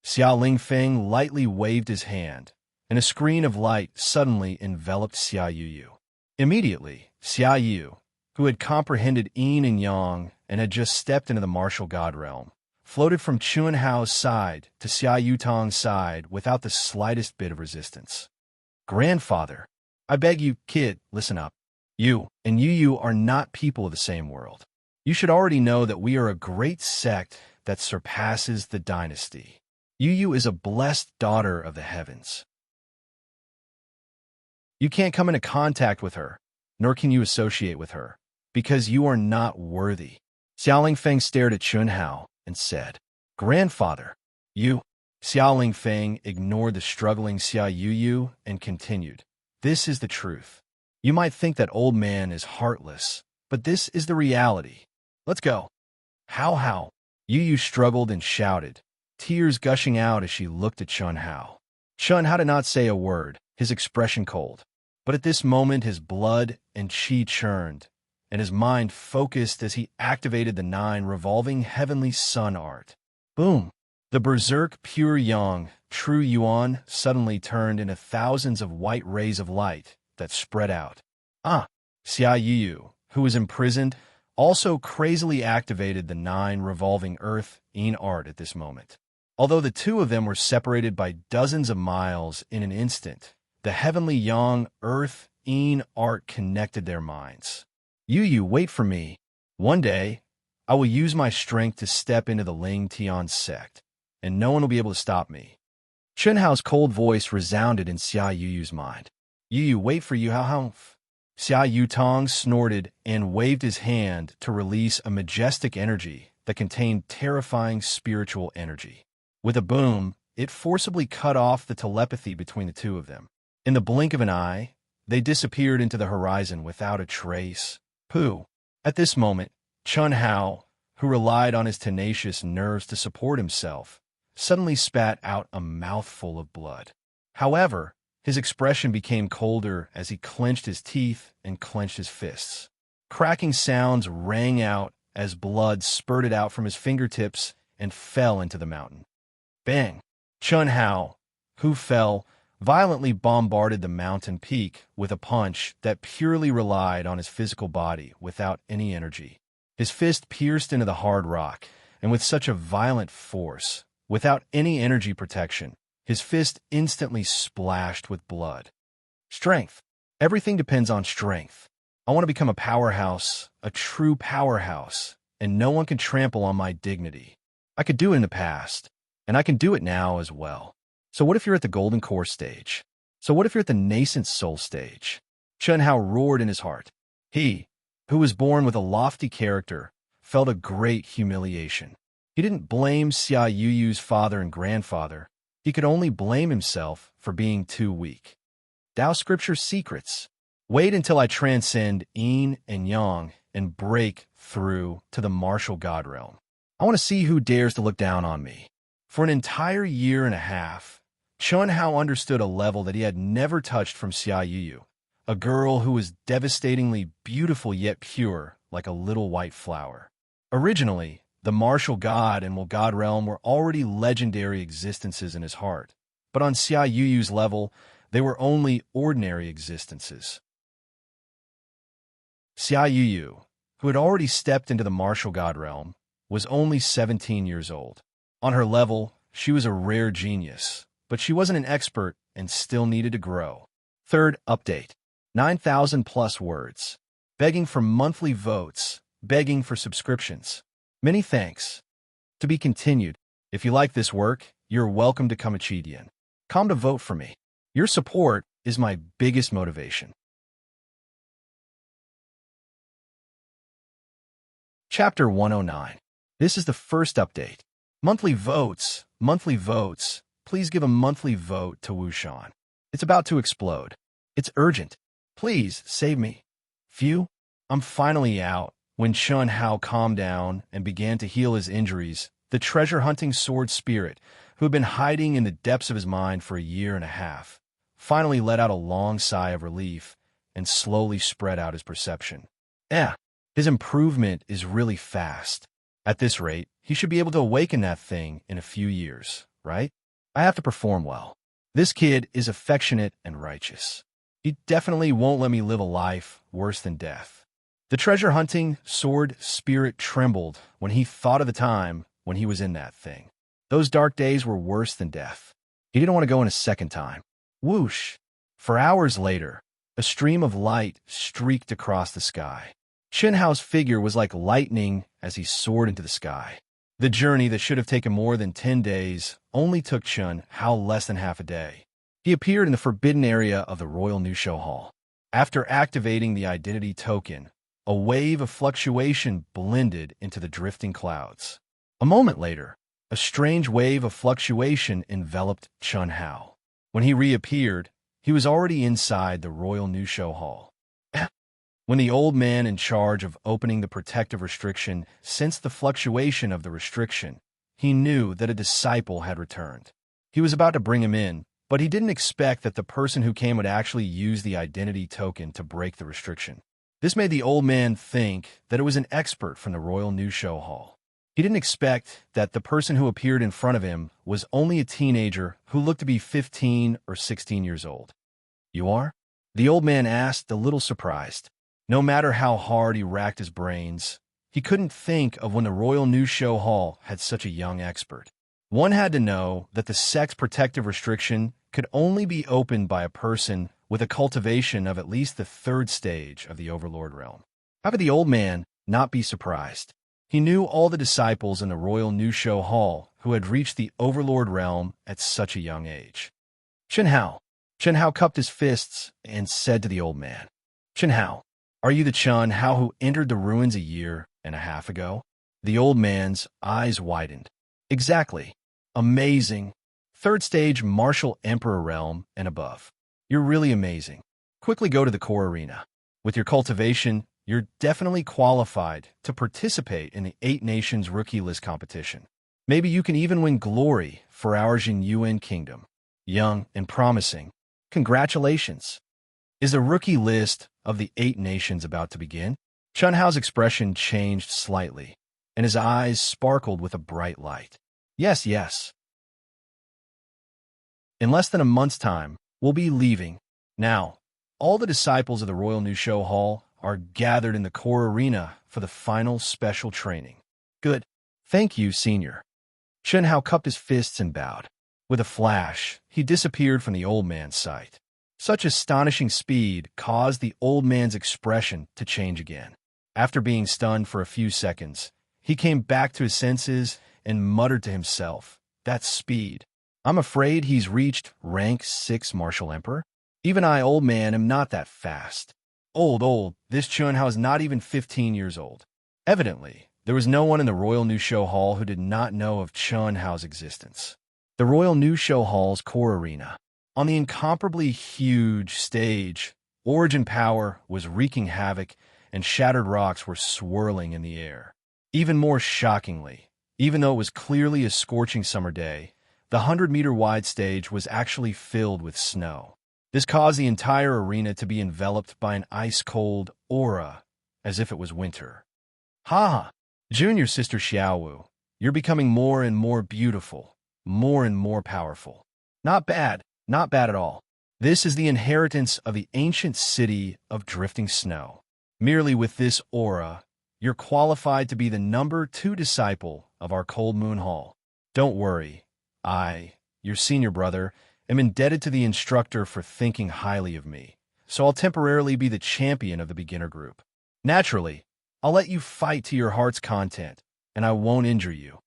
Xia Lingfeng lightly waved his hand, and a screen of light suddenly enveloped Xia Yuyu. Immediately, Xia Yu, who had comprehended yin and yang and had just stepped into the martial god realm, floated from Chun Hao's side to Xia Yutong's side without the slightest bit of resistance. Grandfather, I beg you, kid, listen up. You and Yuyu are not people of the same world. You should already know that we are a great sect that surpasses the dynasty. Yuyu is a blessed daughter of the heavens. You can't come into contact with her, nor can you associate with her, because you are not worthy. Xiao Lingfeng stared at Chun Hao and said, Grandfather, you. Xiao Lingfeng ignored the struggling Xia Yuyu and continued, This is the truth. You might think that old man is heartless, but this is the reality. Let's go. How? Yuyu struggled and shouted, tears gushing out as she looked at Chun Hao. Chun Hao did not say a word, his expression cold. But at this moment his blood and qi churned, and his mind focused as he activated the 9 revolving heavenly sun art. Boom! The berserk pure yang, true yuan, suddenly turned into thousands of white rays of light that spread out. Xia Yu, who was imprisoned, also crazily activated the 9 revolving earth yin art at this moment. Although the two of them were separated by dozens of miles in an instant, the heavenly yang earth yin art connected their minds. Yuyu, wait for me. One day, I will use my strength to step into the Ling Tian sect, and no one will be able to stop me. Chun Hao's cold voice resounded in Xia Yuyu's mind. Yuyu, wait for you, how? Xia Yutong snorted and waved his hand to release a majestic energy that contained terrifying spiritual energy. With a boom, it forcibly cut off the telepathy between the two of them. In the blink of an eye, they disappeared into the horizon without a trace. Pooh! At this moment, Chun Hao, who relied on his tenacious nerves to support himself, suddenly spat out a mouthful of blood. However, his expression became colder as he clenched his teeth and clenched his fists. Cracking sounds rang out as blood spurted out from his fingertips and fell into the mountain. Bang! Chun Hao, who fell, violently bombarded the mountain peak with a punch that purely relied on his physical body without any energy. His fist pierced into the hard rock, and with such a violent force, without any energy protection, his fist instantly splashed with blood. Strength. Everything depends on strength. I want to become a powerhouse, a true powerhouse, and no one can trample on my dignity. I could do it in the past, and I can do it now as well. So what if you're at the golden core stage? So what if you're at the nascent soul stage? Chun Hao roared in his heart. He, who was born with a lofty character, felt a great humiliation. He didn't blame Xia Yuyu's father and grandfather. He could only blame himself for being too weak. Tao Scripture Secrets. Wait until I transcend yin and yang and break through to the martial god realm. I want to see who dares to look down on me. For an entire year and a half, Chun Hao understood a level that he had never touched from Xia Yuyu, a girl who was devastatingly beautiful yet pure, like a little white flower. Originally, the martial god and god realm were already legendary existences in his heart, but on Xia Yuyu's level, they were only ordinary existences. Xia Yuyu, who had already stepped into the martial god realm, was only 17 years old. On her level, she was a rare genius, but she wasn't an expert and still needed to grow. Third update. 9,000 plus words. Begging for monthly votes. Begging for subscriptions. Many thanks. To be continued. If you like this work, you're welcome to come a Chidian. Come to vote for me. Your support is my biggest motivation. Chapter 109. This is the first update. Monthly votes. Monthly votes. Please give a monthly vote to Wushan. It's about to explode. It's urgent. Please save me. Phew. I'm finally out. When Chun Hao calmed down and began to heal his injuries, the treasure-hunting sword spirit, who had been hiding in the depths of his mind for a year and a half, finally let out a long sigh of relief and slowly spread out his perception. His improvement is really fast. At this rate, he should be able to awaken that thing in a few years, right? I have to perform well. This kid is affectionate and righteous. He definitely won't let me live a life worse than death. The treasure-hunting sword spirit trembled when he thought of the time when he was in that thing. Those dark days were worse than death. He didn't want to go in a second time. Whoosh! For hours later, a stream of light streaked across the sky. Chen Hao's figure was like lightning as he soared into the sky. The journey that should have taken more than 10 days only took Chen Hao less than half a day. He appeared in the forbidden area of the Royal New Show Hall. After activating the identity token, a wave of fluctuation blended into the drifting clouds. A moment later, a strange wave of fluctuation enveloped Chen Hao. When he reappeared, he was already inside the Royal New Show Hall. When the old man in charge of opening the protective restriction sensed the fluctuation of the restriction, he knew that a disciple had returned. He was about to bring him in, but he didn't expect that the person who came would actually use the identity token to break the restriction. This made the old man think that it was an expert from the Royal New Show Hall. He didn't expect that the person who appeared in front of him was only a teenager who looked to be 15 or 16 years old. "You are?" The old man asked, a little surprised. No matter how hard he racked his brains, he couldn't think of when the Royal New Show Hall had such a young expert. One had to know that the sex protective restriction could only be opened by a person with a cultivation of at least the 3rd stage of the Overlord realm. How could the old man not be surprised? He knew all the disciples in the Royal New Show Hall who had reached the Overlord realm at such a young age. Chen Hao cupped his fists and said to the old man, "Chen Hao, are you the Chen Hao who entered the ruins a year and a half ago?" The old man's eyes widened. "Exactly. Amazing. 3rd stage martial emperor realm and above. You're really amazing. Quickly go to the core arena. With your cultivation, you're definitely qualified to participate in the 8 Nations Rookie List competition. Maybe you can even win glory for our Jinyuan kingdom. Young and promising. Congratulations." Is the rookie list of the 8 nations about to begin? Chen Hao's expression changed slightly, and his eyes sparkled with a bright light. Yes. In less than a month's time, we'll be leaving. Now, all the disciples of the Royal New Show Hall are gathered in the core arena for the final special training. Good. Thank you, Senior. Chen Hao cupped his fists and bowed. With a flash, he disappeared from the old man's sight. Such astonishing speed caused the old man's expression to change again. After being stunned for a few seconds, he came back to his senses and muttered to himself, "That's speed. I'm afraid he's reached rank 6 Martial Emperor. Even I, old man, am not that fast." Old, this Chen Hao is not even 15 years old. Evidently, there was no one in the Royal New Show Hall who did not know of Chen Hao's existence. The Royal New Show Hall's core arena. On the incomparably huge stage, Origin Power was wreaking havoc and shattered rocks were swirling in the air. Even more shockingly, even though it was clearly a scorching summer day, the 100-meter-wide stage was actually filled with snow. This caused the entire arena to be enveloped by an ice-cold aura, as if it was winter. "Ha! Junior Sister Xiaowu, you're becoming more and more beautiful, more and more powerful. Not bad at all. This is the inheritance of the ancient city of drifting snow. Merely with this aura, you're qualified to be the number 2 disciple of our Cold Moon Hall. Don't worry, I, your senior brother, am indebted to the instructor for thinking highly of me, so I'll temporarily be the champion of the beginner group. Naturally, I'll let you fight to your heart's content, and I won't injure you."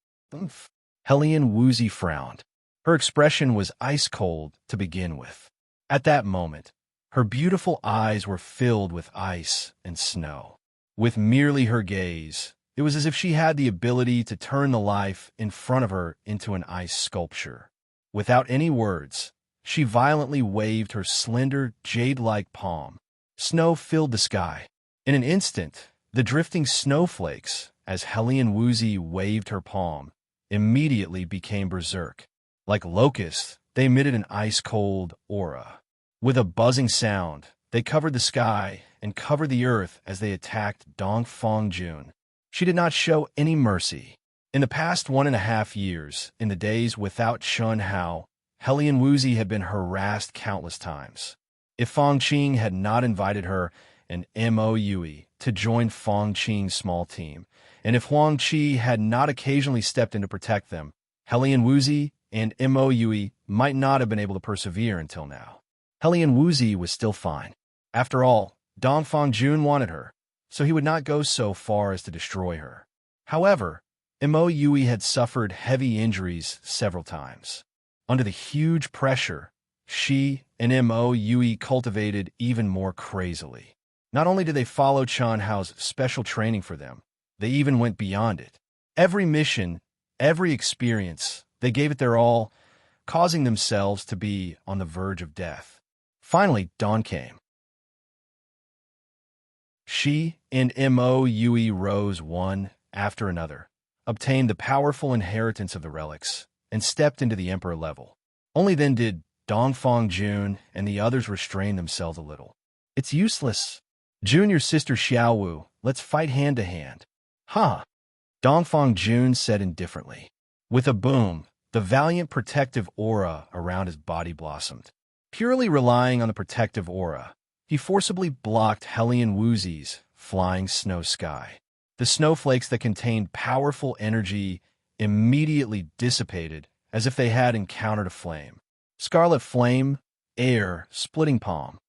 Hellion Woozy frowned. Her expression was ice-cold to begin with. At that moment, her beautiful eyes were filled with ice and snow. With merely her gaze, it was as if she had the ability to turn the life in front of her into an ice sculpture. Without any words, she violently waved her slender, jade-like palm. Snow filled the sky. In an instant, the drifting snowflakes, as Hellion Woozy waved her palm, immediately became berserk. Like locusts, they emitted an ice-cold aura. With a buzzing sound, they covered the sky and covered the earth as they attacked Dongfang Jun. She did not show any mercy. In the past 1.5 years, in the days without Chun Hao, Hellion Wuzi had been harassed countless times. If Fong Qing had not invited her and Mo Yui to join Fong Qing's small team, and if Huang Qi had not occasionally stepped in to protect them, Hellion Wuzi and Mo Yui might not have been able to persevere until now. Hellion Wuzi was still fine. After all, Dongfang Jun wanted her, so he would not go so far as to destroy her. However, Mo Yui had suffered heavy injuries several times. Under the huge pressure, she and Mo Yui cultivated even more crazily. Not only did they follow Chan Hao's special training for them, they even went beyond it. Every mission, every experience, they gave it their all, causing themselves to be on the verge of death. Finally, dawn came. She and Mo Yui rose one after another, obtained the powerful inheritance of the relics, and stepped into the emperor level. Only then did Dongfang Jun and the others restrain themselves a little. It's useless. Jun, your sister Xiaowu, let's fight hand to hand. Huh? Dongfang Jun said indifferently. With a boom, the valiant protective aura around his body blossomed. Purely relying on the protective aura, he forcibly blocked Hellion Wuzi's flying snow sky. The snowflakes that contained powerful energy immediately dissipated as if they had encountered a flame. Scarlet flame, air, splitting palm.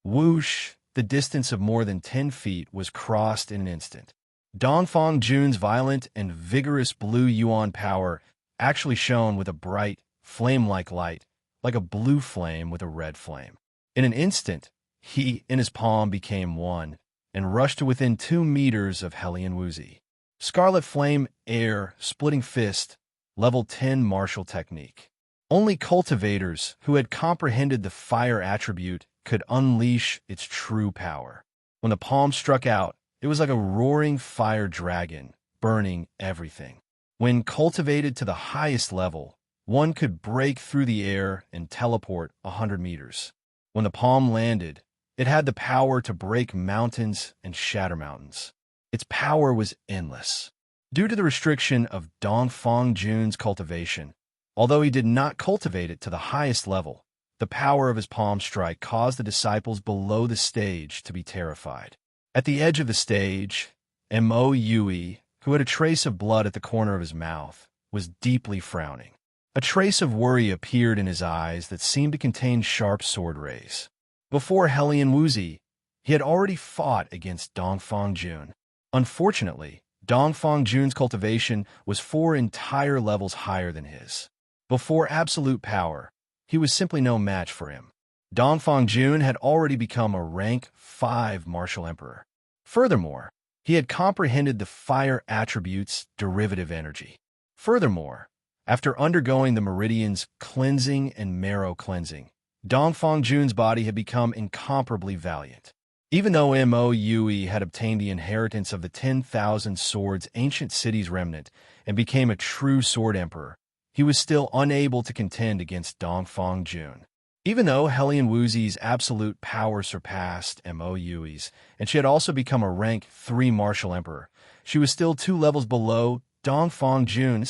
Whoosh, the distance of more than 10 feet was crossed in an instant. Dongfang Jun's violent and vigorous blue yuan power actually shone with a bright, flame-like light, like a blue flame with a red flame. In an instant, he and his palm became one, and rushed to within 2 meters of Hellion Wuzi. Scarlet flame, air, splitting fist, level 10 martial technique. Only cultivators who had comprehended the fire attribute could unleash its true power. When the palm struck out, it was like a roaring fire dragon, burning everything. When cultivated to the highest level, one could break through the air and teleport 100 meters. When the palm landed, it had the power to break mountains and shatter mountains. Its power was endless. Due to the restriction of Dongfang Jun's cultivation, although he did not cultivate it to the highest level, the power of his palm strike caused the disciples below the stage to be terrified. At the edge of the stage, Mo Yui, who had a trace of blood at the corner of his mouth, was deeply frowning. A trace of worry appeared in his eyes that seemed to contain sharp sword rays. Before Hellion Wuzi, he had already fought against Dongfang Jun. Unfortunately, Dongfang Jun's cultivation was 4 entire levels higher than his. Before absolute power, he was simply no match for him. Dongfang Jun had already become a rank 5 martial emperor. Furthermore, he had comprehended the fire attribute's derivative energy. Furthermore, after undergoing the meridian's cleansing and marrow cleansing, Dongfang Jun's body had become incomparably valiant. Even though Mo Yui had obtained the inheritance of the 10,000 swords ancient city's remnant and became a true sword emperor, he was still unable to contend against Dongfang Jun. Even though Hellion Wuzi's absolute power surpassed Mo Yui's, and she had also become a rank 3 martial emperor, she was still 2 levels below Dongfang Jun.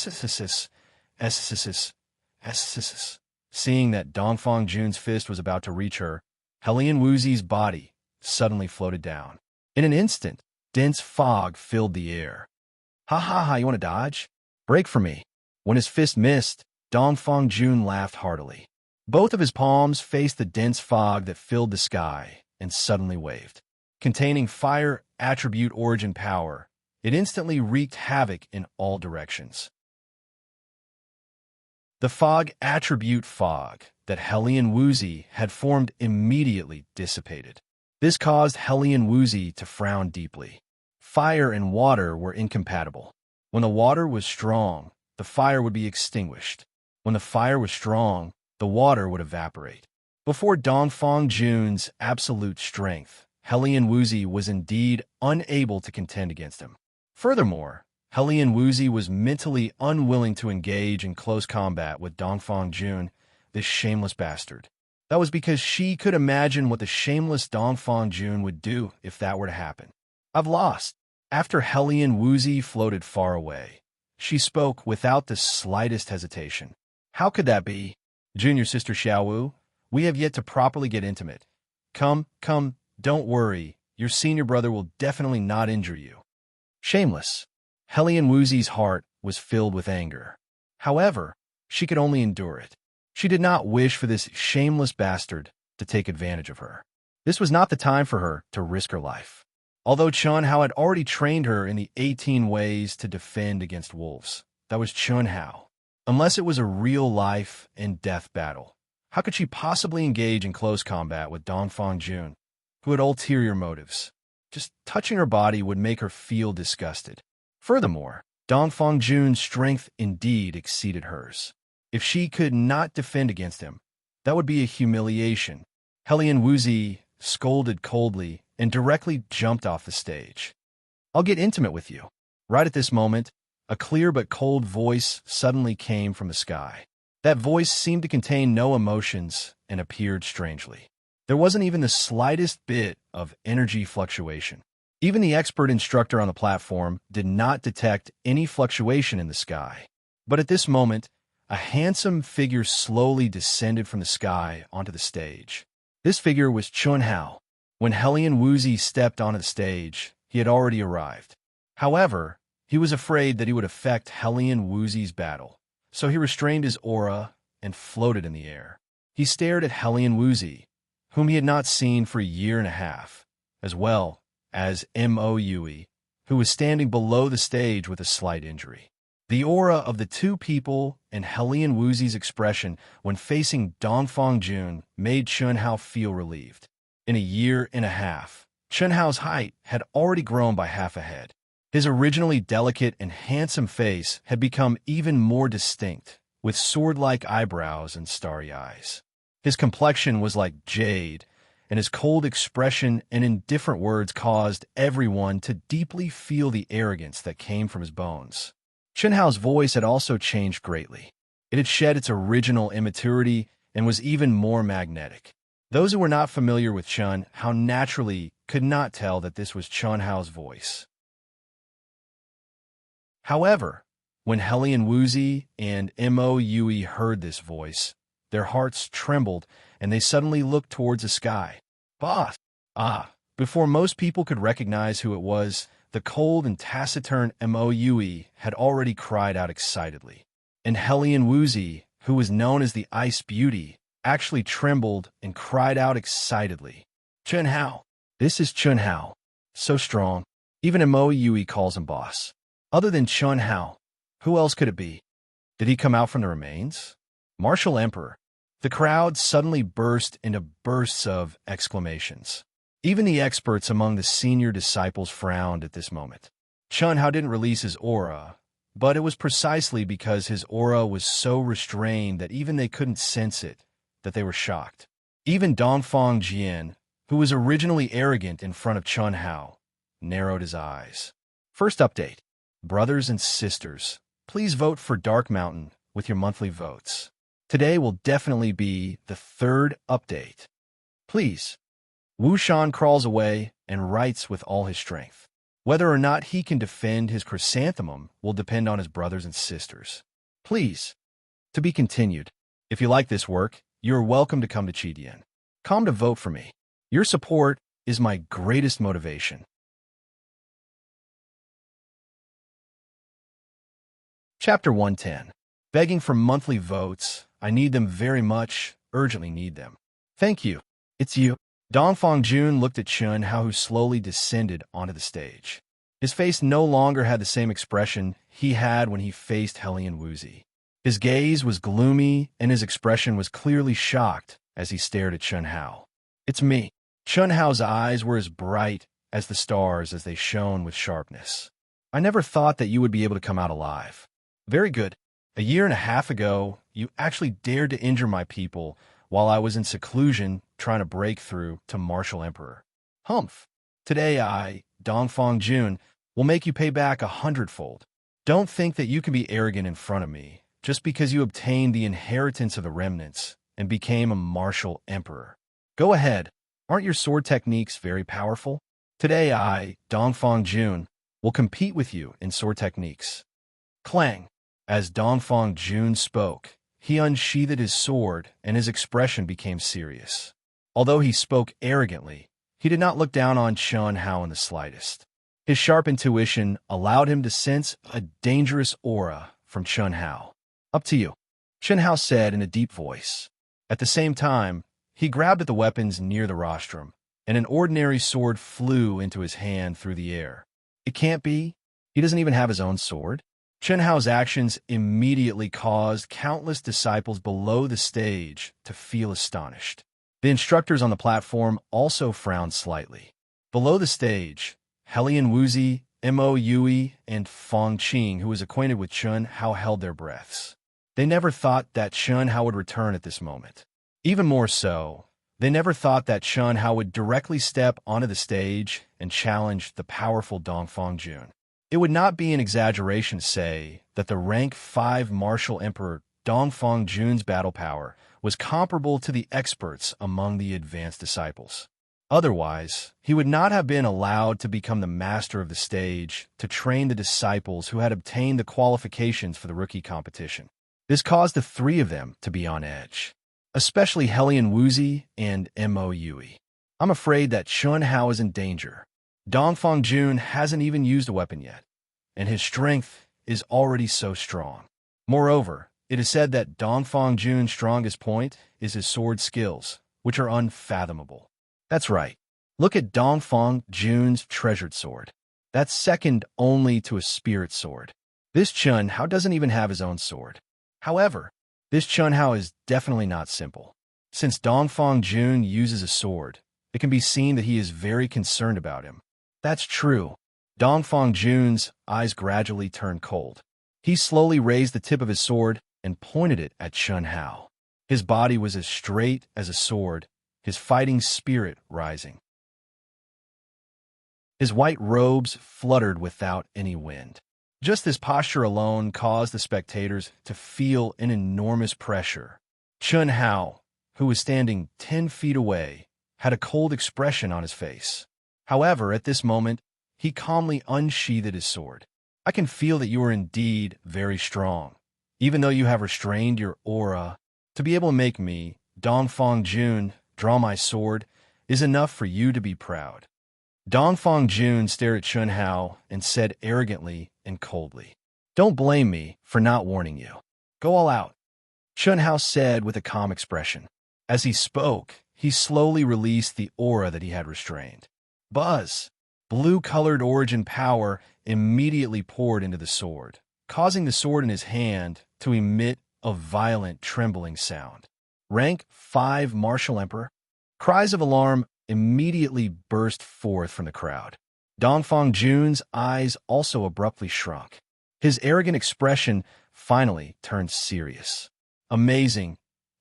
Seeing that Dongfang Jun's fist was about to reach her, Hellion Wuzi's body suddenly floated down. In an instant, dense fog filled the air. Ha ha ha, you want to dodge? Break for me. When his fist missed, Dongfang Jun laughed heartily. Both of his palms faced the dense fog that filled the sky and suddenly waved. Containing fire attribute origin power, it instantly wreaked havoc in all directions. The fog attribute fog that Hellion Wuzi had formed immediately dissipated. This caused Hellion Wuzi to frown deeply. Fire and water were incompatible. When the water was strong, the fire would be extinguished. When the fire was strong, the water would evaporate. Before Dongfang Jun's absolute strength, Hellion Wuzi was indeed unable to contend against him. Furthermore, Hellion Wuzi was mentally unwilling to engage in close combat with Dongfang Jun, this shameless bastard. That was because she could imagine what the shameless Dongfang Jun would do if that were to happen. I've lost. After Hellion Wuzi floated far away, She spoke without the slightest hesitation. How could that be? Junior sister Xiaowu, we have yet to properly get intimate. Come, don't worry. Your senior brother will definitely not injure you. Shameless. Helian Wuzi's heart was filled with anger. However, she could only endure it. She did not wish for this shameless bastard to take advantage of her. This was not the time for her to risk her life. Although Chun Hao had already trained her in the 18 ways to defend against wolves, that was Chun Hao. Unless it was a real life and death battle, how could she possibly engage in close combat with Dongfang Jun, who had ulterior motives? Just touching her body would make her feel disgusted. Furthermore, Dongfang Jun's strength indeed exceeded hers. If she could not defend against him, that would be a humiliation. Helian Wuzi scolded coldly and directly jumped off the stage. I'll get intimate with you. Right at this moment, a clear but cold voice suddenly came from the sky. That voice seemed to contain no emotions and appeared strangely. There wasn't even the slightest bit of energy fluctuation. Even the expert instructor on the platform did not detect any fluctuation in the sky. But at this moment, a handsome figure slowly descended from the sky onto the stage. This figure was Chun Hao. When Helian Wuzi stepped onto the stage, he had already arrived. However, he was afraid that he would affect Helian Wuzi's battle, so he restrained his aura and floated in the air. He stared at Helian Wuzi, whom he had not seen for a year and a half, as well as Moue, who was standing below the stage with a slight injury. The aura of the two people and Helian Wuzi's expression when facing Dongfang Jun made Chun Hao feel relieved. In a year and a half, Chun Hao's height had already grown by half a head. His originally delicate and handsome face had become even more distinct, with sword-like eyebrows and starry eyes. His complexion was like jade, and his cold expression and indifferent words caused everyone to deeply feel the arrogance that came from his bones. Chun Hao's voice had also changed greatly. It had shed its original immaturity and was even more magnetic. Those who were not familiar with Chun Hao naturally could not tell that this was Chun Hao's voice. However, when Helian Wuzi and Moue heard this voice, their hearts trembled and they suddenly looked towards the sky. Boss! Before most people could recognize who it was, the cold and taciturn Moue had already cried out excitedly. And Helian Wuzi, who was known as the Ice Beauty, actually trembled and cried out excitedly. Chun Hao! This is Chun Hao. So strong. Even Moue calls him boss. Other than Chun Hao, who else could it be? Did he come out from the remains? Martial Emperor. The crowd suddenly burst into bursts of exclamations. Even the experts among the senior disciples frowned at this moment. Chun Hao didn't release his aura, but it was precisely because his aura was so restrained that even they couldn't sense it, that they were shocked. Even Dongfang Jian, who was originally arrogant in front of Chun Hao, narrowed his eyes. First update. Brothers and sisters, please vote for Dark Mountain with your monthly votes. Today will definitely be the third update. Please. Wu Shan crawls away and writes with all his strength. Whether or not he can defend his chrysanthemum will depend on his brothers and sisters. Please. To be continued. If you like this work, you're welcome to come to Chidian. Come to vote for me. Your support is my greatest motivation. Chapter 110. Begging for monthly votes. I need them very much, urgently need them. Thank you. It's you. Dongfang Jun looked at Chun Hao, who slowly descended onto the stage. His face no longer had the same expression he had when he faced Helian Wuzi. His gaze was gloomy, and his expression was clearly shocked as he stared at Chun Hao. It's me. Chun Hao's eyes were as bright as the stars as they shone with sharpness. I never thought that you would be able to come out alive. Very good. A year and a half ago, you actually dared to injure my people while I was in seclusion trying to break through to Martial Emperor. Humph. Today I, Dongfang Jun, will make you pay back 100-fold. Don't think that you can be arrogant in front of me just because you obtained the inheritance of the remnants and became a Martial Emperor. Go ahead. Aren't your sword techniques very powerful? Today I, Dongfang Jun, will compete with you in sword techniques. Clang! As Dongfang Jun spoke, he unsheathed his sword, and his expression became serious. Although he spoke arrogantly, he did not look down on Chun Hao in the slightest. His sharp intuition allowed him to sense a dangerous aura from Chun Hao. Up to you, Chun Hao said in a deep voice. At the same time, he grabbed at the weapons near the rostrum, and an ordinary sword flew into his hand through the air. It can't be. He doesn't even have his own sword. Chun Hao's actions immediately caused countless disciples below the stage to feel astonished. The instructors on the platform also frowned slightly. Below the stage, Helian Wuzi, Mo Yui, and Fong Qing, who was acquainted with Chun Hao, held their breaths. They never thought that Chun Hao would return at this moment. Even more so, they never thought that Chun Hao would directly step onto the stage and challenge the powerful Dongfang Jun. It would not be an exaggeration to say that the rank 5 martial emperor Dongfang Jun's battle power was comparable to the experts among the advanced disciples. Otherwise, he would not have been allowed to become the master of the stage to train the disciples who had obtained the qualifications for the rookie competition. This caused the three of them to be on edge, especially Helian Wuzi and Mo Yui. I'm afraid that Chun Hao is in danger. Dongfang Jun hasn't even used a weapon yet, and his strength is already so strong. Moreover, it is said that Dongfang Jun's strongest point is his sword skills, which are unfathomable. That's right. Look at Dongfang Jun's treasured sword. That's second only to a spirit sword. This Chun Hao doesn't even have his own sword. However, this Chun Hao is definitely not simple. Since Dongfang Jun uses a sword, it can be seen that he is very concerned about him. That's true. Dongfang Jun's eyes gradually turned cold. He slowly raised the tip of his sword and pointed it at Chun Hao. His body was as straight as a sword, his fighting spirit rising. His white robes fluttered without any wind. Just this posture alone caused the spectators to feel an enormous pressure. Chun Hao, who was standing 10 feet away, had a cold expression on his face. However, at this moment, he calmly unsheathed his sword. I can feel that you are indeed very strong. Even though you have restrained your aura, to be able to make me, Dongfang Jun, draw my sword is enough for you to be proud. Dongfang Jun stared at Chun Hao and said arrogantly and coldly, "Don't blame me for not warning you. Go all out," Chun Hao said with a calm expression. As he spoke, he slowly released the aura that he had restrained. Buzz! Blue-colored origin power immediately poured into the sword, causing the sword in his hand to emit a violent trembling sound. Rank 5 Martial Emperor? Cries of alarm immediately burst forth from the crowd. Dongfang Jun's eyes also abruptly shrunk. His arrogant expression finally turned serious. Amazing!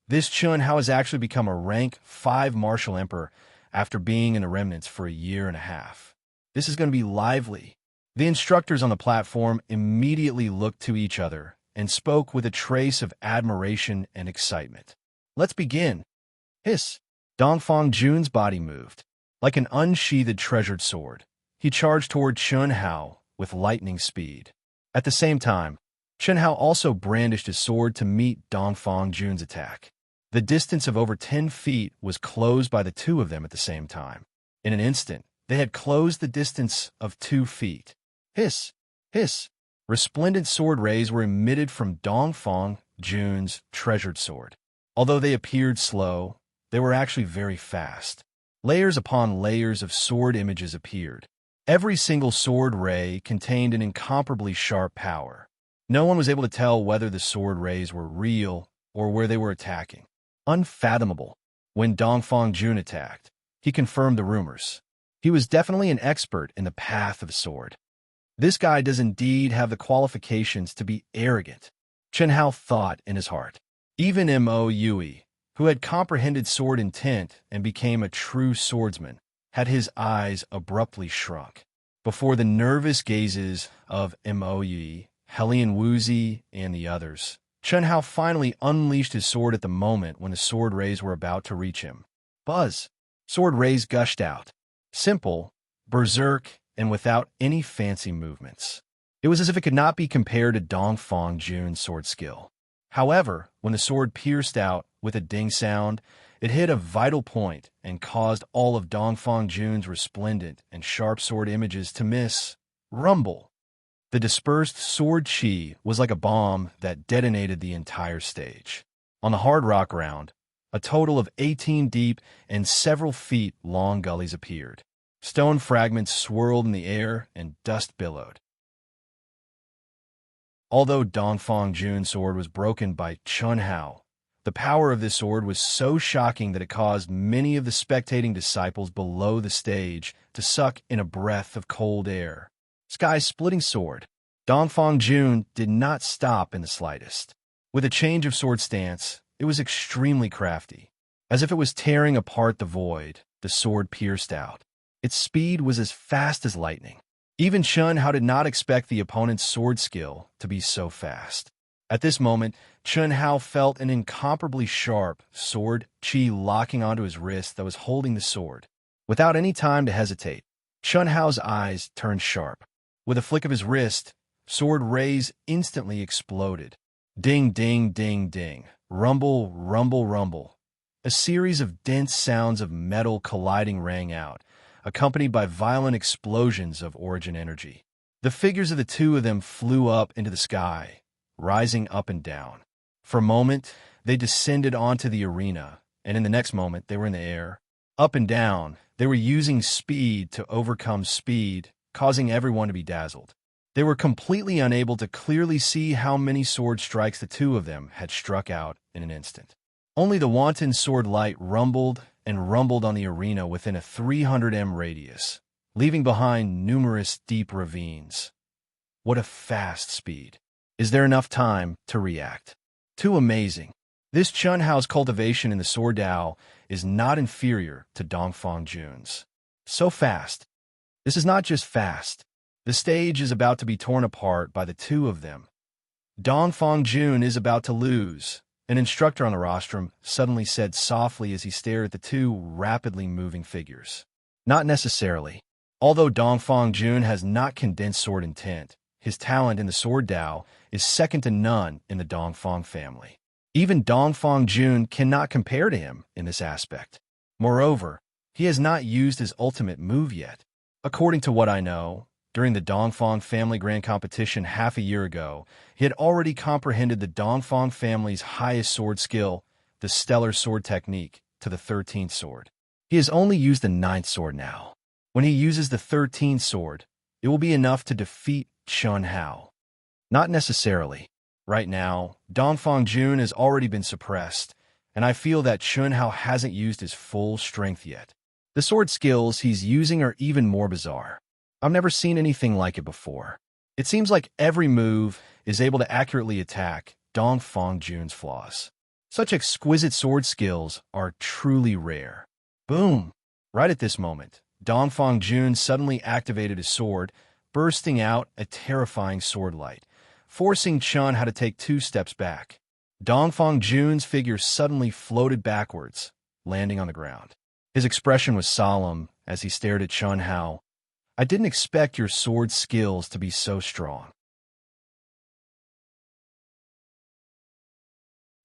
This Chun Hao has actually become a rank 5 Martial Emperor after being in the remnants for a year and a half. This is going to be lively. The instructors on the platform immediately looked to each other and spoke with a trace of admiration and excitement. Let's begin. Hiss! Dongfang Jun's body moved. Like an unsheathed treasured sword, he charged toward Chun Hao with lightning speed. At the same time, Chun Hao also brandished his sword to meet Dongfang Jun's attack. The distance of over 10 feet was closed by the two of them at the same time. In an instant, they had closed the distance of 2 feet. Hiss! Hiss! Resplendent sword rays were emitted from Dongfang Jun's treasured sword. Although they appeared slow, they were actually very fast. Layers upon layers of sword images appeared. Every single sword ray contained an incomparably sharp power. No one was able to tell whether the sword rays were real or where they were attacking. Unfathomable. When Dongfang Jun attacked, he confirmed the rumors. He was definitely an expert in the path of sword. This guy does indeed have the qualifications to be arrogant, Chun Hao thought in his heart. Even Mo Yui, who had comprehended sword intent and became a true swordsman, had his eyes abruptly shrunk. Before the nervous gazes of Mo Yui, Helian Wuzi, and the others, Chun Hao finally unleashed his sword at the moment when the sword rays were about to reach him. Buzz! Sword rays gushed out. Simple, berserk, and without any fancy movements. It was as if it could not be compared to Dongfang Jun's sword skill. However, when the sword pierced out with a ding sound, it hit a vital point and caused all of Dongfang Jun's resplendent and sharp sword images to rumble. The dispersed sword chi was like a bomb that detonated the entire stage. On the hard rock ground, a total of 18 deep and several feet long gullies appeared. Stone fragments swirled in the air and dust billowed. Although Dongfang Jun's sword was broken by Chun Hao, the power of this sword was so shocking that it caused many of the spectating disciples below the stage to suck in a breath of cold air. Sky-splitting sword. Dongfang Jun did not stop in the slightest. With a change of sword stance, it was extremely crafty. As if it was tearing apart the void, the sword pierced out. Its speed was as fast as lightning. Even Chun Hao did not expect the opponent's sword skill to be so fast. At this moment, Chun Hao felt an incomparably sharp sword chi locking onto his wrist that was holding the sword. Without any time to hesitate, Chun Hao's eyes turned sharp. With a flick of his wrist, sword rays instantly exploded. Ding, ding, ding, ding. Rumble, rumble, rumble. A series of dense sounds of metal colliding rang out, accompanied by violent explosions of origin energy. The figures of the two of them flew up into the sky, rising up and down. For a moment, they descended onto the arena, and in the next moment, they were in the air. Up and down, they were using speed to overcome speed, causing everyone to be dazzled. They were completely unable to clearly see how many sword strikes the two of them had struck out in an instant. Only the wanton sword light rumbled and rumbled on the arena within a 300 m radius, leaving behind numerous deep ravines. What a fast speed. Is there enough time to react? Too amazing. This Chun Hao's cultivation in the sword Dao is not inferior to Dongfang Jun's. So fast. This is not just fast. The stage is about to be torn apart by the two of them. Dongfang Jun is about to lose. An instructor on the rostrum suddenly said softly as he stared at the two rapidly moving figures. Not necessarily. Although Dongfang Jun has not condensed sword intent, his talent in the sword Dao is second to none in the Dongfang family. Even Dongfang Jun cannot compare to him in this aspect. Moreover, he has not used his ultimate move yet. According to what I know, during the Dongfang family grand competition half a year ago, he had already comprehended the Dongfang family's highest sword skill, the stellar sword technique, to the 13th sword. He has only used the 9th sword now. When he uses the 13th sword, it will be enough to defeat Chun Hao. Not necessarily. Right now, Dongfang Jun has already been suppressed, and I feel that Chun Hao hasn't used his full strength yet. The sword skills he's using are even more bizarre. I've never seen anything like it before. It seems like every move is able to accurately attack Dongfang Jun's flaws. Such exquisite sword skills are truly rare. Boom! Right at this moment, Dongfang Jun suddenly activated his sword, bursting out a terrifying sword light, forcing Chun Hao to take 2 steps back. Dongfang Jun's figure suddenly floated backwards, landing on the ground. His expression was solemn as he stared at Chun Hao. I didn't expect your sword skills to be so strong.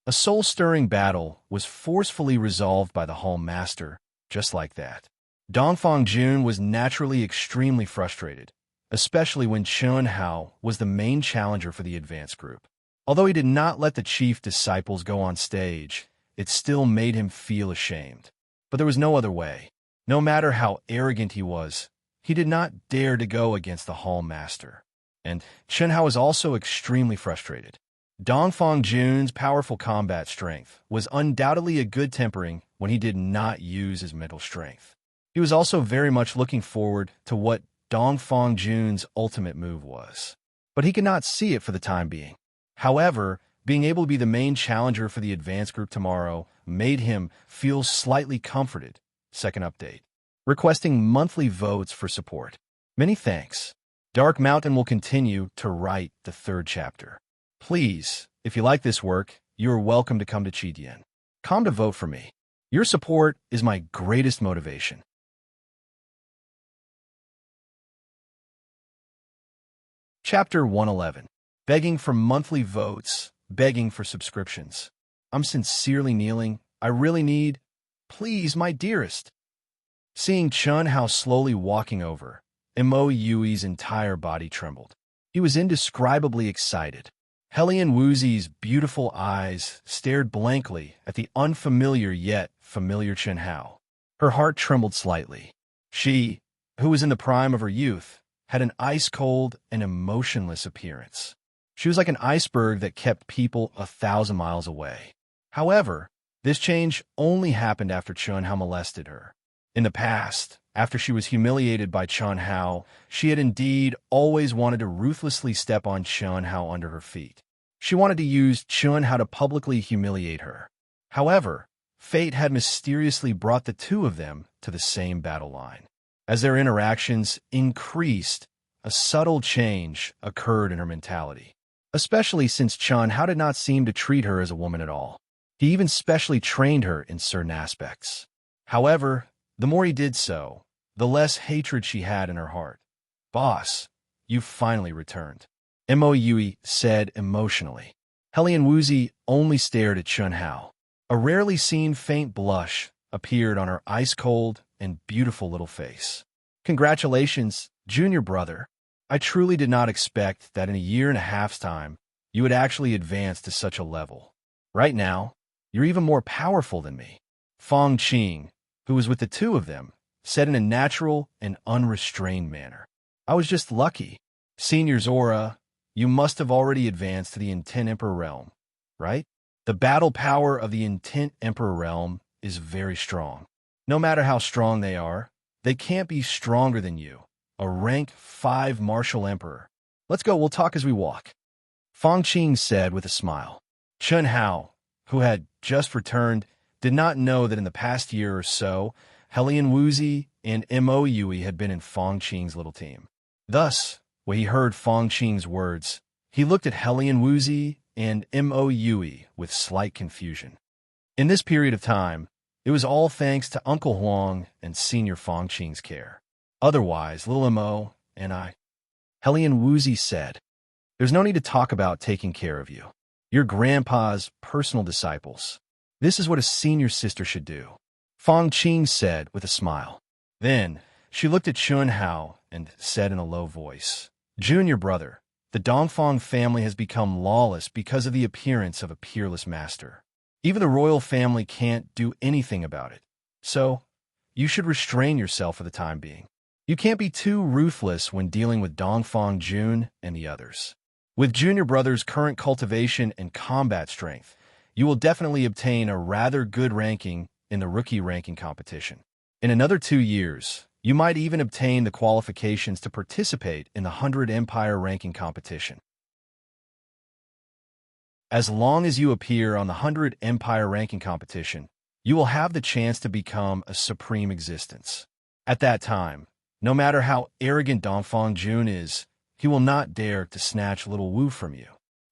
A soul-stirring battle was forcefully resolved by the Hall Master, just like that. Dongfang Jun was naturally extremely frustrated, especially when Chun Hao was the main challenger for the advanced group. Although he did not let the chief disciples go on stage, it still made him feel ashamed. But there was no other way. No matter how arrogant he was, he did not dare to go against the Hall Master. And Chun Hao was also extremely frustrated. Dongfang Jun's powerful combat strength was undoubtedly a good tempering when he did not use his mental strength. He was also very much looking forward to what Dongfang Jun's ultimate move was. But he could not see it for the time being. However, being able to be the main challenger for the advanced group tomorrow made him feel slightly comforted. Second update. Requesting monthly votes for support. Many thanks. Dark Mountain will continue to write the 3rd chapter. Please, if you like this work, you are welcome to come to Chidian. Come to vote for me. Your support is my greatest motivation. Chapter 111. Begging for monthly votes, begging for subscriptions. I'm sincerely kneeling. I really need. Please, my dearest. Seeing Chun Hao slowly walking over, Mo Yui's entire body trembled. He was indescribably excited. Helian Wuzi's beautiful eyes stared blankly at the unfamiliar yet familiar Chun Hao. Her heart trembled slightly. She, who was in the prime of her youth, had an ice-cold and emotionless appearance. She was like an iceberg that kept people 1,000 miles away. However, this change only happened after Chun Hao molested her. In the past, after she was humiliated by Chun Hao, she had indeed always wanted to ruthlessly step on Chun Hao under her feet. She wanted to use Chun Hao to publicly humiliate her. However, fate had mysteriously brought the two of them to the same battle line. As their interactions increased, a subtle change occurred in her mentality, especially since Chun Hao did not seem to treat her as a woman at all. He even specially trained her in certain aspects. However, the more he did so, the less hatred she had in her heart. "Boss, you finally returned," Mo Yui said emotionally. Helian Wuzi only stared at Chun Hao. A rarely seen faint blush appeared on her ice-cold and beautiful little face. "Congratulations, junior brother. I truly did not expect that in a year and a half's time, you would actually advance to such a level. Right now, you're even more powerful than me," Fong Qing, who was with the two of them, said in a natural and unrestrained manner. "I was just lucky. Senior Zora, you must have already advanced to the Intent Emperor realm, right? The battle power of the Intent Emperor realm is very strong. No matter how strong they can't be stronger than you, a rank 5 martial emperor. Let's go, we'll talk as we walk," Fong Qing said with a smile. Chun Hao, who had just returned, did not know that in the past year or so, Helian Wuzi and Mo Yui had been in Fong Qing's little team. Thus, when he heard Fong Qing's words, he looked at Helian Wuzi and Mo Yui with slight confusion. In this period of time, it was all thanks to Uncle Huang and Senior Fong Qing's care. Otherwise, little Mo and I, Helian Wuzi said, "There's no need to talk about taking care of you. You're Grandpa's personal disciples. This is what a senior sister should do," Fong Qing said with a smile. Then, she looked at Chun Hao and said in a low voice, "Junior brother, the Dongfang family has become lawless because of the appearance of a peerless master. Even the royal family can't do anything about it. So, you should restrain yourself for the time being. You can't be too ruthless when dealing with Dongfang Jun and the others. With junior brother's current cultivation and combat strength, you will definitely obtain a rather good ranking in the rookie ranking competition. In another 2 years, you might even obtain the qualifications to participate in the 100 Empire ranking competition. As long as you appear on the 100 Empire ranking competition, you will have the chance to become a supreme existence. At that time, no matter how arrogant Dongfang Jun is, he will not dare to snatch little Wu from you."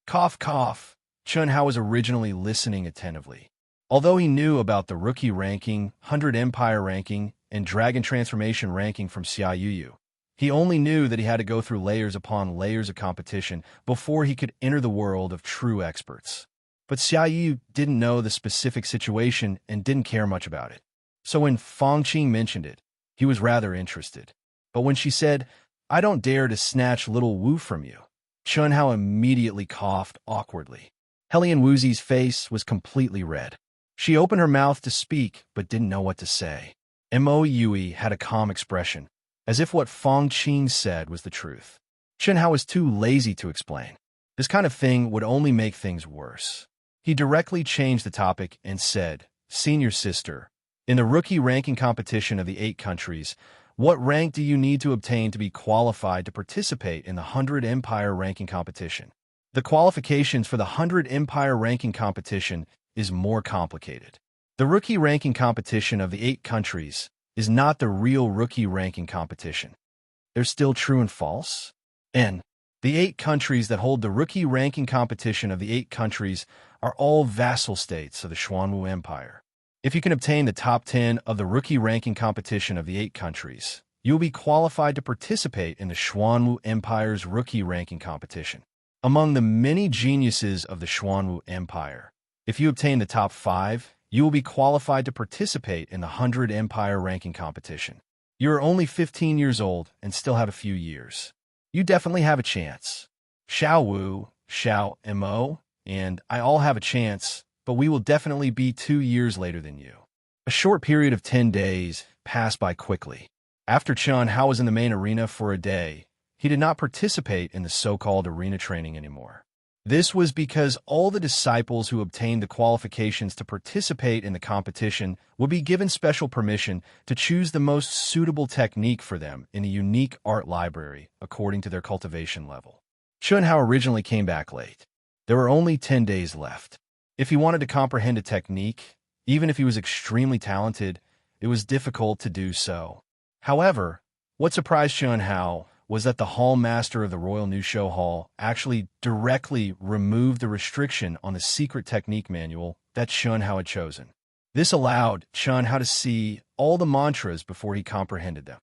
Cough, cough. Chun Hao was originally listening attentively. Although he knew about the rookie ranking, 100 Empire ranking, and Dragon Transformation ranking from Xia Yuyu, he only knew that he had to go through layers upon layers of competition before he could enter the world of true experts. But Xia Yuyu didn't know the specific situation and didn't care much about it. So when Fong Qing mentioned it, he was rather interested. But when she said, "I don't dare to snatch little Wu from you," Chun Hao immediately coughed awkwardly. Helian Wuzi's face was completely red. She opened her mouth to speak, but didn't know what to say. Mo Yui had a calm expression, as if what Fong Qing said was the truth. Chun Hao was too lazy to explain. This kind of thing would only make things worse. He directly changed the topic and said, "Senior sister, in the rookie ranking competition of the 8 countries, what rank do you need to obtain to be qualified to participate in the 100 Empire ranking competition?" The qualifications for the 100 Empire ranking competition is more complicated. The rookie ranking competition of the 8 countries is not the real rookie ranking competition. They're still true and false. And the 8 countries that hold the rookie ranking competition of the 8 countries are all vassal states of the Xuanwu Empire. If you can obtain the top 10 of the rookie ranking competition of the 8 countries, you will be qualified to participate in the Xuanwu Empire's rookie ranking competition. Among the many geniuses of the Xuanwu Empire, if you obtain the top 5, you will be qualified to participate in the 100 Empire ranking competition. You are only 15 years old and still have a few years. You definitely have a chance. Xiao Wu, Xiao Mo, and I all have a chance, but we will definitely be 2 years later than you. A short period of 10 days passed by quickly. After Chun Hao was in the main arena for a day, he did not participate in the so-called arena training anymore. This was because all the disciples who obtained the qualifications to participate in the competition would be given special permission to choose the most suitable technique for them in the unique art library according to their cultivation level. Chun Hao originally came back late. There were only 10 days left. If he wanted to comprehend a technique, even if he was extremely talented, it was difficult to do so. However, what surprised Chun Hao was that the Hall Master of the Royal New Show Hall actually directly removed the restriction on the secret technique manual that Chun Hao had chosen. This allowed Chun Hao to see all the mantras before he comprehended them.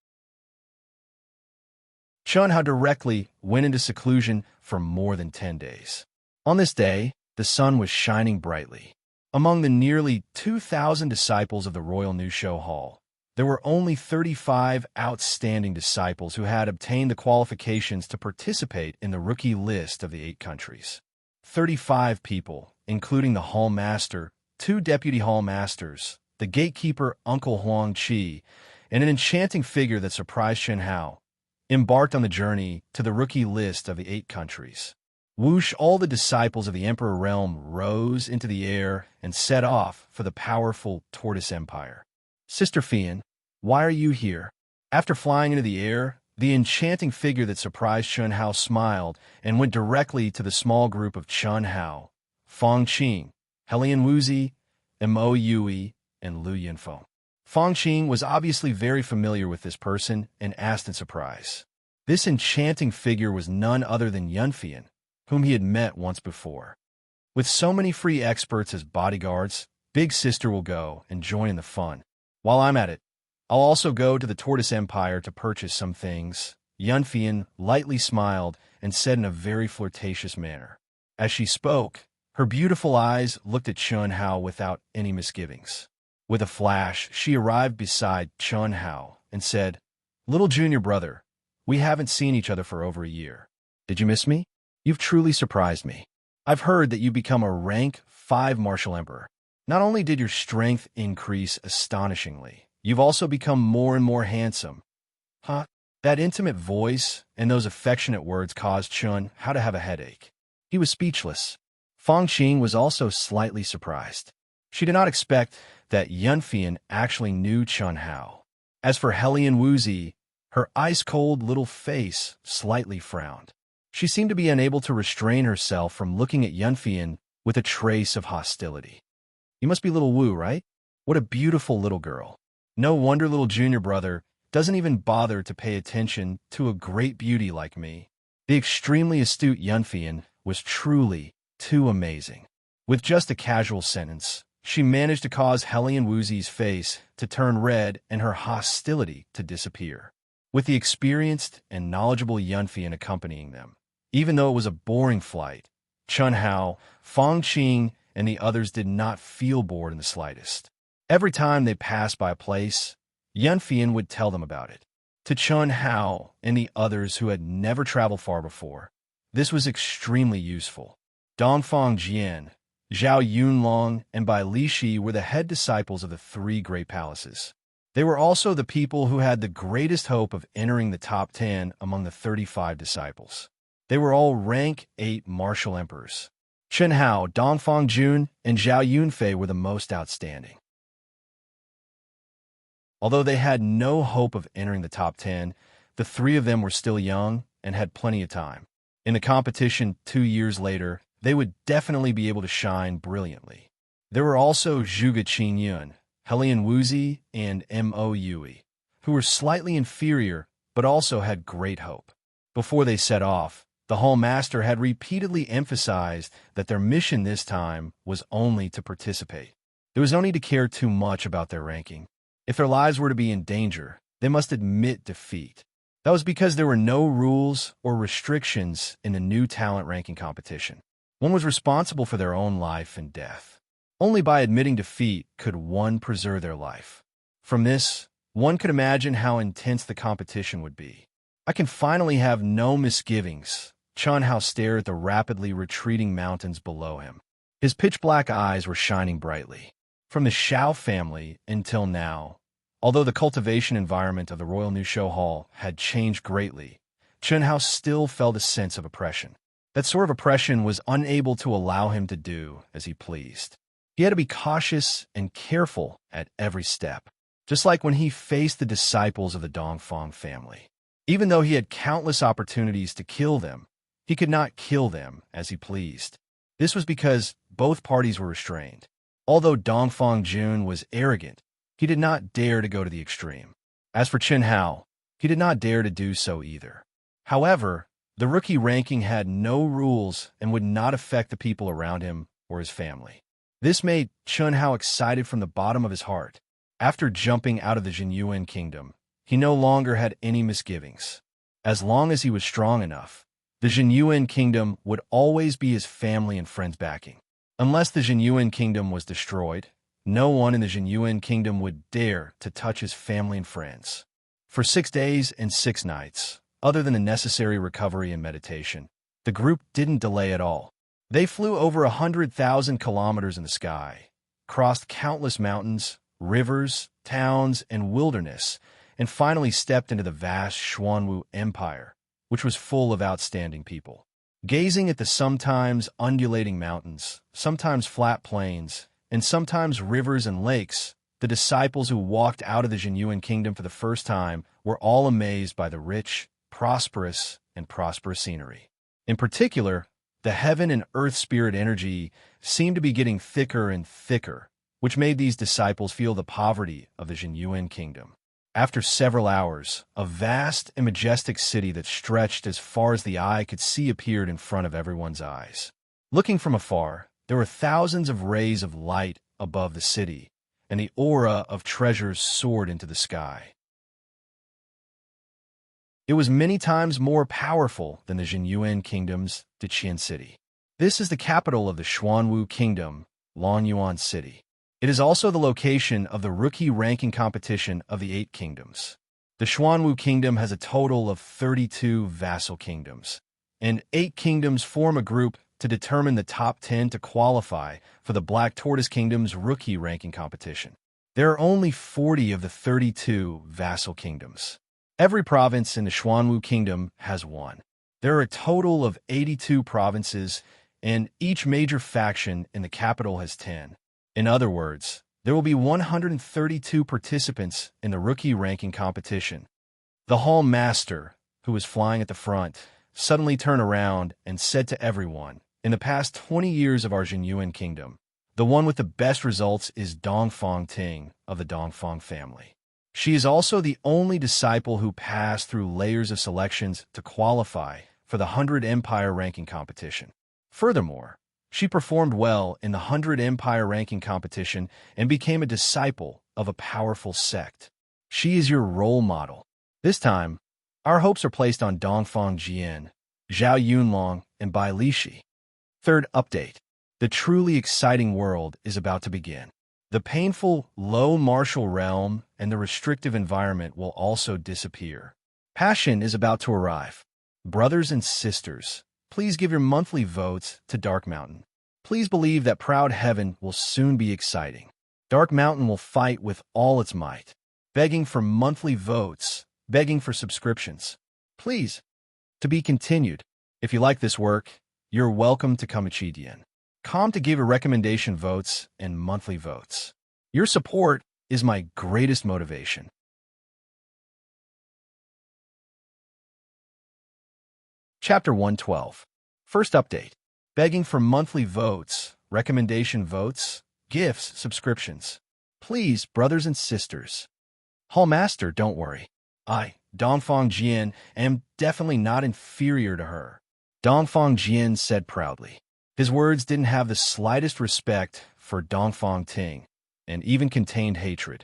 Chun Hao directly went into seclusion for more than 10 days. On this day, the sun was shining brightly. Among the nearly 2,000 disciples of the Royal New Show Hall, there were only 35 outstanding disciples who had obtained the qualifications to participate in the rookie list of the 8 countries. 35 people, including the Hall Master, 2 Deputy Hall Masters, the gatekeeper Uncle Huang Qi, and an enchanting figure that surprised Chun Hao, embarked on the journey to the rookie list of the 8 countries. Whoosh, all the disciples of the Emperor Realm rose into the air and set off for the powerful Tortoise Empire. Sister Fian, why are you here? After flying into the air, the enchanting figure that surprised Chun Hao smiled and went directly to the small group of Chun Hao, Fong Qing, Helian Wuzi, Mo Yui, and Lu Yunfeng. Fong Qing was obviously very familiar with this person and asked in surprise. This enchanting figure was none other than Yunfian, whom he had met once before. With so many free experts as bodyguards, Big Sister will go and join in the fun. While I'm at it, I'll also go to the Tortoise Empire to purchase some things. Yunfian lightly smiled and said in a very flirtatious manner. As she spoke, her beautiful eyes looked at Chun Hao without any misgivings. With a flash, she arrived beside Chun Hao and said, "Little junior brother, we haven't seen each other for over a year. Did you miss me? You've truly surprised me. I've heard that you become a rank 5 martial emperor. Not only did your strength increase astonishingly, you've also become more and more handsome." Huh? That intimate voice and those affectionate words caused Chun Hao to have a headache. He was speechless. Fong Qing was also slightly surprised. She did not expect that Yunfian actually knew Chun Hao. As for Helian Wuzi, her ice-cold little face slightly frowned. She seemed to be unable to restrain herself from looking at Yunfian with a trace of hostility. "You must be little Wu, right? What a beautiful little girl. No wonder little junior brother doesn't even bother to pay attention to a great beauty like me." The extremely astute Yunfian was truly too amazing. With just a casual sentence, she managed to cause Helian Wuzi's face to turn red and her hostility to disappear. With the experienced and knowledgeable Yunfian accompanying them, even though it was a boring flight, Chun Hao, Fong Qing, and the others did not feel bored in the slightest. Every time they passed by a place, Yunfian would tell them about it. To Chun Hao and the others who had never traveled far before, this was extremely useful. Dongfang Jian, Zhao Yunlong, and Bai Lishi were the head disciples of the 3 great palaces. They were also the people who had the greatest hope of entering the top 10 among the 35 disciples. They were all rank 8 martial emperors. Chun Hao, Dongfang Jun, and Zhao Yunfei were the most outstanding. Although they had no hope of entering the top 10, the 3 of them were still young and had plenty of time. In the competition 2 years later, they would definitely be able to shine brilliantly. There were also Zhuge Qingyun, Helian Wuzi, and Mo Yui, who were slightly inferior but also had great hope. Before they set off, the Hall Master had repeatedly emphasized that their mission this time was only to participate. There was no need to care too much about their ranking. If their lives were to be in danger, they must admit defeat. That was because there were no rules or restrictions in the new talent ranking competition. One was responsible for their own life and death. Only by admitting defeat could one preserve their life. From this, one could imagine how intense the competition would be. I can finally have no misgivings. Chun Hao stared at the rapidly retreating mountains below him. His pitch-black eyes were shining brightly. From the Xiao family until now, although the cultivation environment of the Royal New Show Hall had changed greatly, Chun Hao still felt a sense of oppression. That sort of oppression was unable to allow him to do as he pleased. He had to be cautious and careful at every step, just like when he faced the disciples of the Dongfang family. Even though he had countless opportunities to kill them, he could not kill them as he pleased. This was because both parties were restrained. Although Dongfang Jun was arrogant, he did not dare to go to the extreme. As for Chun Hao, he did not dare to do so either. However, the rookie ranking had no rules and would not affect the people around him or his family. This made Chun Hao excited from the bottom of his heart. After jumping out of the Jinyuan kingdom, he no longer had any misgivings. As long as he was strong enough, the Jinyuan kingdom would always be his family and friends backing. Unless the Jinyuan kingdom was destroyed, no one in the Jinyuan kingdom would dare to touch his family and friends. For 6 days and 6 nights, other than the necessary recovery and meditation, the group didn't delay at all. They flew over 100,000 kilometers in the sky, crossed countless mountains, rivers, towns, and wilderness, and finally stepped into the vast Xuanwu Empire, which was full of outstanding people. Gazing at the sometimes undulating mountains, sometimes flat plains, and sometimes rivers and lakes, the disciples who walked out of the Jinyuan kingdom for the first time were all amazed by the rich, prosperous scenery. In particular, the heaven and earth spirit energy seemed to be getting thicker and thicker, which made these disciples feel the poverty of the Jinyuan kingdom. After several hours, a vast and majestic city that stretched as far as the eye could see appeared in front of everyone's eyes. Looking from afar, there were thousands of rays of light above the city, and the aura of treasures soared into the sky. It was many times more powerful than the Jinyuan kingdom's Diqian city. This is the capital of the Xuanwu kingdom, Lonyuan City. It is also the location of the rookie ranking competition of the 8 kingdoms. The Xuanwu kingdom has a total of 32 vassal kingdoms, and 8 kingdoms form a group to determine the top 10 to qualify for the Black Tortoise Kingdom's rookie ranking competition. There are only 40 of the 32 vassal kingdoms. Every province in the Xuanwu kingdom has one. There are a total of 82 provinces, and each major faction in the capital has 10. In other words, there will be 132 participants in the rookie ranking competition. The hall master, who was flying at the front, suddenly turned around and said to everyone, "In the past 20 years of our Jinyuan kingdom, the one with the best results is Dongfang Ting of the Dongfang family. She is also the only disciple who passed through layers of selections to qualify for the 100 Empire ranking competition. Furthermore, she performed well in the 100 Empire ranking competition and became a disciple of a powerful sect. She is your role model. This time, our hopes are placed on Dongfang Jian, Zhao Yunlong, and Bai Lishi." Third update. The truly exciting world is about to begin. The painful, low martial realm and the restrictive environment will also disappear. Passion is about to arrive. Brothers and sisters, please give your monthly votes to Dark Mountain. Please believe that Proud Heaven will soon be exciting. Dark Mountain will fight with all its might, begging for monthly votes, begging for subscriptions. Please, to be continued. If you like this work, you're welcome to Conceited. Come to give a recommendation votes and monthly votes. Your support is my greatest motivation. Chapter 112. First update. Begging for monthly votes, recommendation votes, gifts, subscriptions. Please, brothers and sisters. Hallmaster, don't worry. I, Dongfang Jian, am definitely not inferior to her. Dongfang Jian said proudly. His words didn't have the slightest respect for Dongfang Ting, and even contained hatred.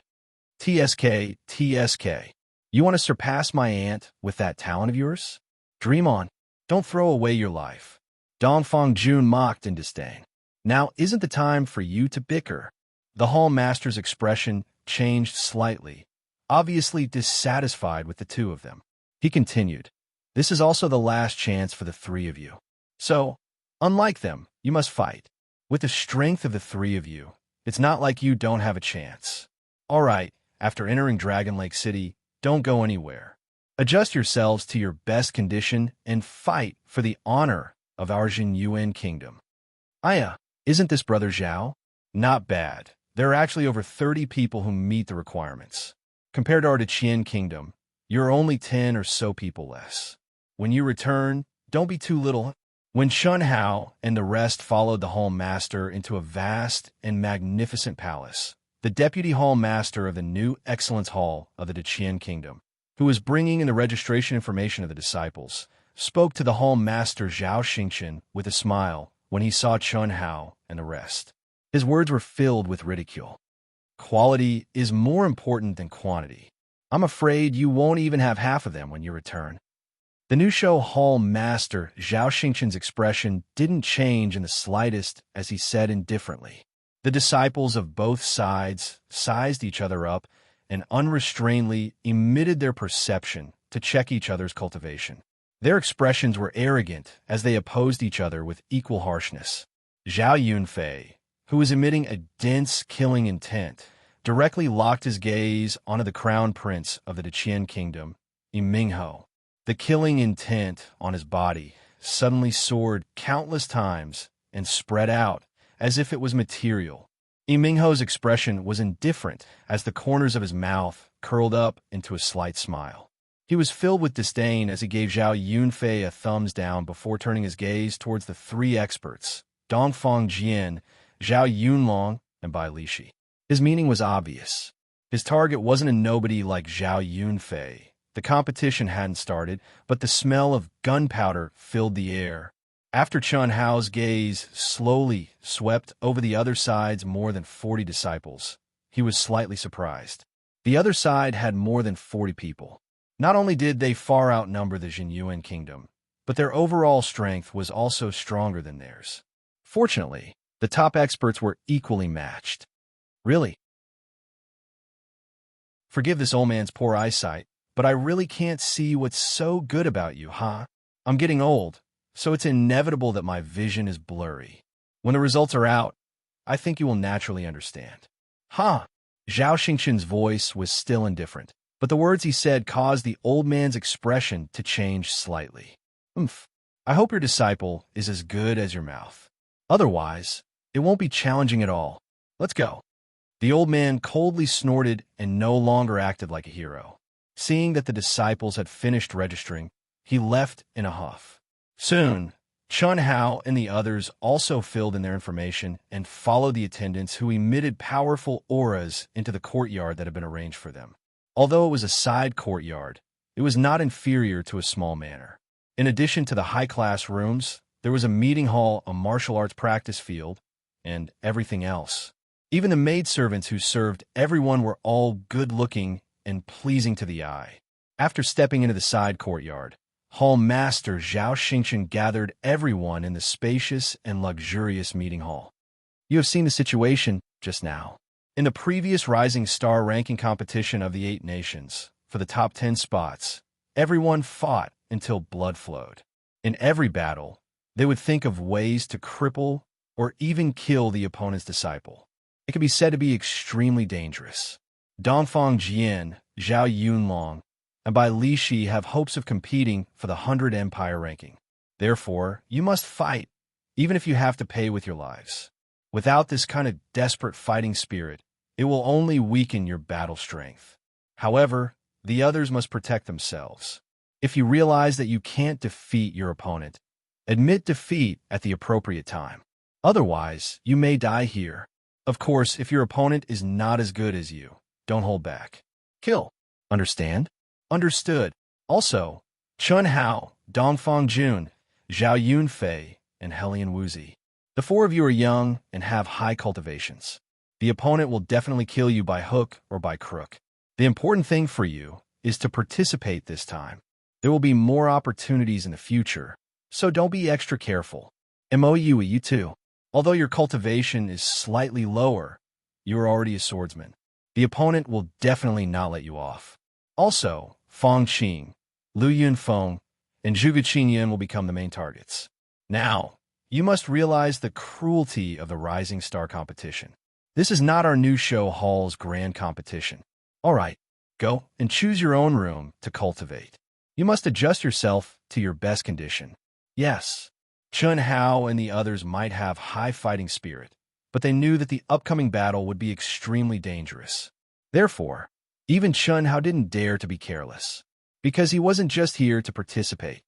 TSK, TSK. You want to surpass my aunt with that talent of yours? Dream on. Don't throw away your life. Dongfang Jun mocked in disdain. Now isn't the time for you to bicker. The hall master's expression changed slightly, obviously dissatisfied with the two of them. He continued, "This is also the last chance for the three of you. So, unlike them, you must fight. With the strength of the three of you, it's not like you don't have a chance. All right, after entering Dragon Lake City, don't go anywhere. Adjust yourselves to your best condition and fight for the honor of our Jin Yuan kingdom." Aya, isn't this Brother Zhao? Not bad. There are actually over 30 people who meet the requirements. Compared to our Qian kingdom, you're only 10 or so people less. When you return, don't be too little. When Chun Hao and the rest followed the hall master into a vast and magnificent palace, the deputy hall master of the new Excellence Hall of the Qian kingdom, who was bringing in the registration information of the disciples, spoke to the hall master Zhao Xingchen with a smile when he saw Chun Hao and the rest. His words were filled with ridicule. Quality is more important than quantity. I'm afraid you won't even have half of them when you return. The new show hall master Zhao Xingchen's expression didn't change in the slightest as he said indifferently. The disciples of both sides sized each other up and unrestrainedly emitted their perception to check each other's cultivation. Their expressions were arrogant as they opposed each other with equal harshness. Zhao Yunfei, who was emitting a dense killing intent, directly locked his gaze onto the crown prince of the Qian kingdom, Mingho. The killing intent on his body suddenly soared countless times and spread out as if it was material. Mingho's expression was indifferent as the corners of his mouth curled up into a slight smile. He was filled with disdain as he gave Zhao Yunfei a thumbs down before turning his gaze towards the three experts, Dongfang Jian, Zhao Yunlong, and Bai Lishi. His meaning was obvious. His target wasn't a nobody like Zhao Yunfei. The competition hadn't started, but the smell of gunpowder filled the air. After Chun Hao's gaze slowly swept over the other side's more than 40 disciples, he was slightly surprised. The other side had more than 40 people. Not only did they far outnumber the Jin Yuan kingdom, but their overall strength was also stronger than theirs. Fortunately, the top experts were equally matched. Really? Forgive this old man's poor eyesight, but I really can't see what's so good about you, huh? I'm getting old, so it's inevitable that my vision is blurry. When the results are out, I think you will naturally understand. Huh? Zhao Xingchen's voice was still indifferent, but the words he said caused the old man's expression to change slightly. I hope your disciple is as good as your mouth. Otherwise, it won't be challenging at all. Let's go. The old man coldly snorted and no longer acted like a hero. Seeing that the disciples had finished registering, he left in a huff. Soon, Chun Hao and the others also filled in their information and followed the attendants who emitted powerful auras into the courtyard that had been arranged for them. Although it was a side courtyard, it was not inferior to a small manor. In addition to the high-class rooms, there was a meeting hall, a martial arts practice field, and everything else. Even the maidservants who served everyone were all good-looking and pleasing to the eye. After stepping into the side courtyard, Hall Master Zhao Xingchen gathered everyone in the spacious and luxurious meeting hall. You have seen the situation just now. In the previous Rising Star ranking competition of the 8 nations, for the top 10 spots, everyone fought until blood flowed. In every battle, they would think of ways to cripple or even kill the opponent's disciple. It could be said to be extremely dangerous. Dongfang Jian, Zhao Yunlong, and Bai Lishi have hopes of competing for the 100 Empire ranking. Therefore, you must fight, even if you have to pay with your lives. Without this kind of desperate fighting spirit, it will only weaken your battle strength. However, the others must protect themselves. If you realize that you can't defeat your opponent, admit defeat at the appropriate time. Otherwise, you may die here. Of course, if your opponent is not as good as you, don't hold back. Kill. Understand? Understood. Also, Chun Hao, Dongfang Jun, Zhao Yunfei, and Helian Wuzi. The 4 of you are young and have high cultivations. The opponent will definitely kill you by hook or by crook. The important thing for you is to participate this time. There will be more opportunities in the future, so don't be extra careful. You too. Although your cultivation is slightly lower, you are already a swordsman. The opponent will definitely not let you off. Also, Fong Qing, Lu Yunfeng, and Zhuge Qinyan will become the main targets. Now, you must realize the cruelty of the Rising Star competition. This is not our new show Hall's grand competition. All right, go and choose your own room to cultivate. You must adjust yourself to your best condition. Yes, Chun Hao and the others might have high fighting spirit, but they knew that the upcoming battle would be extremely dangerous. Therefore, even Chun Hao didn't dare to be careless, because he wasn't just here to participate.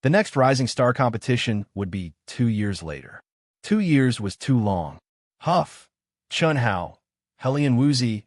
The next Rising Star competition would be 2 years later. 2 years was too long. Huff, Chun Hao, Helian Wuzi,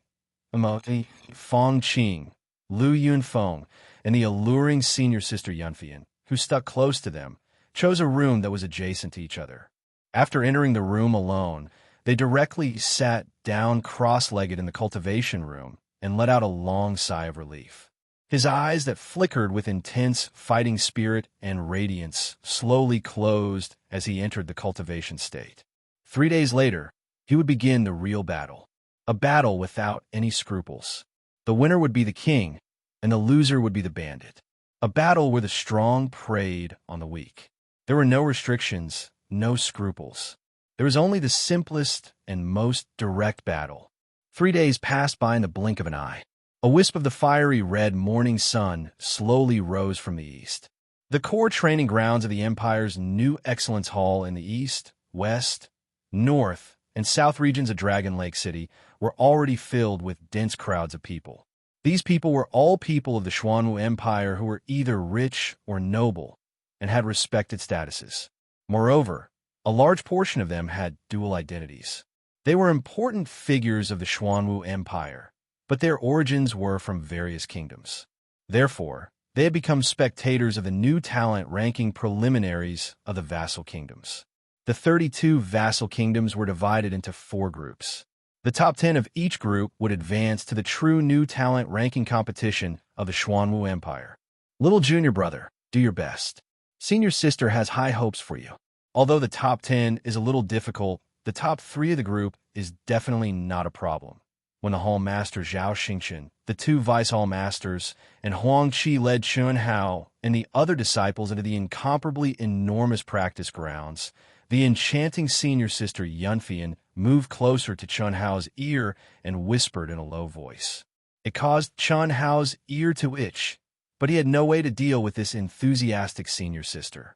Emoti, Fong Qing, Lu Yunfeng, and the alluring senior sister Yunfian, who stuck close to them, chose a room that was adjacent to each other. After entering the room alone, they directly sat down cross-legged in the cultivation room and let out a long sigh of relief. His eyes that flickered with intense fighting spirit and radiance slowly closed as he entered the cultivation state. 3 days later, he would begin the real battle, a battle without any scruples. The winner would be the king, and the loser would be the bandit. A battle where the strong preyed on the weak. There were no restrictions, no scruples. There was only the simplest and most direct battle. 3 days passed by in the blink of an eye. A wisp of the fiery red morning sun slowly rose from the east. The core training grounds of the Empire's new Excellence Hall in the east, west, north, and south regions of Dragon Lake City were already filled with dense crowds of people. These people were all people of the Xuanwu Empire who were either rich or noble and had respected statuses. Moreover, a large portion of them had dual identities. They were important figures of the Xuanwu Empire, but their origins were from various kingdoms. Therefore, they had become spectators of the new talent ranking preliminaries of the vassal kingdoms. The 32 vassal kingdoms were divided into 4 groups. The top 10 of each group would advance to the true new talent ranking competition of the Xuanwu Empire. Little junior brother, do your best. Senior sister has high hopes for you. Although the top 10 is a little difficult, the top 3 of the group is definitely not a problem. When the Hall Master Zhao Xingchen, the 2 Vice Hall Masters, and Huang Qi led Chun Hao and the other disciples into the incomparably enormous practice grounds, the enchanting senior sister Yunfian moved closer to Chun Hao's ear and whispered in a low voice. It caused Chun Hao's ear to itch, but he had no way to deal with this enthusiastic senior sister.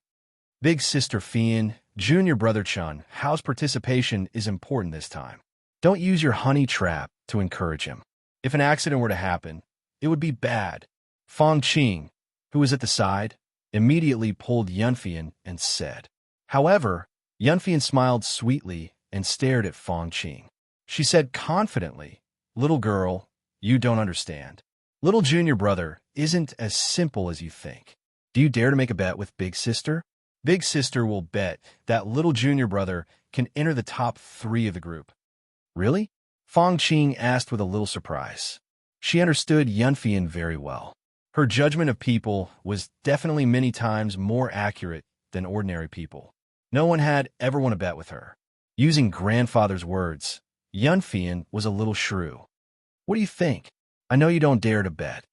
Big sister Fian, junior brother Chun Hao's participation is important this time. Don't use your honey trap to encourage him. If an accident were to happen, it would be bad. Fong Qing, who was at the side, immediately pulled Yunfian and said. However, Yunfian smiled sweetly and stared at Fong Qing. She said confidently, "Little girl, you don't understand. Little junior brother isn't as simple as you think. Do you dare to make a bet with Big Sister? Big Sister will bet that little junior brother can enter the top 3 of the group." Really? Fong Qing asked with a little surprise. She understood Yunfian very well. Her judgment of people was definitely many times more accurate than ordinary people. No one had ever won a bet with her. Using grandfather's words, Yunfian was a little shrew. What do you think? I know you don't dare to bet.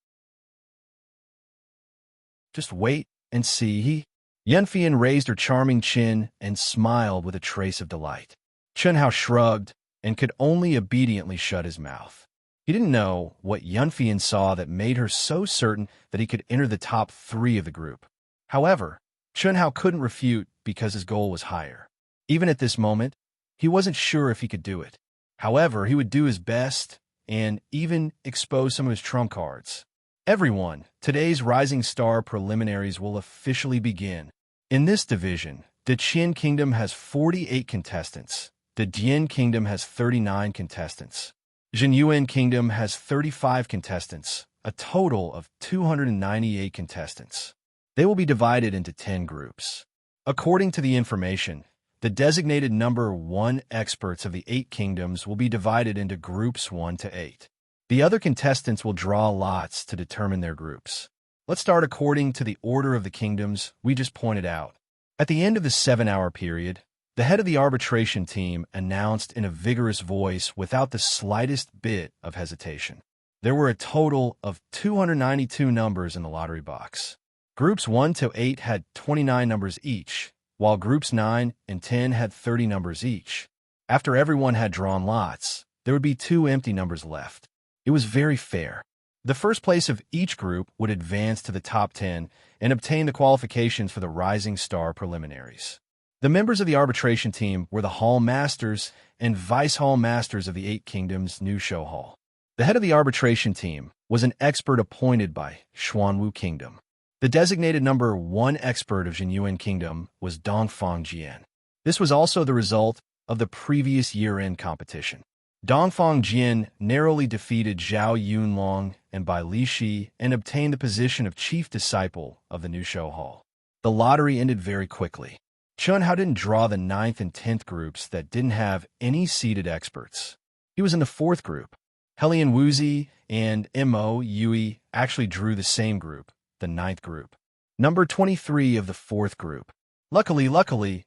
Just wait and see. Yunfian raised her charming chin and smiled with a trace of delight. Chun Hao shrugged and could only obediently shut his mouth. He didn't know what Yunfian saw that made her so certain that he could enter the top 3 of the group. However, Chun Hao couldn't refute because his goal was higher. Even at this moment, he wasn't sure if he could do it. However, he would do his best and even expose some of his trump cards. Everyone, today's Rising Star preliminaries will officially begin. In this division, the Qin Kingdom has 48 contestants. The Dian Kingdom has 39 contestants. Zhenyuan Kingdom has 35 contestants, a total of 298 contestants. They will be divided into 10 groups. According to the information, the designated number 1 experts of the 8 kingdoms will be divided into groups 1 to 8. The other contestants will draw lots to determine their groups. Let's start according to the order of the kingdoms we just pointed out. At the end of the 7-hour period, the head of the arbitration team announced in a vigorous voice without the slightest bit of hesitation. There were a total of 292 numbers in the lottery box. Groups 1 to 8 had 29 numbers each, while groups 9 and 10 had 30 numbers each. After everyone had drawn lots, there would be 2 empty numbers left. It was very fair. The first place of each group would advance to the top 10 and obtain the qualifications for the Rising Star preliminaries. The members of the arbitration team were the Hall Masters and Vice Hall Masters of the 8 Kingdoms' new show hall. The head of the arbitration team was an expert appointed by Xuanwu Kingdom. The designated number 1 expert of Jinyuan Kingdom was Dongfang Jian. This was also the result of the previous year-end competition. Dongfang Jian narrowly defeated Zhao Yunlong and Bai Lishi and obtained the position of chief disciple of the new show hall. The lottery ended very quickly. Chun Hao didn't draw the 9th and 10th groups that didn't have any seated experts. He was in the 4th group. Helian Wuzi and Mo Yui actually drew the same group, the 9th group. Number 23 of the 4th group. Luckily,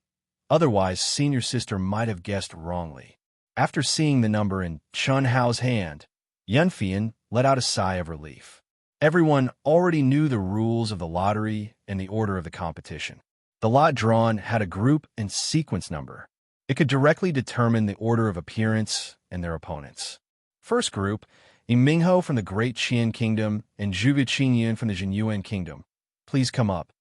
otherwise senior sister might have guessed wrongly. After seeing the number in Chun Hao's hand, Yunfian let out a sigh of relief. Everyone already knew the rules of the lottery and the order of the competition. The lot drawn had a group and sequence number. It could directly determine the order of appearance and their opponents. First group, Yimingho from the Great Qian Kingdom and Zhuge Qingyun from the Jinyuan Kingdom. Please come up.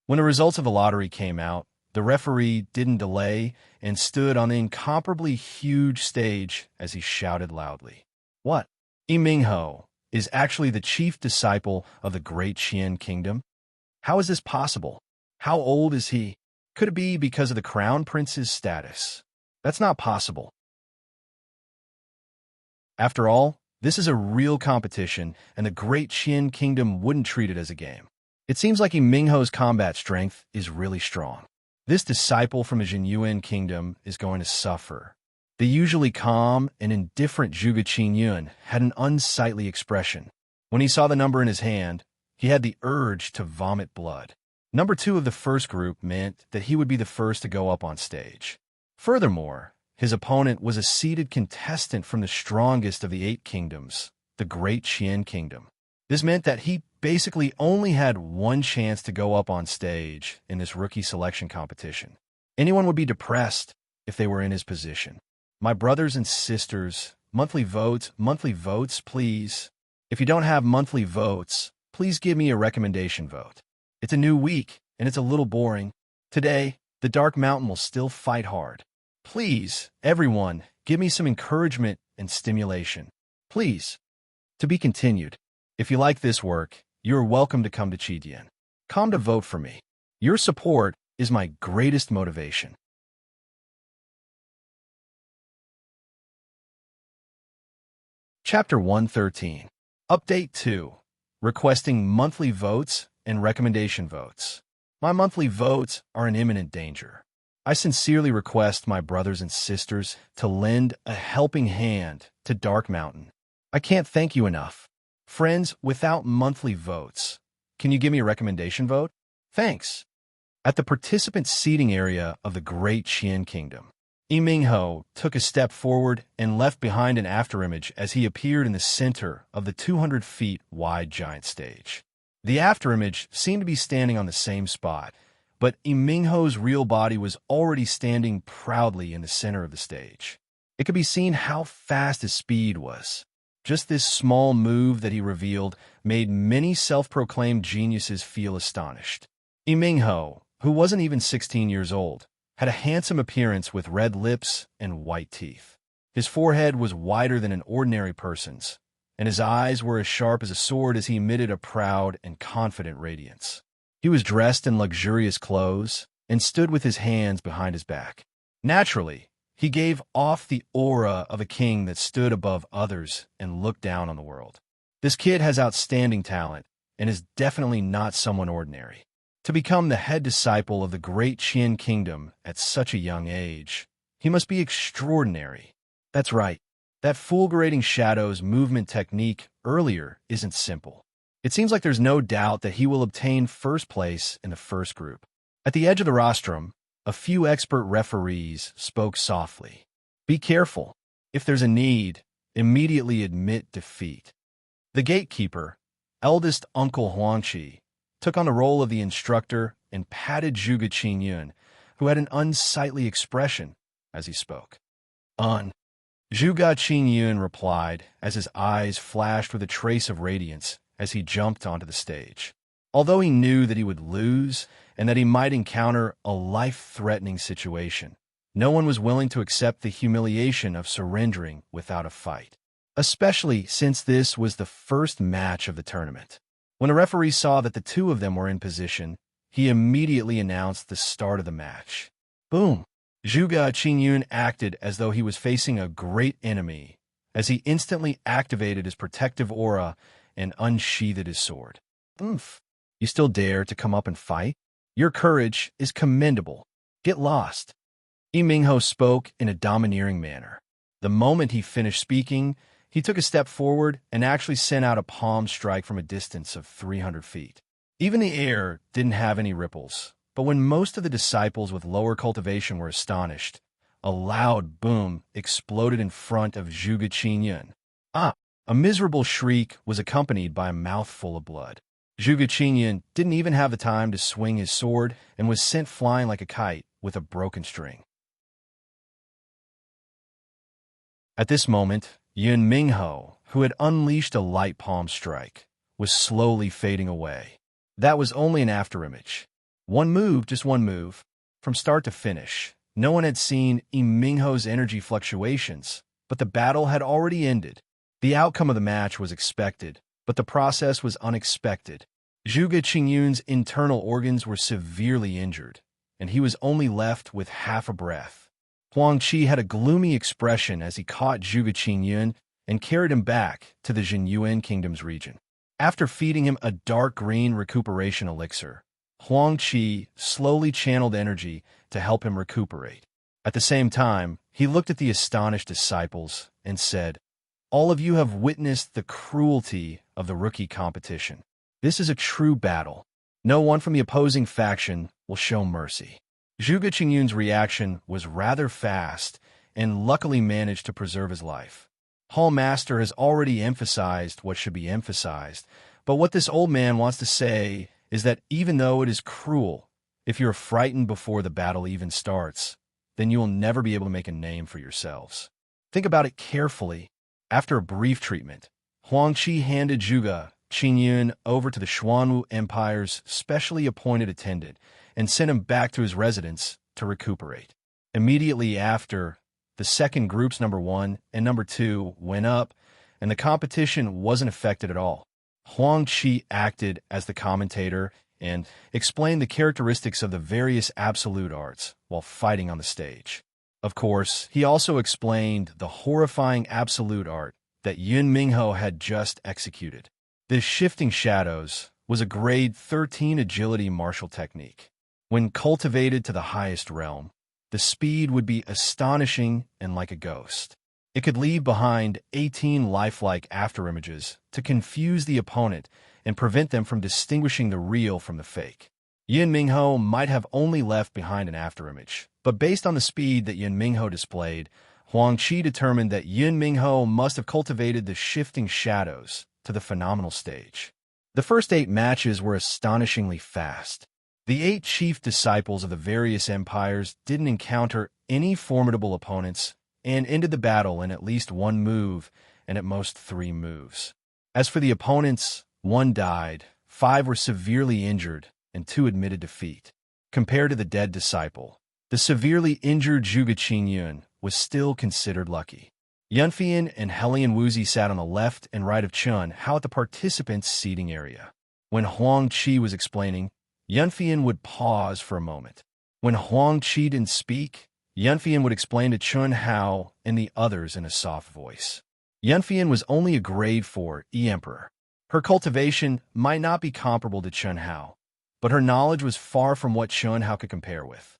When the results of the lottery came out, the referee didn't delay and stood on the incomparably huge stage as he shouted loudly. What? Yimingho is actually the chief disciple of the Great Qian Kingdom? How is this possible? How old is he? Could it be because of the crown prince's status? That's not possible. After all, this is a real competition, and the Great Qian Kingdom wouldn't treat it as a game. It seems like Yimingho's combat strength is really strong. This disciple from a Jinyuan Kingdom is going to suffer. The usually calm and indifferent Zhuge Qingyun had an unsightly expression. When he saw the number in his hand, he had the urge to vomit blood. Number 2 of the first group meant that he would be the first to go up on stage. Furthermore, his opponent was a seated contestant from the strongest of the 8 kingdoms, the Great Qian Kingdom. This meant that he basically only had one chance to go up on stage in this rookie selection competition. Anyone would be depressed if they were in his position. My brothers and sisters, monthly votes, please. If you don't have monthly votes, please give me a recommendation vote. It's a new week, and it's a little boring. Today, the Dark Mountain will still fight hard. Please, everyone, give me some encouragement and stimulation. Please. To be continued. If you like this work, you are welcome to come to Chidian. Come to vote for me. Your support is my greatest motivation. Chapter 113. Update 2. Requesting monthly votes and recommendation votes. My monthly votes are in imminent danger. I sincerely request my brothers and sisters to lend a helping hand to Dark Mountain. I can't thank you enough. Friends, without monthly votes, can you give me a recommendation vote? Thanks. At the participant seating area of the Great Qian Kingdom, Yimingho took a step forward and left behind an afterimage as he appeared in the center of the 200 feet wide giant stage. The afterimage seemed to be standing on the same spot, but Yimingho's real body was already standing proudly in the center of the stage. It could be seen how fast his speed was. Just this small move that he revealed made many self-proclaimed geniuses feel astonished. Yimingho, who wasn't even 16 years old, had a handsome appearance with red lips and white teeth. His forehead was wider than an ordinary person's, and his eyes were as sharp as a sword as he emitted a proud and confident radiance. He was dressed in luxurious clothes and stood with his hands behind his back. Naturally, he gave off the aura of a king that stood above others and looked down on the world. This kid has outstanding talent and is definitely not someone ordinary. To become the head disciple of the Great Qian Kingdom at such a young age, he must be extraordinary. That's right. That fulgurating shadows movement technique earlier isn't simple. It seems like there's no doubt that he will obtain first place in the first group. At the edge of the rostrum, a few expert referees spoke softly. Be careful. If there's a need, immediately admit defeat. The gatekeeper, eldest Uncle Huangqi, took on the role of the instructor and patted Zhuge Qingyun, who had an unsightly expression as he spoke. Zhuge Qingyun replied as his eyes flashed with a trace of radiance as he jumped onto the stage. Although he knew that he would lose and that he might encounter a life-threatening situation, no one was willing to accept the humiliation of surrendering without a fight, especially since this was the first match of the tournament. When the referee saw that the two of them were in position, he immediately announced the start of the match. Boom! Zhuge Qingyun acted as though he was facing a great enemy, as he instantly activated his protective aura and unsheathed his sword. Oomph! You still dare to come up and fight? Your courage is commendable. Get lost. Mingho spoke in a domineering manner. The moment he finished speaking, he took a step forward and actually sent out a palm strike from a distance of 300 feet. Even the air didn't have any ripples, but when most of the disciples with lower cultivation were astonished, a loud boom exploded in front of Zhuge Qingyun. A miserable shriek was accompanied by a mouthful of blood. Zhuge Qingyun didn't even have the time to swing his sword and was sent flying like a kite with a broken string. At this moment, Yun Mingho, who had unleashed a light palm strike, was slowly fading away. That was only an afterimage. One move, just one move. From start to finish, no one had seen Mingho's energy fluctuations, but the battle had already ended. The outcome of the match was expected, but the process was unexpected. Zhuge Qingyun's internal organs were severely injured, and he was only left with half a breath. Huangqi had a gloomy expression as he caught Zhuge Qingyun and carried him back to the Jinyuan Kingdom's region. After feeding him a dark green recuperation elixir, Huangqi slowly channeled energy to help him recuperate. At the same time, he looked at the astonished disciples and said, "All of you have witnessed the cruelty of the rookie competition. This is a true battle. No one from the opposing faction will show mercy." Zhuge Qingyun's reaction was rather fast and luckily managed to preserve his life. Hall Master has already emphasized what should be emphasized, but what this old man wants to say is that even though it is cruel, if you're frightened before the battle even starts, then you will never be able to make a name for yourselves. Think about it carefully. After a brief treatment, Huangqi handed Zhuge Qingyun over to the Xuanwu Empire's specially appointed attendant and sent him back to his residence to recuperate. Immediately after, the second group's number 1 and number 2 went up, and the competition wasn't affected at all. Huangqi acted as the commentator and explained the characteristics of the various absolute arts while fighting on the stage. Of course, he also explained the horrifying absolute art that Yun Mingho had just executed. This shifting shadows was a grade 13 agility martial technique. When cultivated to the highest realm, the speed would be astonishing and like a ghost. It could leave behind 18 lifelike afterimages to confuse the opponent and prevent them from distinguishing the real from the fake. Yun Mingho might have only left behind an afterimage, but based on the speed that Yun Mingho displayed, Huangqi determined that Yun Mingho must have cultivated the shifting shadows to the phenomenal stage. The first 8 matches were astonishingly fast. The 8 chief disciples of the various empires didn't encounter any formidable opponents and ended the battle in at least 1 move and at most 3 moves. As for the opponents, 1 died, 5 were severely injured, and 2 admitted defeat. Compared to the dead disciple, the severely injured Zhuge Qingyun was still considered lucky. Yunfian and Helian Wuzi sat on the left and right of Chun Hao at the participants' seating area. When Huangqi was explaining, Yunfian would pause for a moment. When Huangqi didn't speak, Yunfian would explain to Chun Hao and the others in a soft voice. Yunfian was only a grade 4 E-Emperor. Her cultivation might not be comparable to Chun Hao, but her knowledge was far from what Chun Hao could compare with.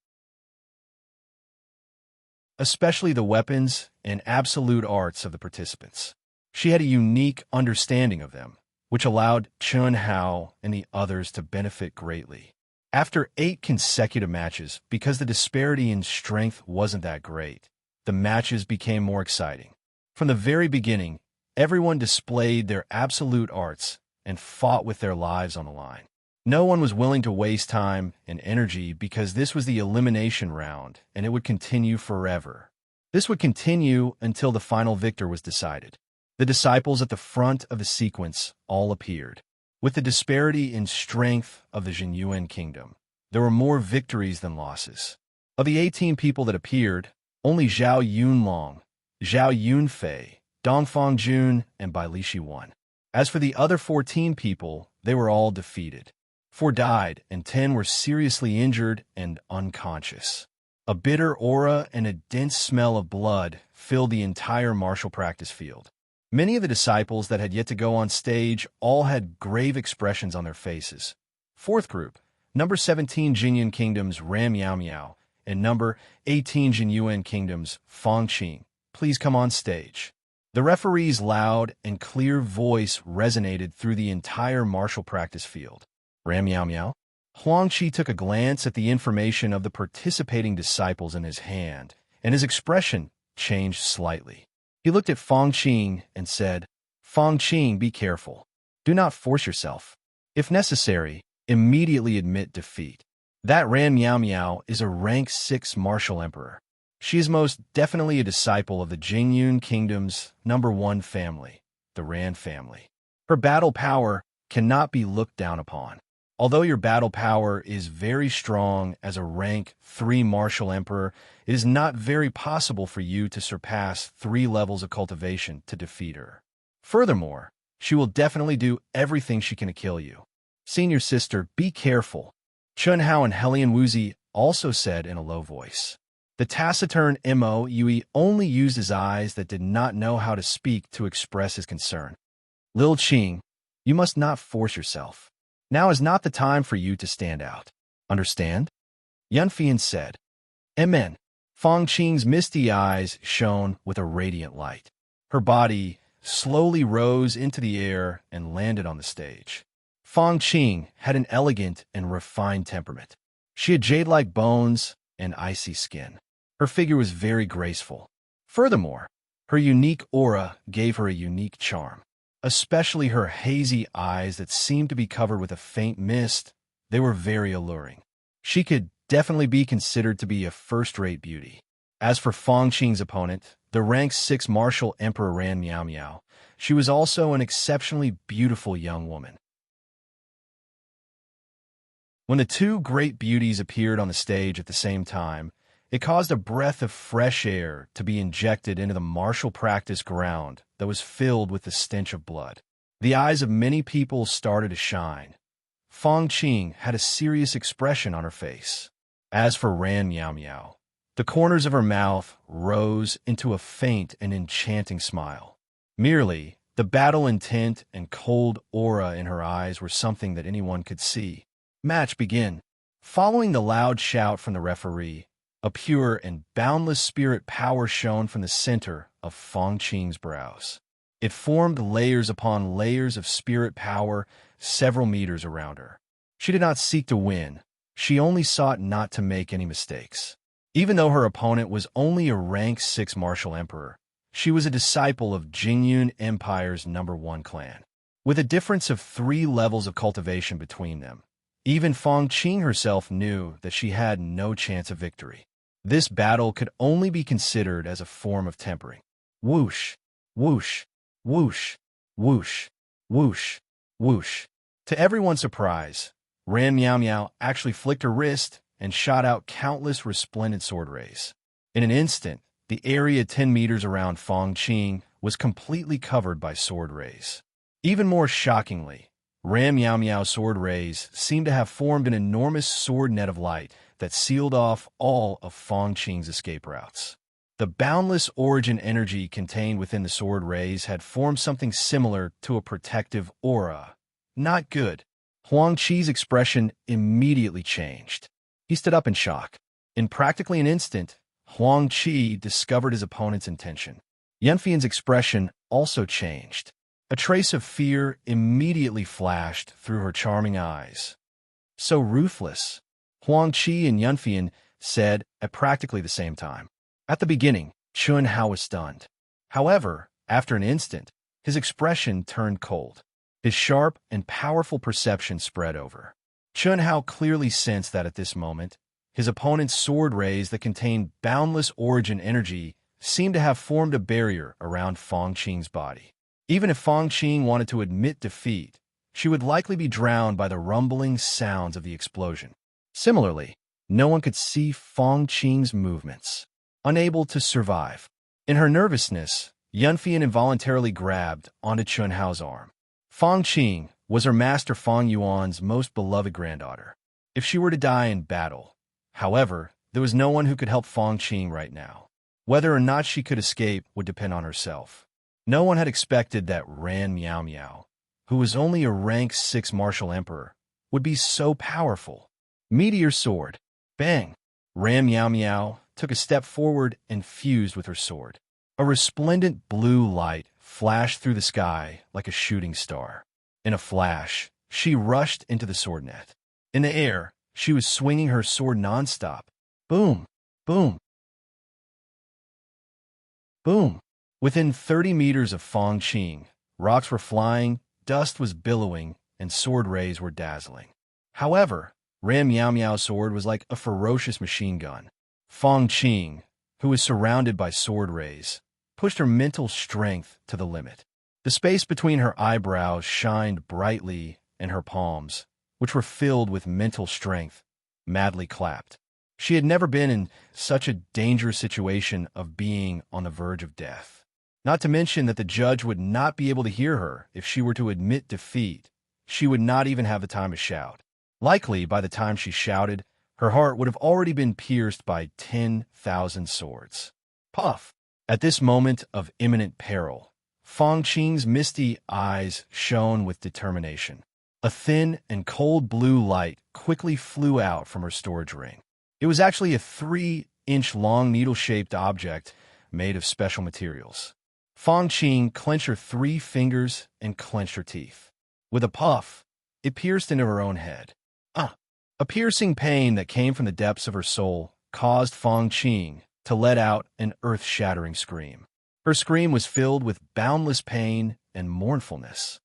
especially the weapons and absolute arts of the participants. She had a unique understanding of them, which allowed Chun Hao and the others to benefit greatly. After 8 consecutive matches, because the disparity in strength wasn't that great, the matches became more exciting. From the very beginning, everyone displayed their absolute arts and fought with their lives on the line. No one was willing to waste time and energy because this was the elimination round, and it would continue forever. This would continue until the final victor was decided. The disciples at the front of the sequence all appeared. With the disparity in strength of the Jinyuan kingdom, there were more victories than losses. Of the 18 people that appeared, only Zhao Yunlong, Zhao Yunfei, Dongfang Jun, and Bai Lishi won. As for the other 14 people, they were all defeated. 4 died, and 10 were seriously injured and unconscious. A bitter aura and a dense smell of blood filled the entire martial practice field. Many of the disciples that had yet to go on stage all had grave expressions on their faces. 4th group, number 17 Jinyan Kingdom's Ran Miao Miao, and number 18 Jinyuan Kingdom's Fong Qing, please come on stage. The referee's loud and clear voice resonated through the entire martial practice field. Ran Miao Miao? Huang Qi took a glance at the information of the participating disciples in his hand, and his expression changed slightly. He looked at Fong Qing and said, "Fong Qing, be careful. Do not force yourself. If necessary, immediately admit defeat. That Ran Miao Miao is a rank 6 martial emperor. She is most definitely a disciple of the Jingyun Kingdom's number 1 family, the Ran family. Her battle power cannot be looked down upon. Although your battle power is very strong as a rank 3 martial emperor, it is not very possible for you to surpass 3 levels of cultivation to defeat her. Furthermore, she will definitely do everything she can to kill you. Senior sister, be careful." Chun Hao and Helian Wuzi also said in a low voice. The taciturn Mo Yui only used his eyes that did not know how to speak to express his concern. "Lil Qing, you must not force yourself. Now is not the time for you to stand out. Understand?" Yunfian said. Amen. Fong Qing's misty eyes shone with a radiant light. Her body slowly rose into the air and landed on the stage. Fong Qing had an elegant and refined temperament. She had jade-like bones and icy skin. Her figure was very graceful. Furthermore, her unique aura gave her a unique charm. Especially her hazy eyes that seemed to be covered with a faint mist, they were very alluring. She could definitely be considered to be a first-rate beauty. As for Fong Qing's opponent, the rank 6 martial emperor Ran Miao Miao, she was also an exceptionally beautiful young woman. When the 2 great beauties appeared on the stage at the same time, it caused a breath of fresh air to be injected into the martial practice ground that was filled with the stench of blood. The eyes of many people started to shine. Fong Qing had a serious expression on her face. As for Ran Miao Miao, the corners of her mouth rose into a faint and enchanting smile. Merely, the battle intent and cold aura in her eyes were something that anyone could see. Match begin. Following the loud shout from the referee, a pure and boundless spirit power shone from the center of Fong Qing's brows. It formed layers upon layers of spirit power several meters around her. She did not seek to win. She only sought not to make any mistakes. Even though her opponent was only a rank 6 martial emperor, she was a disciple of Jingyun Empire's number 1 clan. With a difference of 3 levels of cultivation between them, even Fong Qing herself knew that she had no chance of victory. This battle could only be considered as a form of tempering. Whoosh, whoosh, whoosh, whoosh, whoosh, whoosh. To everyone's surprise, Ran Miao Miao actually flicked her wrist and shot out countless resplendent sword rays. In an instant, the area 10 meters around Fong Qing was completely covered by sword rays. Even more shockingly, Ran Miao Miao's sword rays seemed to have formed an enormous sword net of light that sealed off all of Fong Qing's escape routes. The boundless origin energy contained within the sword rays had formed something similar to a protective aura. Not good. Huang Qi's expression immediately changed. He stood up in shock. In practically an instant, Huang Qi discovered his opponent's intention. Yunfian's expression also changed. A trace of fear immediately flashed through her charming eyes. So ruthless, Huang Qi and Yunfian said at practically the same time. At the beginning, Chun Hao was stunned. However, after an instant, his expression turned cold. His sharp and powerful perception spread over. Chun Hao clearly sensed that at this moment, his opponent's sword rays that contained boundless origin energy seemed to have formed a barrier around Fang Qing's body. Even if Fang Qing wanted to admit defeat, she would likely be drowned by the rumbling sounds of the explosion. Similarly, no one could see Fang Qing's movements. Unable to survive. In her nervousness, Yunfian involuntarily grabbed onto Chun Hao's arm. Fang Qing was her master Fang Yuan's most beloved granddaughter. If she were to die in battle, however, there was no one who could help Fang Qing right now. Whether or not she could escape would depend on herself. No one had expected that Ran Miao Miao, who was only a rank 6 martial emperor, would be so powerful. Meteor sword. Bang! Ran Miao Miao took a step forward and fused with her sword. A resplendent blue light flashed through the sky like a shooting star. In a flash, she rushed into the sword net. In the air, she was swinging her sword nonstop. Boom! Boom! Boom! Within 30 meters of Fang Qing, rocks were flying, dust was billowing, and sword rays were dazzling. However, Ran Miao Miao's sword was like a ferocious machine gun. Fang Qing, who was surrounded by sword rays, pushed her mental strength to the limit. The space between her eyebrows shined brightly, and her palms, which were filled with mental strength, madly clapped. She had never been in such a dangerous situation of being on the verge of death. Not to mention that the judge would not be able to hear her if she were to admit defeat. She would not even have the time to shout. Likely, by the time she shouted, her heart would have already been pierced by 10,000 swords. Puff! At this moment of imminent peril, Fang Qing's misty eyes shone with determination. A thin and cold blue light quickly flew out from her storage ring. It was actually a 3-inch-long needle-shaped object made of special materials. Fang Qing clenched her 3 fingers and clenched her teeth. With a puff, it pierced into her own head. A piercing pain that came from the depths of her soul caused Fang Qing to let out an earth-shattering scream. Her scream was filled with boundless pain and mournfulness.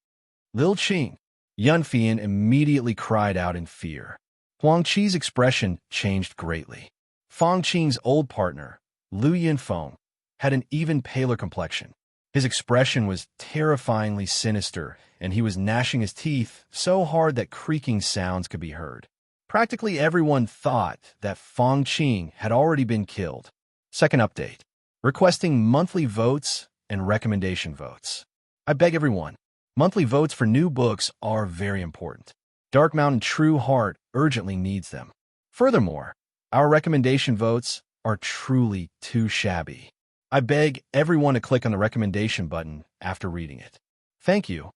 Lil Qing, Yunfian immediately cried out in fear. Huang Qi's expression changed greatly. Fang Qing's old partner, Lu Yinfeng, had an even paler complexion. His expression was terrifyingly sinister, and he was gnashing his teeth so hard that creaking sounds could be heard. Practically everyone thought that Fang Qing had already been killed. Second update. Requesting monthly votes and recommendation votes. I beg everyone, monthly votes for new books are very important. Dark Mountain True Heart urgently needs them. Furthermore, our recommendation votes are truly too shabby. I beg everyone to click on the recommendation button after reading it. Thank you.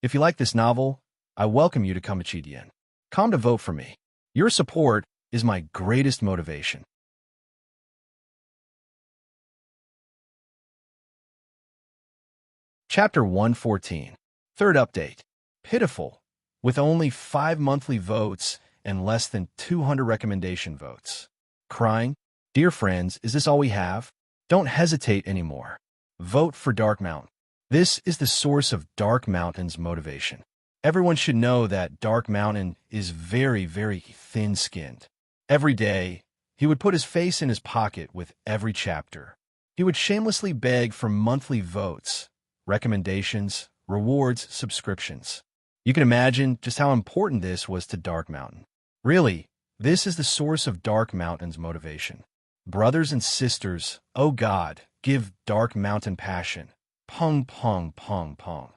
If you like this novel, I welcome you to Conceited. Come to vote for me. Your support is my greatest motivation. Chapter 114. Third update. Pitiful. With only 5 monthly votes and less than 200 recommendation votes. Crying? Dear friends, is this all we have? Don't hesitate anymore. Vote for Dark Mountain. This is the source of Dark Mountain's motivation. Everyone should know that Dark Mountain is very, very thin-skinned. Every day, he would put his face in his pocket with every chapter. He would shamelessly beg for monthly votes, recommendations, rewards, subscriptions. You can imagine just how important this was to Dark Mountain. Really, this is the source of Dark Mountain's motivation. Brothers and sisters, oh God, give Dark Mountain passion. Pung, pung, pung, pung.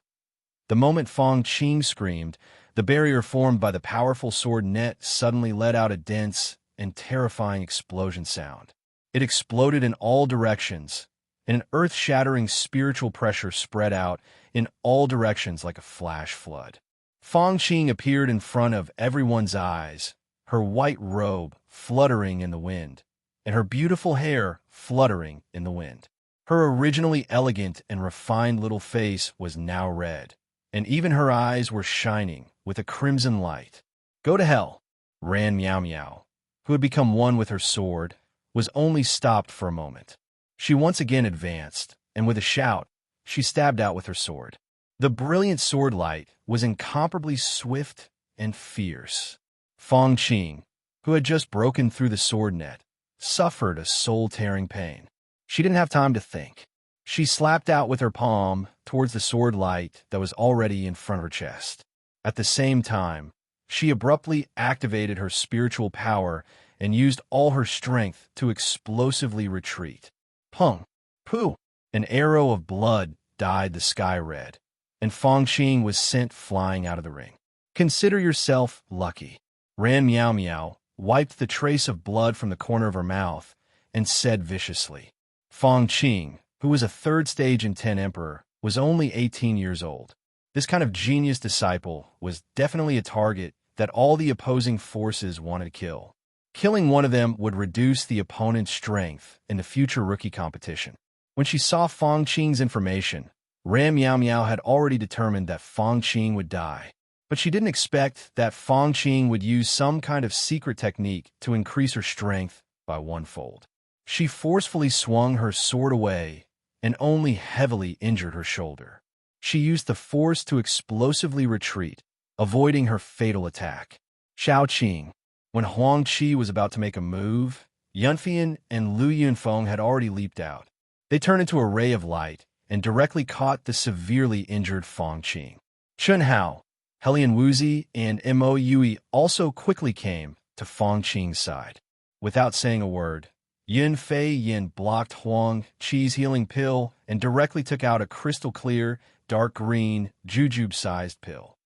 The moment Fang Qing screamed, the barrier formed by the powerful sword net suddenly let out a dense and terrifying explosion sound. It exploded in all directions, and an earth-shattering spiritual pressure spread out in all directions like a flash flood. Fang Qing appeared in front of everyone's eyes, her white robe fluttering in the wind, and her beautiful hair fluttering in the wind. Her originally elegant and refined little face was now red, and even her eyes were shining with a crimson light. "Go to hell," ran Meow Meow, who had become one with her sword, was only stopped for a moment. She once again advanced, and with a shout, she stabbed out with her sword. The brilliant sword light was incomparably swift and fierce. Fong Qing, who had just broken through the sword net, suffered a soul-tearing pain. She didn't have time to think. She slapped out with her palm towards the sword light that was already in front of her chest. At the same time, she abruptly activated her spiritual power and used all her strength to explosively retreat. Pung! Pooh! An arrow of blood dyed the sky red, and Fong Qing was sent flying out of the ring. "Consider yourself lucky." Ran Meow Meow wiped the trace of blood from the corner of her mouth and said viciously. Fong Qing, who was a third stage intent emperor, was only 18 years old. This kind of genius disciple was definitely a target that all the opposing forces wanted to kill. Killing one of them would reduce the opponent's strength in the future rookie competition. When she saw Fong Qing's information, Ran Meow Meow had already determined that Fong Qing would die. But she didn't expect that Fong Qing would use some kind of secret technique to increase her strength by one-fold. She forcefully swung her sword away and only heavily injured her shoulder. She used the force to explosively retreat, avoiding her fatal attack. Xiao Qing. When Huang Qi was about to make a move, Yunfian and Lu Yunfeng had already leaped out. They turned into a ray of light and directly caught the severely injured Fong Qing. Chun Hao, Helian Wuzi, and Mo Yui also quickly came to Fong Qing's side. Without saying a word, Yin Fei Yin blocked Huang Qi's healing pill and directly took out a crystal-clear, dark green, jujube-sized pill.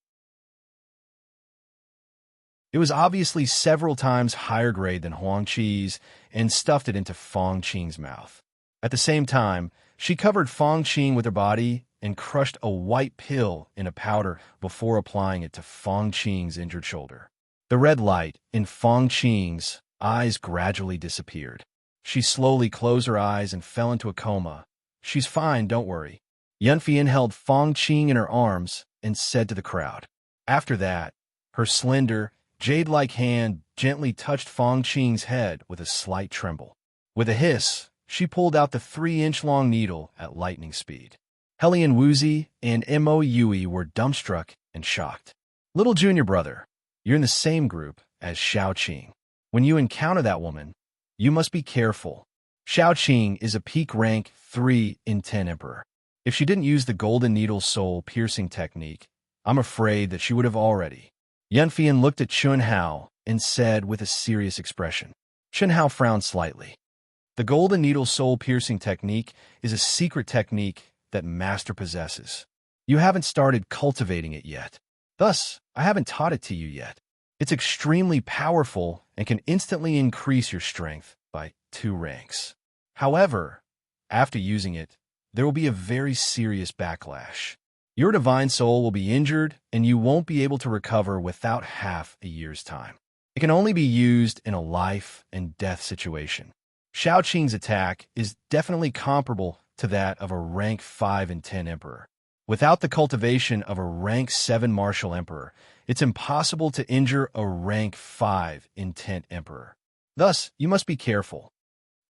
It was obviously several times higher grade than Huang Qi's and stuffed it into Fong Qing's mouth. At the same time, she covered Fong Qing with her body and crushed a white pill in a powder before applying it to Fong Qing's injured shoulder. The red light in Fong Qing's eyes gradually disappeared. She slowly closed her eyes and fell into a coma. "She's fine, don't worry." Yunfian held Fong Qing in her arms and said to the crowd. After that, her slender, jade-like hand gently touched Fong Qing's head with a slight tremble. With a hiss, she pulled out the 3-inch-long needle at lightning speed. Helian Wuzi and Mo Yui were dumbstruck and shocked. "Little junior brother, you're in the same group as Xiao Qing. When you encounter that woman, you must be careful. Xiao Qing is a peak rank 3 intent emperor. If she didn't use the golden needle soul piercing technique, I'm afraid that she would have already." Yunfian looked at Chun Hao and said with a serious expression. Chun Hao frowned slightly. "The golden needle soul piercing technique is a secret technique that master possesses. You haven't started cultivating it yet. Thus, I haven't taught it to you yet. It's extremely powerful and can instantly increase your strength by 2 ranks. However, after using it, there will be a very serious backlash. Your divine soul will be injured and you won't be able to recover without half a year's time. It can only be used in a life and death situation. Xiao Qing's attack is definitely comparable to that of a rank 5 intent emperor. Without the cultivation of a rank 7 martial emperor, it's impossible to injure a rank 5 intent emperor. Thus, you must be careful."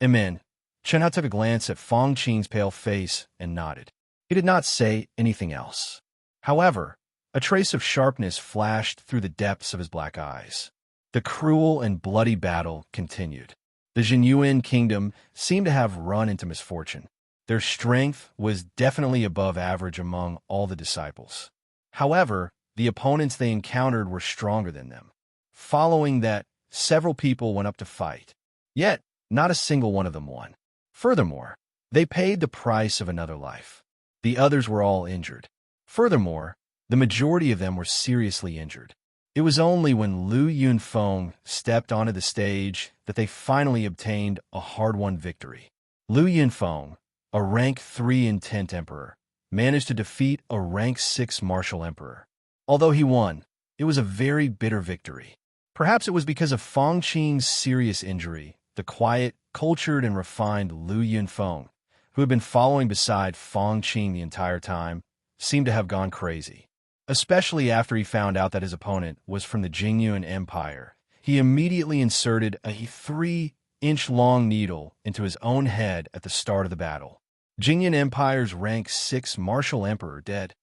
Amen. Chun Hao took a glance at Fong Qing's pale face and nodded. He did not say anything else. However, a trace of sharpness flashed through the depths of his black eyes. The cruel and bloody battle continued. The Jinyuan kingdom seemed to have run into misfortune. Their strength was definitely above average among all the disciples. However, the opponents they encountered were stronger than them. Following that, several people went up to fight. Yet, not a single one of them won. Furthermore, they paid the price of another life. The others were all injured. Furthermore, the majority of them were seriously injured. It was only when Lu Yunfeng stepped onto the stage that they finally obtained a hard-won victory. Lu Yunfeng, a rank 3 intent emperor, managed to defeat a rank 6 martial emperor. Although he won, it was a very bitter victory. Perhaps it was because of Fong Qing's serious injury the quiet, cultured, and refined Lu Yunfeng, who had been following beside Fong Qing the entire time, seemed to have gone crazy. Especially after he found out that his opponent was from the Jingyuan Empire. He immediately inserted a 3-inch-long needle into his own head at the start of the battle. Jingyuan Empire's rank 6 martial emperor dead.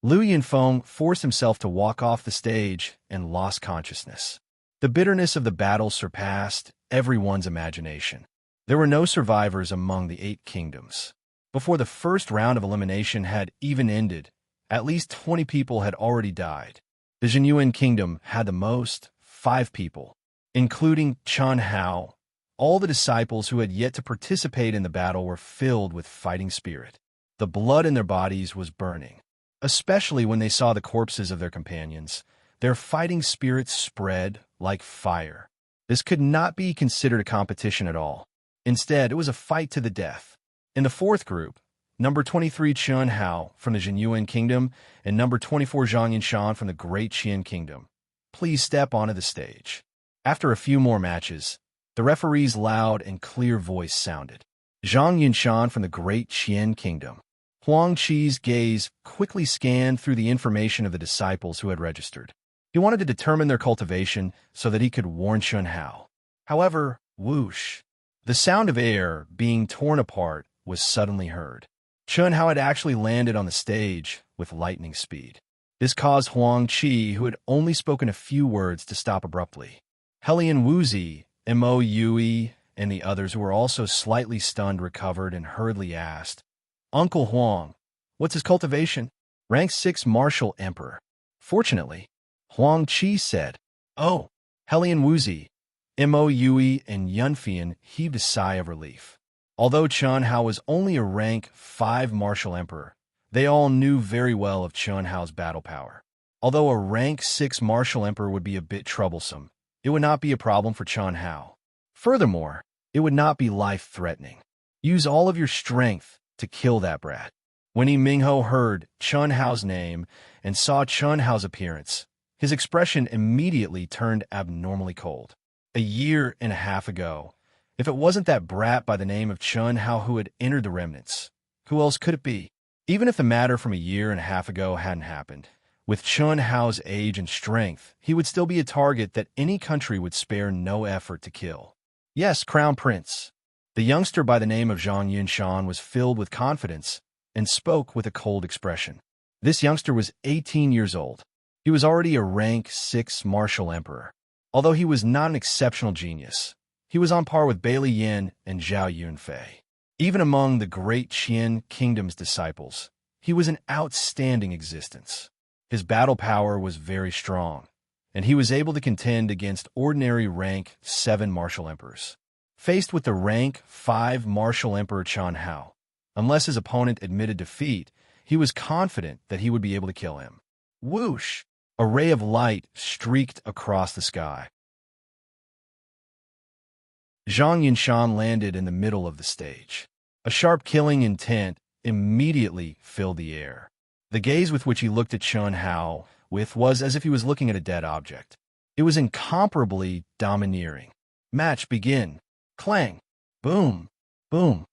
Lu Yunfeng forced himself to walk off the stage and lost consciousness. The bitterness of the battle surpassed everyone's imagination. There were no survivors among the 8 kingdoms. Before the first round of elimination had even ended, at least 20 people had already died. The Jingyuan kingdom had the most, 5 people, including Chen Hao. All the disciples who had yet to participate in the battle were filled with fighting spirit. The blood in their bodies was burning. Especially when they saw the corpses of their companions, their fighting spirits spread like fire. This could not be considered a competition at all. Instead, it was a fight to the death. In the 4th group, number 23 Chen Hao from the Jinyuan Kingdom and number 24 Zhang Yinshan from the Great Qian Kingdom, please step onto the stage. After a few more matches, the referee's loud and clear voice sounded. Zhang Yinshan from the Great Qian Kingdom. Huang Qi's gaze quickly scanned through the information of the disciples who had registered. He wanted to determine their cultivation so that he could warn Chen Hao. However, whoosh! The sound of air being torn apart was suddenly heard. Chen Hao had actually landed on the stage with lightning speed. This caused Huang Qi, who had only spoken a few words, to stop abruptly. Helian Wuzi, Mo Yui, and the others who were also slightly stunned recovered and hurriedly asked, "Uncle Huang, what's his cultivation?" "Rank 6 martial emperor." Fortunately, Huang Qi said, "Oh." Helian Wuzi, Mo Yui, and Yunfian heaved a sigh of relief. Although Chen Hao was only a rank 5 martial emperor, they all knew very well of Chen Hao's battle power. Although a rank 6 martial emperor would be a bit troublesome, it would not be a problem for Chen Hao. Furthermore, it would not be life-threatening. Use all of your strength to kill that brat. When Yi Mingho heard Chen Hao's name and saw Chen Hao's appearance, his expression immediately turned abnormally cold. A year and a half ago, if it wasn't that brat by the name of Chen Hao who had entered the remnants, who else could it be? Even if the matter from a year and a half ago hadn't happened, with Chen Hao's age and strength, he would still be a target that any country would spare no effort to kill. Yes, Crown Prince. The youngster by the name of Zhang Yinshan was filled with confidence and spoke with a cold expression. This youngster was 18 years old. He was already a rank 6 martial emperor. Although he was not an exceptional genius, he was on par with Bailey Yin and Zhao Yunfei. Even among the Great Qian Kingdom's disciples, he was an outstanding existence. His battle power was very strong, and he was able to contend against ordinary rank 7 martial emperors. Faced with the rank 5 martial emperor Chen Hao, unless his opponent admitted defeat, he was confident that he would be able to kill him. Whoosh! A ray of light streaked across the sky. Zhang Yinshan landed in the middle of the stage. A sharp killing intent immediately filled the air. The gaze with which he looked at Chen Hao was as if he was looking at a dead object. It was incomparably domineering. Match begin. Clang. Boom. Boom.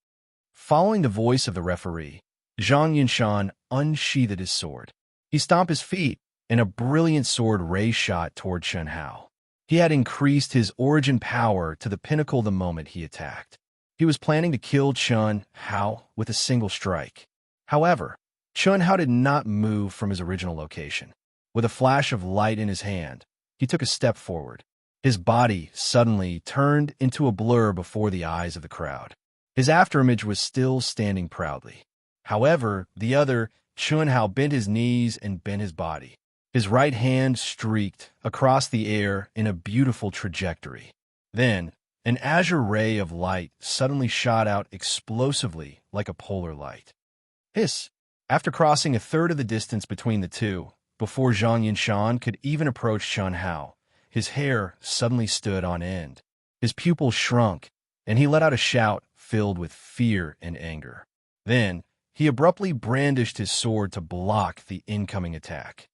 Following the voice of the referee, Zhang Yinshan unsheathed his sword. He stomped his feet, and a brilliant sword ray shot toward Chen Hao. He had increased his origin power to the pinnacle the moment he attacked. He was planning to kill Chen Hao with a single strike. However, Chen Hao did not move from his original location. With a flash of light in his hand, he took a step forward. His body suddenly turned into a blur before the eyes of the crowd. His afterimage was still standing proudly. However, the other, Chen Hao, bent his knees and bent his body. His right hand streaked across the air in a beautiful trajectory. Then, an azure ray of light suddenly shot out explosively like a polar light. Hiss! After crossing a third of the distance between the two, before Zhang Yinshan could even approach Chen Hao, his hair suddenly stood on end. His pupils shrunk, and he let out a shout filled with fear and anger. Then, he abruptly brandished his sword to block the incoming attack.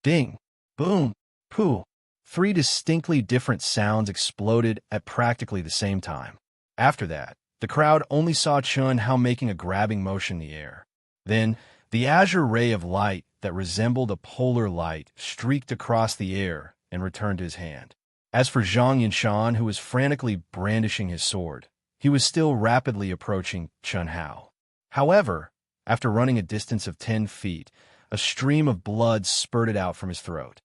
Ding! Boom! Pooh! Three distinctly different sounds exploded at practically the same time. After that, the crowd only saw Chun Hao making a grabbing motion in the air. Then, the azure ray of light that resembled a polar light streaked across the air and returned to his hand. As for Zhang Yinshan, who was frantically brandishing his sword, he was still rapidly approaching Chun Hao. However, after running a distance of 10 feet, a stream of blood spurted out from his throat.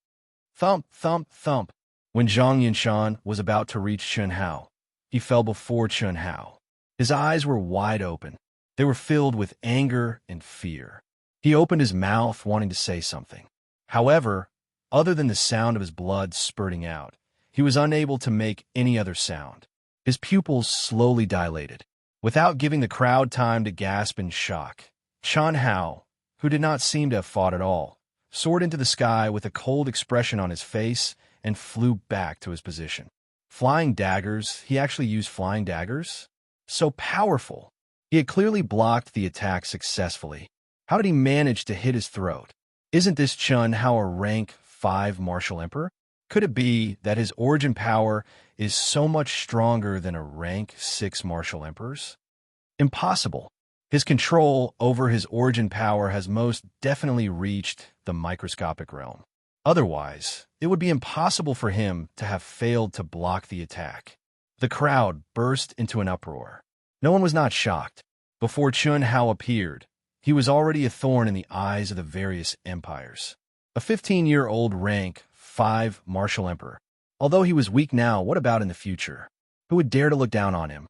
Thump, thump, thump. When Zhang Yinshan was about to reach Chun Hao, he fell before Chun Hao. His eyes were wide open. They were filled with anger and fear. He opened his mouth, wanting to say something. However, other than the sound of his blood spurting out, he was unable to make any other sound. His pupils slowly dilated. Without giving the crowd time to gasp in shock, Chun Hao, who did not seem to have fought at all, soared into the sky with a cold expression on his face and flew back to his position. Flying daggers? He actually used flying daggers? So powerful. He had clearly blocked the attack successfully. How did he manage to hit his throat? Isn't this Chun Hao a rank 5 martial emperor? Could it be that his origin power is so much stronger than a rank 6 martial emperor's? Impossible. His control over his origin power has most definitely reached the microscopic realm. Otherwise, it would be impossible for him to have failed to block the attack. The crowd burst into an uproar. No one was not shocked. Before Chun Hao appeared, he was already a thorn in the eyes of the various empires. A 15-year-old rank 5 martial emperor. Although he was weak now, what about in the future? Who would dare to look down on him?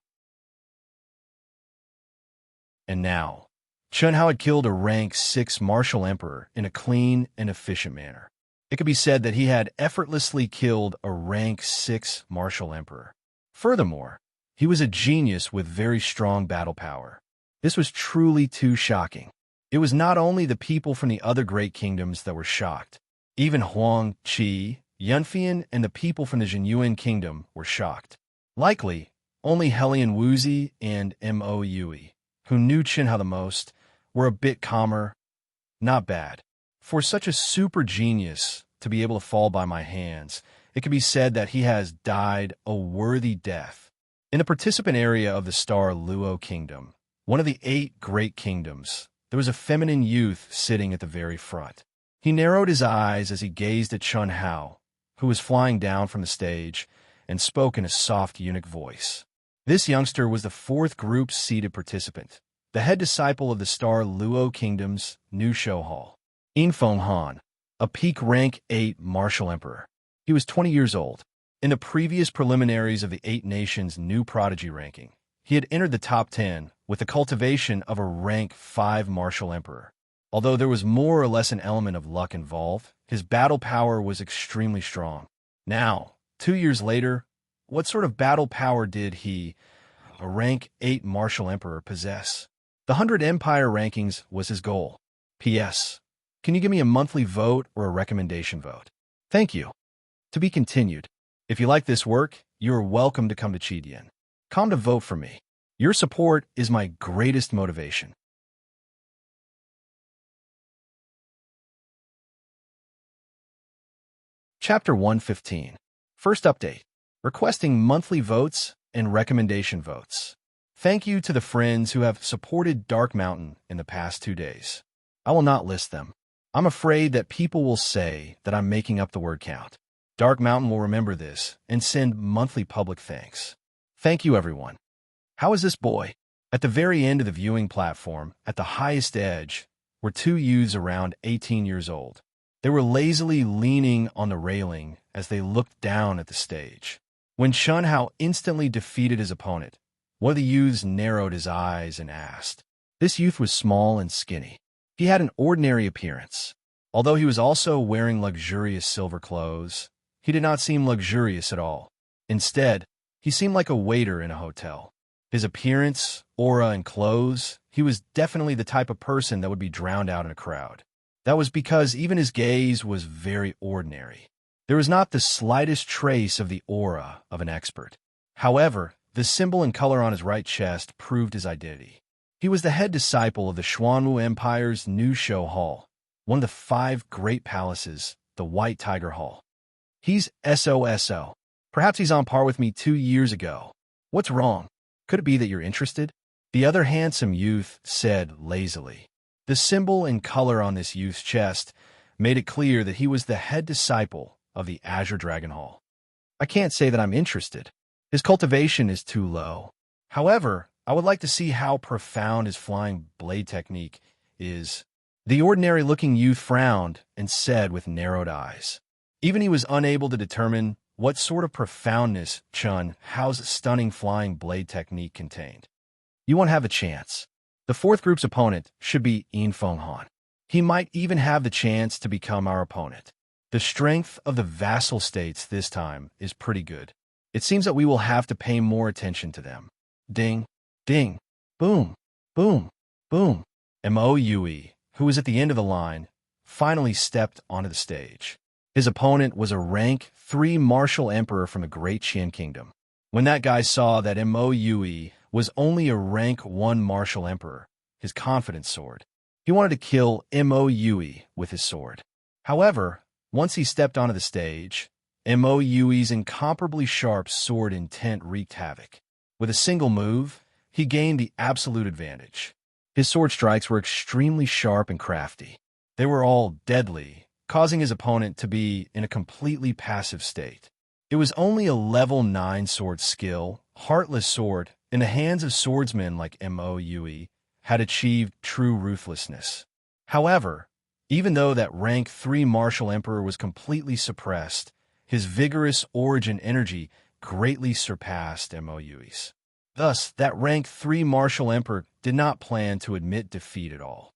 And now, Chun Hao had killed a rank 6 martial emperor in a clean and efficient manner. It could be said that he had effortlessly killed a rank 6 martial emperor. Furthermore, he was a genius with very strong battle power. This was truly too shocking. It was not only the people from the other great kingdoms that were shocked. Even Huang, Qi, Yunfian, and the people from the Jinyuan kingdom were shocked. Likely, only Helian Wuzi and Mo Yui, who knew Chun Hao the most, were a bit calmer. Not bad. For such a super genius to be able to fall by my hands, it can be said that he has died a worthy death. In the participant area of the Star Luo Kingdom, one of the 8 great kingdoms, there was a feminine youth sitting at the very front. He narrowed his eyes as he gazed at Chun Hao, who was flying down from the stage, and spoke in a soft eunuch voice. This youngster was the 4th group seated participant, the head disciple of the Star Luo Kingdom's new show hall. Infeng Han, a peak rank 8 martial emperor. He was 20 years old. In the previous preliminaries of the 8 nations' new prodigy ranking, he had entered the top 10 with the cultivation of a rank 5 martial emperor. Although there was more or less an element of luck involved, his battle power was extremely strong. Now, 2 years later, what sort of battle power did he, a rank 8 martial emperor, possess? The 100 Empire rankings was his goal. P.S. Can you give me a monthly vote or a recommendation vote? Thank you. To be continued. If you like this work, you are welcome to come to Chidian. Come to vote for me. Your support is my greatest motivation. Chapter 115. First update. Requesting monthly votes and recommendation votes. Thank you to the friends who have supported Dark Mountain in the past 2 days. I will not list them. I'm afraid that people will say that I'm making up the word count. Dark Mountain will remember this and send monthly public thanks. Thank you, everyone. How is this boy? At the very end of the viewing platform, at the highest edge, were 2 youths around 18 years old. They were lazily leaning on the railing as they looked down at the stage. When Chun Hao instantly defeated his opponent, one of the youths narrowed his eyes and asked. This youth was small and skinny. He had an ordinary appearance. Although he was also wearing luxurious silver clothes, he did not seem luxurious at all. Instead, he seemed like a waiter in a hotel. His appearance, aura, and clothes, he was definitely the type of person that would be drowned out in a crowd. That was because even his gaze was very ordinary. There was not the slightest trace of the aura of an expert. However, the symbol and color on his right chest proved his identity. He was the head disciple of the Xuanwu Empire's new show hall, one of the 5 great palaces, the White Tiger Hall. He's SOSO. Perhaps he's on par with me 2 years ago. What's wrong? Could it be that you're interested? The other handsome youth said lazily. The symbol and color on this youth's chest made it clear that he was the head disciple of the Azure Dragon Hall. I can't say that I'm interested. His cultivation is too low. However, I would like to see how profound his flying blade technique is. The ordinary-looking youth frowned and said with narrowed eyes. Even he was unable to determine what sort of profoundness Chun Hao's stunning flying blade technique contained. You won't have a chance. The fourth group's opponent should be Yin Feng Han. He might even have the chance to become our opponent. The strength of the vassal states this time is pretty good. It seems that we will have to pay more attention to them. Ding, ding, boom, boom, boom. Mo Yue, who was at the end of the line, finally stepped onto the stage. His opponent was a rank 3 martial emperor from the Great Qian Kingdom. When that guy saw that Mo Yue was only a rank 1 martial emperor, his confidence soared. He wanted to kill Mo Yue with his sword. However, once he stepped onto the stage, Mo Yue's incomparably sharp sword intent wreaked havoc. With a single move, he gained the absolute advantage. His sword strikes were extremely sharp and crafty. They were all deadly, causing his opponent to be in a completely passive state. It was only a level 9 sword skill, heartless sword, in the hands of swordsmen like Mo Yue, had achieved true ruthlessness. However, even though that rank 3 martial emperor was completely suppressed, his vigorous origin energy greatly surpassed Mo Yue's. Thus, that rank 3 martial emperor did not plan to admit defeat at all.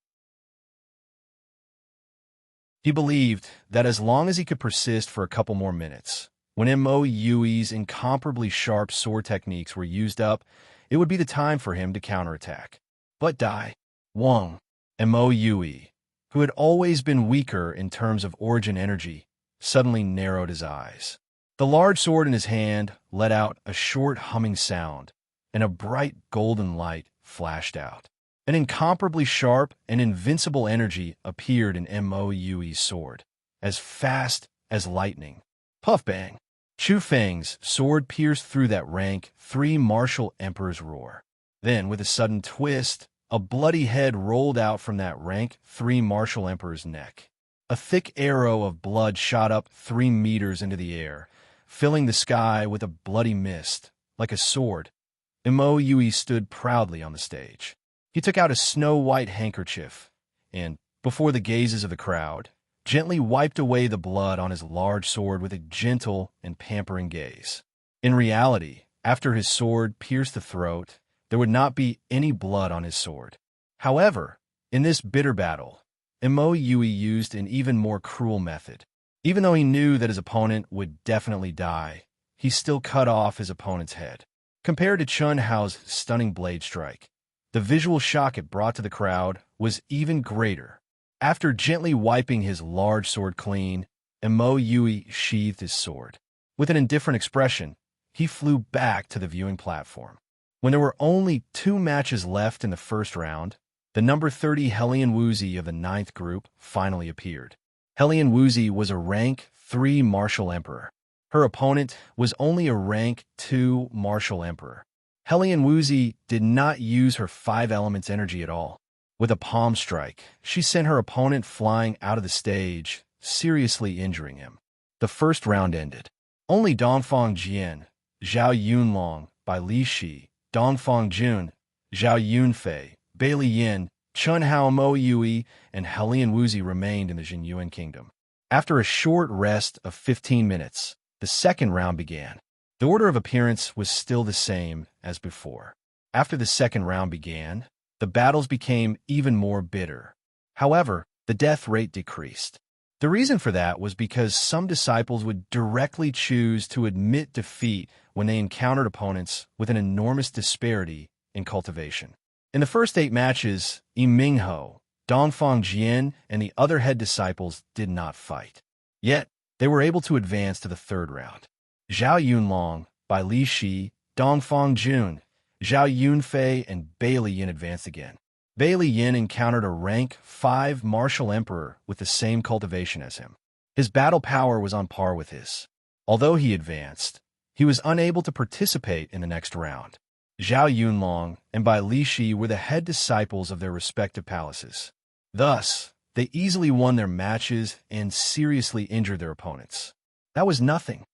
He believed that as long as he could persist for a couple more minutes, when Mo Yue's incomparably sharp sword techniques were used up, it would be the time for him to counterattack. But Dai Wang, Mo Yue, who had always been weaker in terms of origin energy, suddenly narrowed his eyes. The large sword in his hand let out a short humming sound, and a bright golden light flashed out. An incomparably sharp and invincible energy appeared in Mo Yue's sword, as fast as lightning. Puff bang! Chu Feng's sword pierced through that rank 3 martial emperor's roar. Then, with a sudden twist, a bloody head rolled out from that rank 3 martial emperor's neck. A thick arrow of blood shot up 3 meters into the air, filling the sky with a bloody mist. Like a sword, Mo Yue stood proudly on the stage. He took out a snow-white handkerchief and, before the gazes of the crowd, gently wiped away the blood on his large sword with a gentle and pampering gaze. In reality, after his sword pierced the throat, there would not be any blood on his sword. However, in this bitter battle, Mo Yue used an even more cruel method. Even though he knew that his opponent would definitely die, he still cut off his opponent's head. Compared to Chun Hao's stunning blade strike, the visual shock it brought to the crowd was even greater. After gently wiping his large sword clean, Mo Yue sheathed his sword. With an indifferent expression, he flew back to the viewing platform. When there were only 2 matches left in the first round, the number 30 Helian Wuzi of the 9th group finally appeared. Helian Wuzi was a rank 3 martial emperor. Her opponent was only a rank 2 martial emperor. Helian Wuzi did not use her 5 elements energy at all. With a palm strike, she sent her opponent flying out of the stage, seriously injuring him. The first round ended. Only Dongfang Jian, Zhao Yunlong by Li Shi, Dongfang Jun, Zhao Yunfei, Bailey Yin, Chun Hao Mo Yue, and Helian Wuzi remained in the Jinyuan Kingdom. After a short rest of 15 minutes, the second round began. The order of appearance was still the same as before. After the second round began, the battles became even more bitter. However, the death rate decreased. The reason for that was because some disciples would directly choose to admit defeat when they encountered opponents with an enormous disparity in cultivation. In the first 8 matches, Yi Mingho, Dongfang Jian, and the other head disciples did not fight. Yet, they were able to advance to the third round. Zhao Yunlong, by Li Shi, Dongfang Jun, Zhao Yunfei, and Bailey Yin advanced again. Bailey Yin encountered a rank 5 martial emperor with the same cultivation as him. His battle power was on par with his. Although he advanced, he was unable to participate in the next round. Zhao Yunlong and Bai Lishi were the head disciples of their respective palaces. Thus, they easily won their matches and seriously injured their opponents. That was nothing.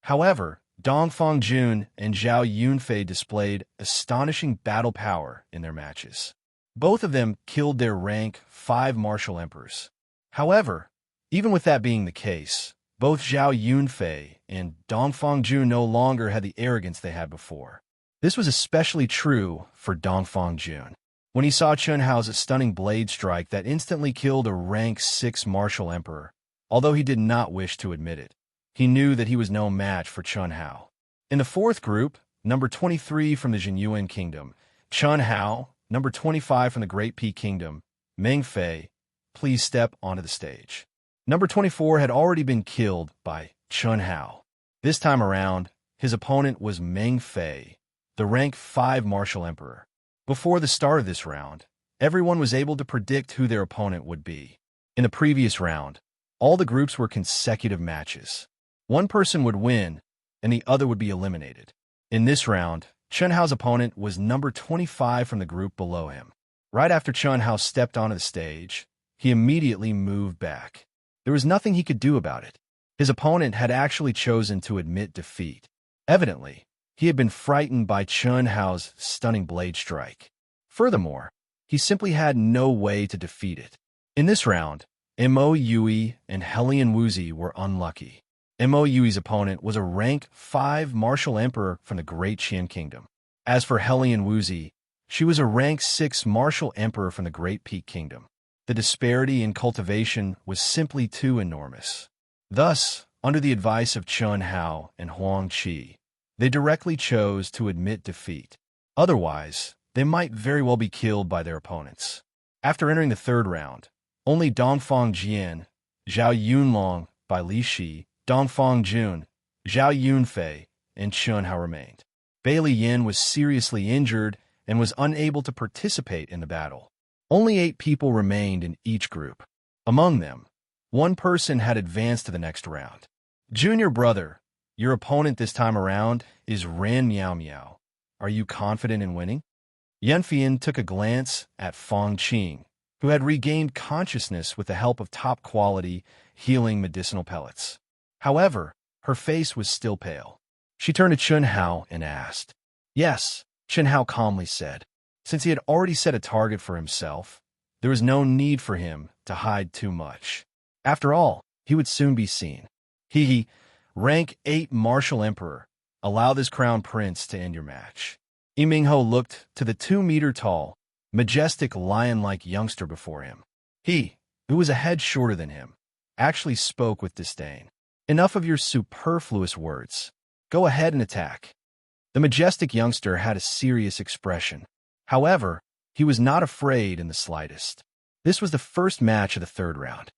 However, Dongfang Jun and Zhao Yunfei displayed astonishing battle power in their matches. Both of them killed their rank 5 martial emperors. However, even with that being the case, both Zhao Yunfei and Dongfang Jun no longer had the arrogance they had before. This was especially true for Dongfang Jun. When he saw Chen Hao's stunning blade strike that instantly killed a rank 6 martial emperor, although he did not wish to admit it, he knew that he was no match for Chen Hao. In the fourth group, number 23 from the Jinyuan Kingdom, Chen Hao, number 25 from the Great Peak Kingdom, Meng Fei, please step onto the stage. Number 24 had already been killed by Chen Hao. This time around, his opponent was Meng Fei, the rank 5 martial emperor. Before the start of this round, everyone was able to predict who their opponent would be. In the previous round, all the groups were consecutive matches. One person would win, and the other would be eliminated. In this round, Chen Hao's opponent was number 25 from the group below him. Right after Chen Hao stepped onto the stage, he immediately moved back. There was nothing he could do about it. His opponent had actually chosen to admit defeat. Evidently, he had been frightened by Chen Hao's stunning blade strike. Furthermore, he simply had no way to defeat it. In this round, Mo Yui and Helian Wuzi were unlucky. Mo Yui's opponent was a rank 5 martial emperor from the Great Qian Kingdom. As for Helian Wuzi, she was a rank 6 martial emperor from the Great Peak Kingdom. The disparity in cultivation was simply too enormous. Thus, under the advice of Chen Hao and Huang Qi, they directly chose to admit defeat. Otherwise, they might very well be killed by their opponents. After entering the third round, only Dongfang Jian, Zhao Yunlong, Bai Lishi, Dongfang Jun, Zhao Yunfei, and Chen Hao remained. Bai Yin was seriously injured and was unable to participate in the battle. Only 8 people remained in each group. Among them, one person had advanced to the next round. Junior brother, your opponent this time around is Ran Miao Miao. Are you confident in winning? Yanfian took a glance at Fang Qing, who had regained consciousness with the help of top-quality, healing medicinal pellets. However, her face was still pale. She turned to Chen Hao and asked. Yes, Chen Hao calmly said. Since he had already set a target for himself, there was no need for him to hide too much. After all, he would soon be seen. Rank 8 martial emperor. Allow this crown prince to end your match. Mingho looked to the 2-meter-tall, majestic lion-like youngster before him. He, who was a head shorter than him, actually spoke with disdain. Enough of your superfluous words. Go ahead and attack. The majestic youngster had a serious expression. However, he was not afraid in the slightest. This was the first match of the third round.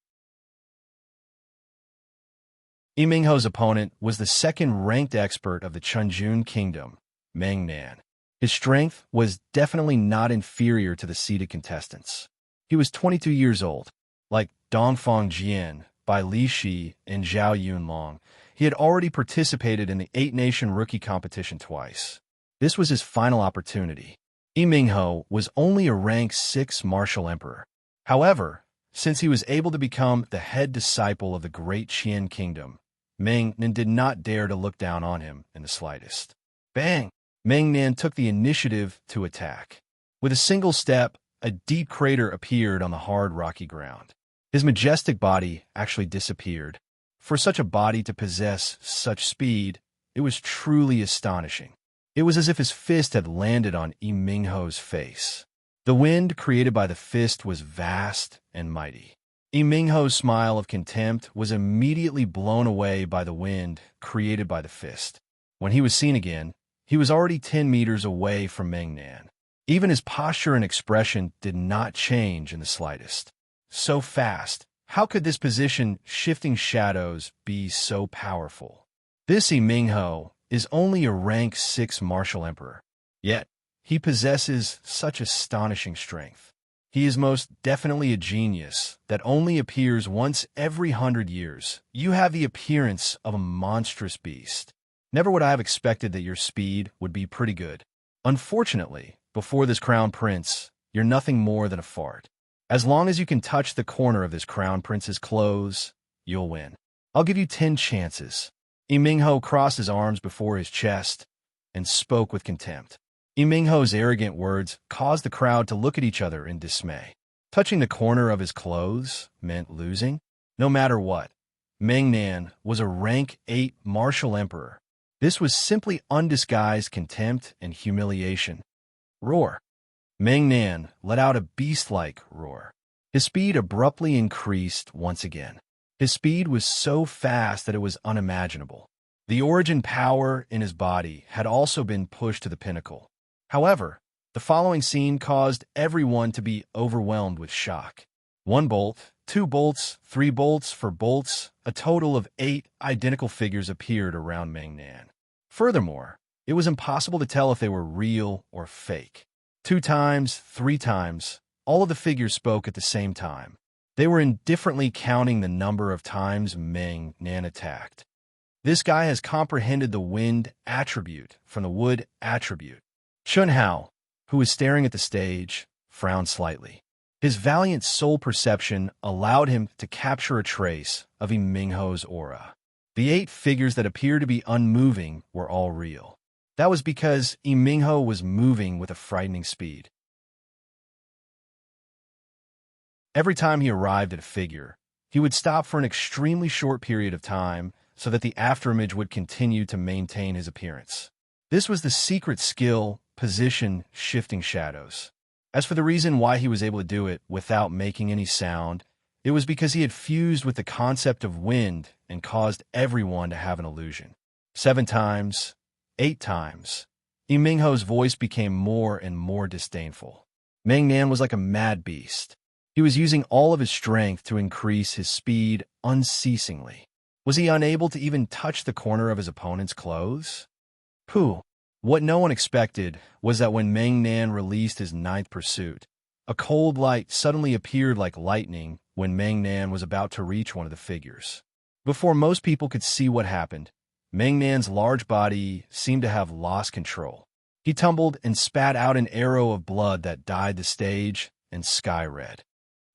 Mingho's opponent was the second-ranked expert of the Chunjun Kingdom, Meng Nan. His strength was definitely not inferior to the seeded contestants. He was 22 years old. Like Dongfang Jian, Bai Lishi, and Zhao Yunlong, he had already participated in the 8-nation rookie competition twice. This was his final opportunity. Mingho was only a rank 6 martial emperor. However, since he was able to become the head disciple of the Great Qian Kingdom, Meng Nan did not dare to look down on him in the slightest. Bang! Meng Nan took the initiative to attack. With a single step, a deep crater appeared on the hard, rocky ground. His majestic body actually disappeared. For such a body to possess such speed, it was truly astonishing. It was as if his fist had landed on Mingho's face. The wind created by the fist was vast and mighty. Mingho's smile of contempt was immediately blown away by the wind created by the fist. When he was seen again, he was already 10 meters away from Meng Nan. Even his posture and expression did not change in the slightest. So fast, how could this position-shifting shadows be so powerful? This Mingho is only a rank 6 martial emperor. Yet, he possesses such astonishing strength. He is most definitely a genius that only appears once every 100 years. You have the appearance of a monstrous beast. Never would I have expected that your speed would be pretty good. Unfortunately, before this crown prince, you're nothing more than a fart. As long as you can touch the corner of this crown prince's clothes, you'll win. I'll give you 10 chances. Mingho crossed his arms before his chest and spoke with contempt. Mingho's arrogant words caused the crowd to look at each other in dismay. Touching the corner of his clothes meant losing, no matter what. Mingnan was a rank 8 martial emperor. This was simply undisguised contempt and humiliation. Roar. Mingnan let out a beast-like roar. His speed abruptly increased once again. His speed was so fast that it was unimaginable. The origin power in his body had also been pushed to the pinnacle. However, the following scene caused everyone to be overwhelmed with shock. 1 bolt, 2 bolts, 3 bolts, 4 bolts, a total of 8 identical figures appeared around Mingnan. Furthermore, it was impossible to tell if they were real or fake. 2 times, 3 times, all of the figures spoke at the same time. They were indifferently counting the number of times Mingnan attacked. This guy has comprehended the wind attribute from the wood attribute. Chun Hao, who was staring at the stage, frowned slightly. His valiant soul perception allowed him to capture a trace of Mingho's aura. The 8 figures that appeared to be unmoving were all real. That was because Mingho was moving with a frightening speed. Every time he arrived at a figure, he would stop for an extremely short period of time so that the afterimage would continue to maintain his appearance. This was the secret skill, position, shifting shadows. As for the reason why he was able to do it without making any sound, it was because he had fused with the concept of wind and caused everyone to have an illusion. 7 times, 8 times, Mingho's voice became more and more disdainful. Mingnan was like a mad beast. He was using all of his strength to increase his speed unceasingly. Was he unable to even touch the corner of his opponent's clothes? Pooh! What no one expected was that when Mingnan released his 9th pursuit, a cold light suddenly appeared like lightning when Mingnan was about to reach one of the figures. Before most people could see what happened, Mingnan's large body seemed to have lost control. He tumbled and spat out an arrow of blood that dyed the stage and sky red.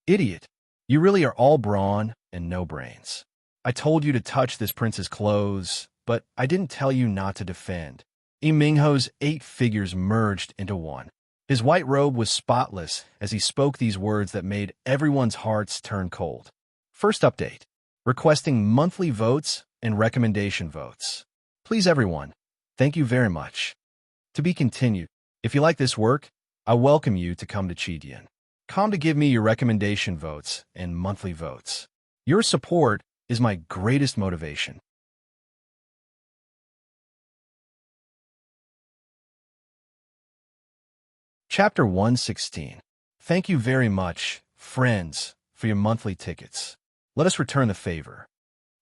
Idiot! You really are all brawn and no brains. I told you to touch this prince's clothes, but I didn't tell you not to defend. Mingho's 8 figures merged into one. His white robe was spotless as he spoke these words that made everyone's hearts turn cold. First update. Requesting monthly votes and recommendation votes. Please everyone, thank you very much. To be continued. If you like this work, I welcome you to come to Chidian. Come to give me your recommendation votes and monthly votes. Your support is my greatest motivation. Chapter 116. Thank you very much, friends, for your monthly tickets. Let us return the favor.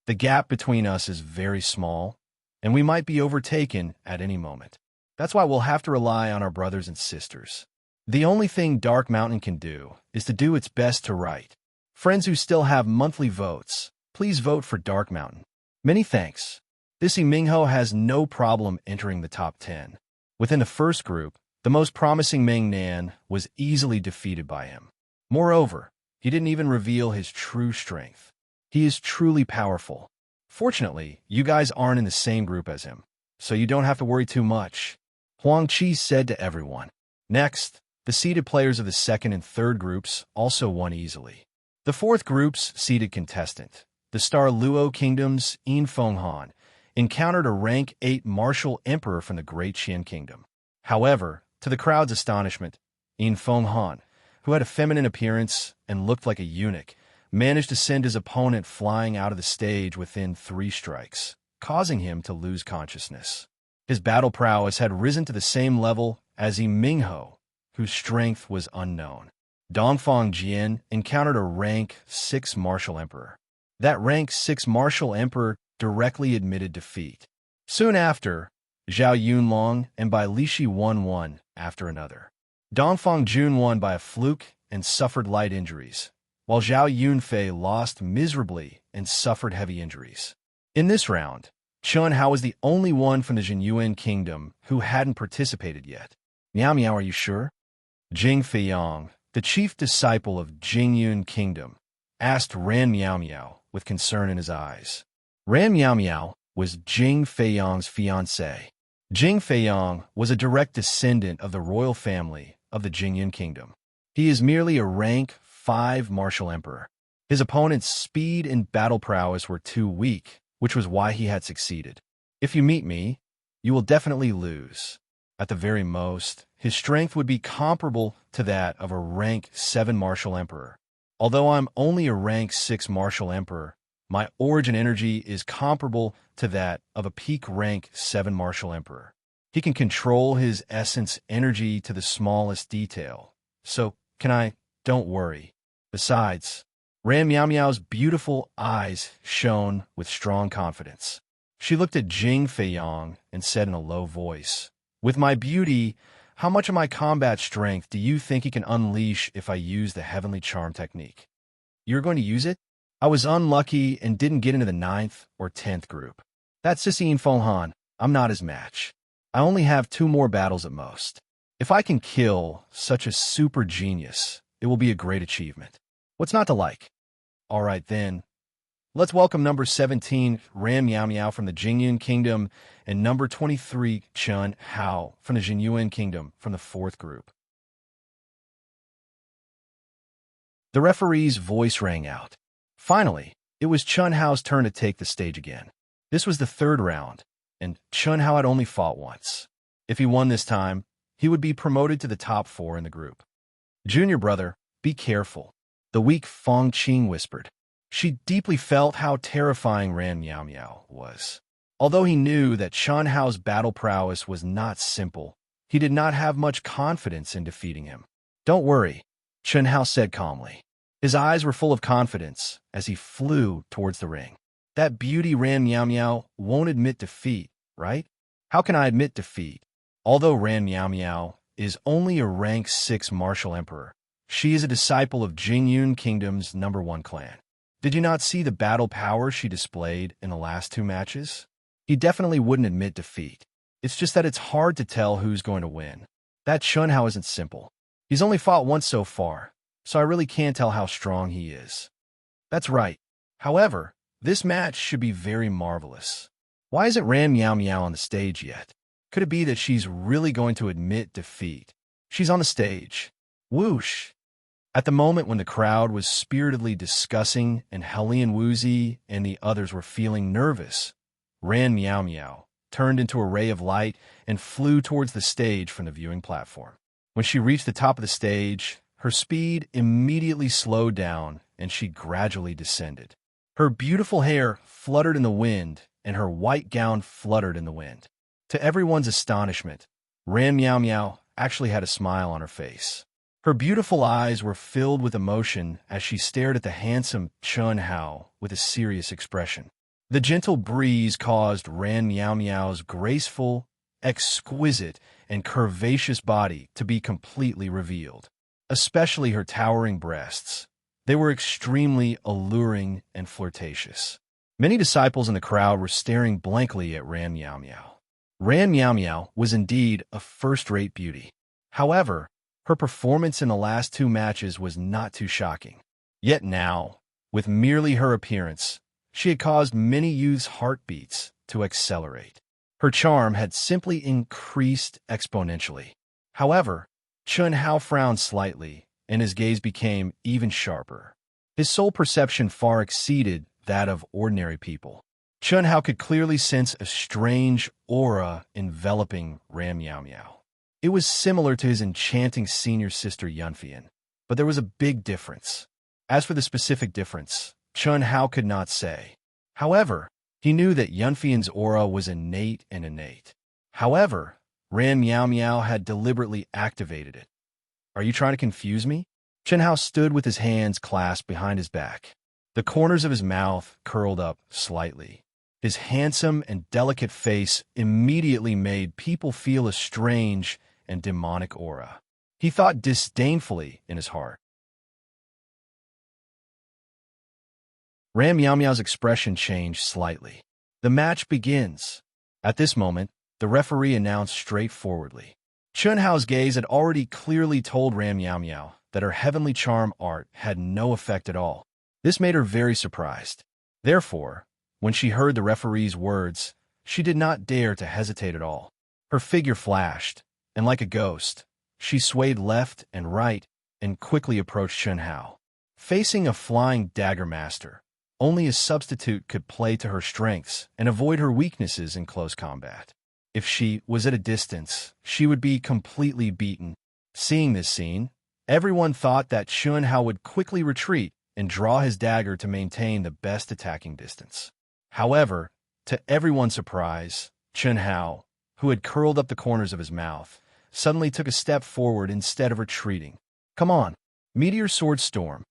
The gap between us is very small, and we might be overtaken at any moment. That's why we'll have to rely on our brothers and sisters. The only thing Dark Mountain can do is to do its best to write. Friends who still have monthly votes, please vote for Dark Mountain. Many thanks. This Mingho has no problem entering the top 10. Within the first group, the most promising Mingnan was easily defeated by him. Moreover, he didn't even reveal his true strength. He is truly powerful. Fortunately, you guys aren't in the same group as him, so you don't have to worry too much, Huang Qi said to everyone. Next, the seeded players of the second and third groups also won easily. The fourth group's seeded contestant, the Star Luo Kingdom's Yin Fenghan, encountered a rank 8 martial emperor from the Great Qian Kingdom. However, to the crowd's astonishment, Yin Fenghan, who had a feminine appearance and looked like a eunuch, managed to send his opponent flying out of the stage within 3 strikes, causing him to lose consciousness. His battle prowess had risen to the same level as Mingho, whose strength was unknown. Dongfang Jian encountered a rank 6 martial emperor. That rank 6 martial emperor directly admitted defeat. Soon after, Zhao Yunlong and Bai Lishi won one after another. Dongfang Jun won by a fluke and suffered light injuries, while Zhao Yunfei lost miserably and suffered heavy injuries. In this round, Chun Hao was the only one from the Jinyuan kingdom who hadn't participated yet. Miao Miao, are you sure? Jing Feiyang, the chief disciple of Jingyun kingdom, asked Ran Miao Miao with concern in his eyes. Ran Miao Miao was Jing Feiyang's fiancé. Jing Feiyang was a direct descendant of the royal family of the Jingyun kingdom. He is merely a rank 5 martial emperor. His opponent's speed and battle prowess were too weak, which was why he had succeeded. If you meet me, you will definitely lose. At the very most, his strength would be comparable to that of a rank 7 martial emperor. Although I'm only a rank 6 martial emperor, my origin energy is comparable to that of a peak rank 7 martial emperor. He can control his essence energy to the smallest detail. So, don't worry. Besides, Ran Miao Miao's beautiful eyes shone with strong confidence. She looked at Jing Feiyang and said in a low voice, "With my beauty, how much of my combat strength do you think he can unleash if I use the heavenly charm technique?" "You're going to use it?" "I was unlucky and didn't get into the 9th or 10th group. That's Sissine Fenghan. I'm not his match. I only have 2 more battles at most. If I can kill such a super genius, it will be a great achievement. What's not to like?" "All right then. Let's welcome number 17, Ran Miao Miao from the Jingyun Kingdom, and number 23, Chun Hao from the Jinyuan Kingdom from the 4th group." The referee's voice rang out. Finally, it was Chun Hao's turn to take the stage again. This was the 3rd round, and Chun Hao had only fought once. If he won this time, he would be promoted to the top 4 in the group. "Junior brother, be careful," the weak Feng Qing whispered. She deeply felt how terrifying Ran Miao Miao was. Although he knew that Chun Hao's battle prowess was not simple, he did not have much confidence in defeating him. "Don't worry," Chun Hao said calmly. His eyes were full of confidence as he flew towards the ring. "That beauty Ran Miao Miao won't admit defeat, right?" "How can I admit defeat?" Although Ran Miao Miao is only a rank 6 martial emperor, she is a disciple of Jingyun Kingdom's #1 clan. Did you not see the battle power she displayed in the last 2 matches? He definitely wouldn't admit defeat. It's just that it's hard to tell who's going to win. That Chun Hao isn't simple. He's only fought once so far, so I really can't tell how strong he is. That's right. However, this match should be very marvelous. Why isn't Ran Miao Miao on the stage yet? Could it be that she's really going to admit defeat? She's on the stage. Whoosh! At the moment when the crowd was spiritedly discussing and Helian Wuzi and the others were feeling nervous, Ran Miao Miao turned into a ray of light and flew towards the stage from the viewing platform. When she reached the top of the stage, her speed immediately slowed down and she gradually descended. Her beautiful hair fluttered in the wind and her white gown fluttered in the wind. To everyone's astonishment, Ran Miao Miao actually had a smile on her face. Her beautiful eyes were filled with emotion as she stared at the handsome Chun Hao with a serious expression. The gentle breeze caused Ran Miao Miao's graceful, exquisite, and curvaceous body to be completely revealed, especially her towering breasts. They were extremely alluring and flirtatious. Many disciples in the crowd were staring blankly at Ran Miao Miao. Ran Miao Miao was indeed a first-rate beauty. However, her performance in the last 2 matches was not too shocking. Yet now, with merely her appearance, she had caused many youths' heartbeats to accelerate. Her charm had simply increased exponentially. However, Chun Hao frowned slightly, and his gaze became even sharper. His soul perception far exceeded that of ordinary people. Chun Hao could clearly sense a strange aura enveloping Ran Miao Miao. It was similar to his enchanting senior sister Yunfian, but there was a big difference. As for the specific difference, Chun Hao could not say. However, he knew that Yunfian's aura was innate. However, Ran Miao Miao had deliberately activated it. "Are you trying to confuse me?" Chun Hao stood with his hands clasped behind his back. The corners of his mouth curled up slightly. His handsome and delicate face immediately made people feel a strange and demonic aura. He thought disdainfully in his heart. Ran Meow Meow's expression changed slightly. The match begins. At this moment, the referee announced straightforwardly. Chun Hao's gaze had already clearly told Ran Meow Meow that her heavenly charm art had no effect at all. This made her very surprised. Therefore, when she heard the referee's words, she did not dare to hesitate at all. Her figure flashed, and like a ghost, she swayed left and right and quickly approached Chun Hao. Facing a flying dagger master, only a substitute could play to her strengths and avoid her weaknesses in close combat. If she was at a distance, she would be completely beaten. Seeing this scene, everyone thought that Chun Hao would quickly retreat and draw his dagger to maintain the best attacking distance. However, to everyone's surprise, Chun Hao, who had curled up the corners of his mouth, suddenly took a step forward instead of retreating. "Come on, Meteor Sword Storm!"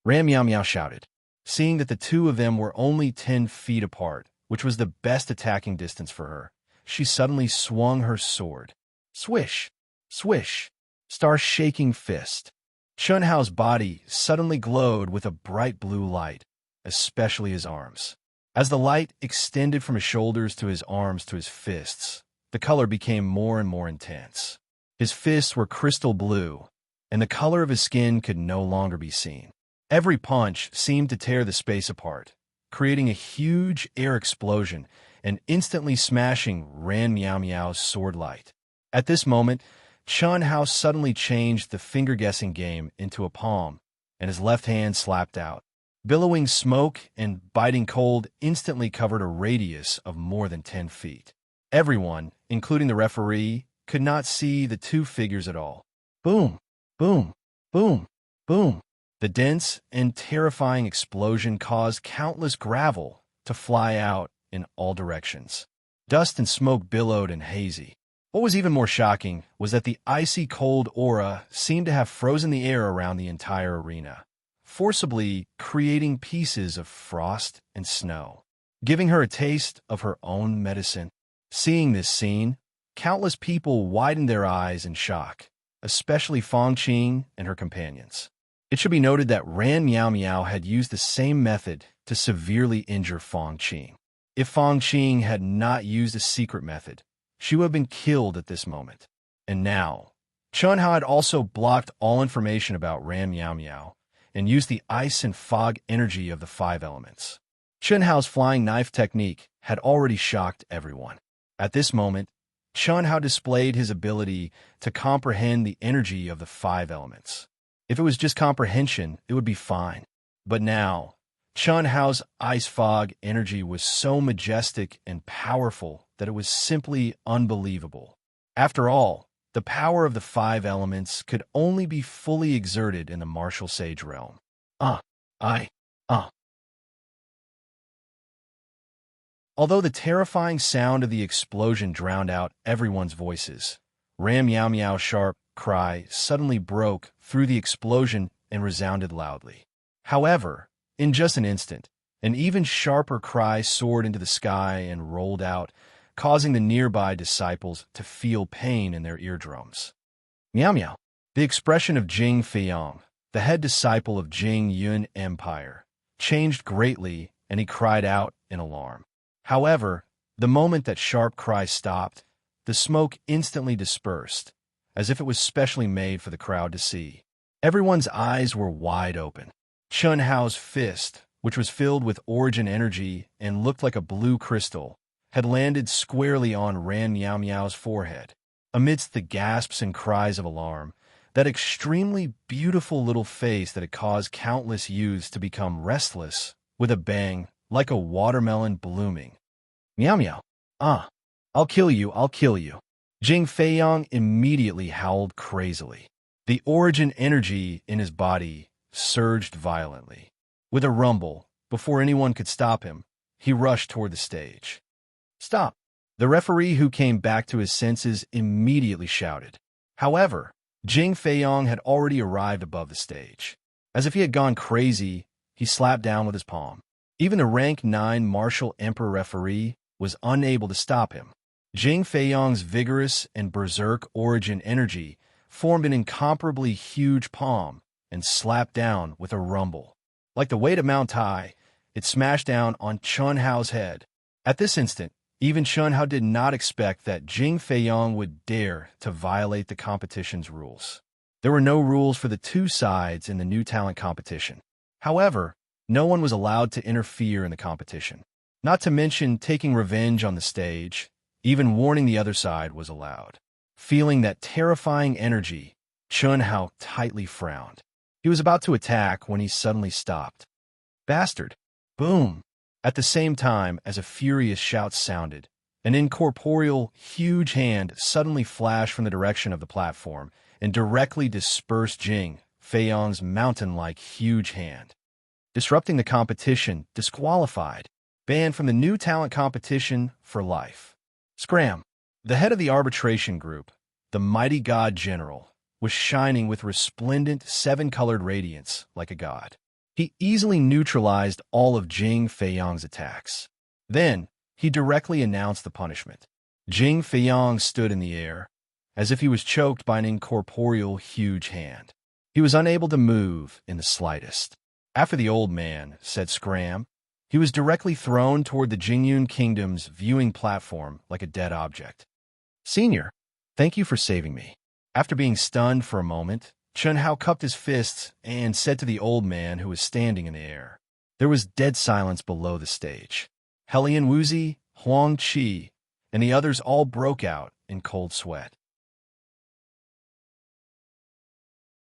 Ran Meow Meow shouted. Seeing that the two of them were only 10 feet apart, which was the best attacking distance for her, she suddenly swung her sword. Swish! Swish! Star-shaking fist. Chun Hao's body suddenly glowed with a bright blue light, especially his arms. As the light extended from his shoulders to his arms to his fists, the color became more and more intense. His fists were crystal blue, and the color of his skin could no longer be seen. Every punch seemed to tear the space apart, creating a huge air explosion and instantly smashing Ran Meow Meow's sword light. At this moment, Chun Hao suddenly changed the finger-guessing game into a palm, and his left hand slapped out. Billowing smoke and biting cold instantly covered a radius of more than 10 feet. Everyone, including the referee, could not see the two figures at all. Boom! Boom! Boom! Boom! The dense and terrifying explosion caused countless gravel to fly out in all directions. Dust and smoke billowed and hazy. What was even more shocking was that the icy cold aura seemed to have frozen the air around the entire arena, forcibly creating pieces of frost and snow, giving her a taste of her own medicine. Seeing this scene, countless people widened their eyes in shock, especially Fong Qing and her companions. It should be noted that Ran Meow Meow had used the same method to severely injure Fong Qing. If Fong Qing had not used a secret method, she would have been killed at this moment. And now, Chun Hao had also blocked all information about Ran Meow Meow and used the ice and fog energy of the 5 elements. Chun Hao's flying knife technique had already shocked everyone. At this moment, Chun Hao displayed his ability to comprehend the energy of the 5 elements. If it was just comprehension, it would be fine. But now, Chun Hao's ice fog energy was so majestic and powerful that it was simply unbelievable. After all, the power of the 5 elements could only be fully exerted in the martial sage realm. Although the terrifying sound of the explosion drowned out everyone's voices, Ran Meow Meow's sharp cry suddenly broke through the explosion and resounded loudly. However, in just an instant, an even sharper cry soared into the sky and rolled out, causing the nearby disciples to feel pain in their eardrums. Meow Meow. The expression of Jing Feiyang, the head disciple of Jing Yun Empire, changed greatly, and he cried out in alarm. However, the moment that sharp cry stopped, the smoke instantly dispersed, as if it was specially made for the crowd to see. Everyone's eyes were wide open. Chun Hao's fist, which was filled with origin energy and looked like a blue crystal, had landed squarely on Ran Meow Meow's forehead. Amidst the gasps and cries of alarm, that extremely beautiful little face that had caused countless youths to become restless, with a bang, like a watermelon blooming. Meow Meow. I'll kill you, I'll kill you. Jing Feiyang immediately howled crazily. The origin energy in his body surged violently. With a rumble, before anyone could stop him, he rushed toward the stage. Stop! The referee, who came back to his senses, immediately shouted. However, Jing Feiyang had already arrived above the stage. As if he had gone crazy, he slapped down with his palm. Even the rank 9 martial emperor referee was unable to stop him. Jing Feiyang's vigorous and berserk origin energy formed an incomparably huge palm and slapped down with a rumble. Like the weight of Mount Tai, it smashed down on Chun Hao's head. At this instant, even Chun Hao did not expect that Jing Feiyong would dare to violate the competition's rules. There were no rules for the two sides in the new talent competition. However, no one was allowed to interfere in the competition. Not to mention taking revenge on the stage, even warning the other side was allowed. Feeling that terrifying energy, Chun Hao tightly frowned. He was about to attack when he suddenly stopped. Bastard! Boom! At the same time as a furious shout sounded, an incorporeal, huge hand suddenly flashed from the direction of the platform and directly dispersed Jing Feiyong's mountain-like huge hand. Disrupting the competition, disqualified, banned from the new talent competition for life. Scram! The head of the arbitration group, the mighty god general, was shining with resplendent seven-colored radiance like a god. He easily neutralized all of Jing Feiyong's attacks. Then, he directly announced the punishment. Jing Feiyong stood in the air, as if he was choked by an incorporeal huge hand. He was unable to move in the slightest. After the old man said scram, he was directly thrown toward the Jingyun Kingdom's viewing platform like a dead object. Senior, thank you for saving me. After being stunned for a moment, Chun Hao cupped his fists and said to the old man who was standing in the air. There was dead silence below the stage. Helian Wuzi, Huang Qi, and the others all broke out in cold sweat.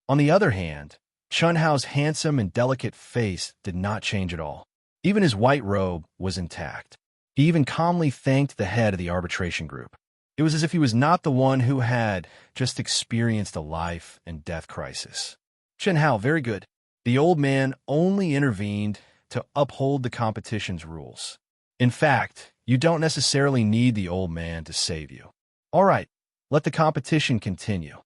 On the other hand, Chun Hao's handsome and delicate face did not change at all. Even his white robe was intact. He even calmly thanked the head of the arbitration group. It was as if he was not the one who had just experienced a life and death crisis. Chun Hao, very good. The old man only intervened to uphold the competition's rules. In fact, you don't necessarily need the old man to save you. All right, let the competition continue.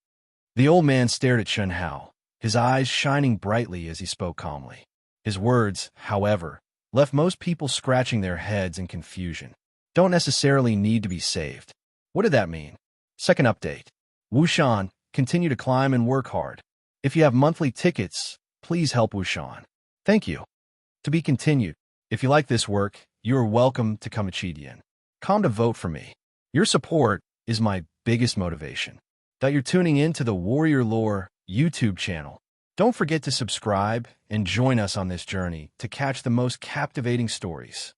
The old man stared at Chun Hao, his eyes shining brightly as he spoke calmly. His words, however, left most people scratching their heads in confusion. Don't necessarily need to be saved. What did that mean? Second update. Wushan, continue to climb and work hard. If you have monthly tickets, please help Wushan. Thank you. To be continued. If you like this work, you are welcome to come to Chidian. Come to vote for me. Your support is my biggest motivation. That you're tuning in to the Warrior Lore YouTube channel. Don't forget to subscribe and join us on this journey to catch the most captivating stories.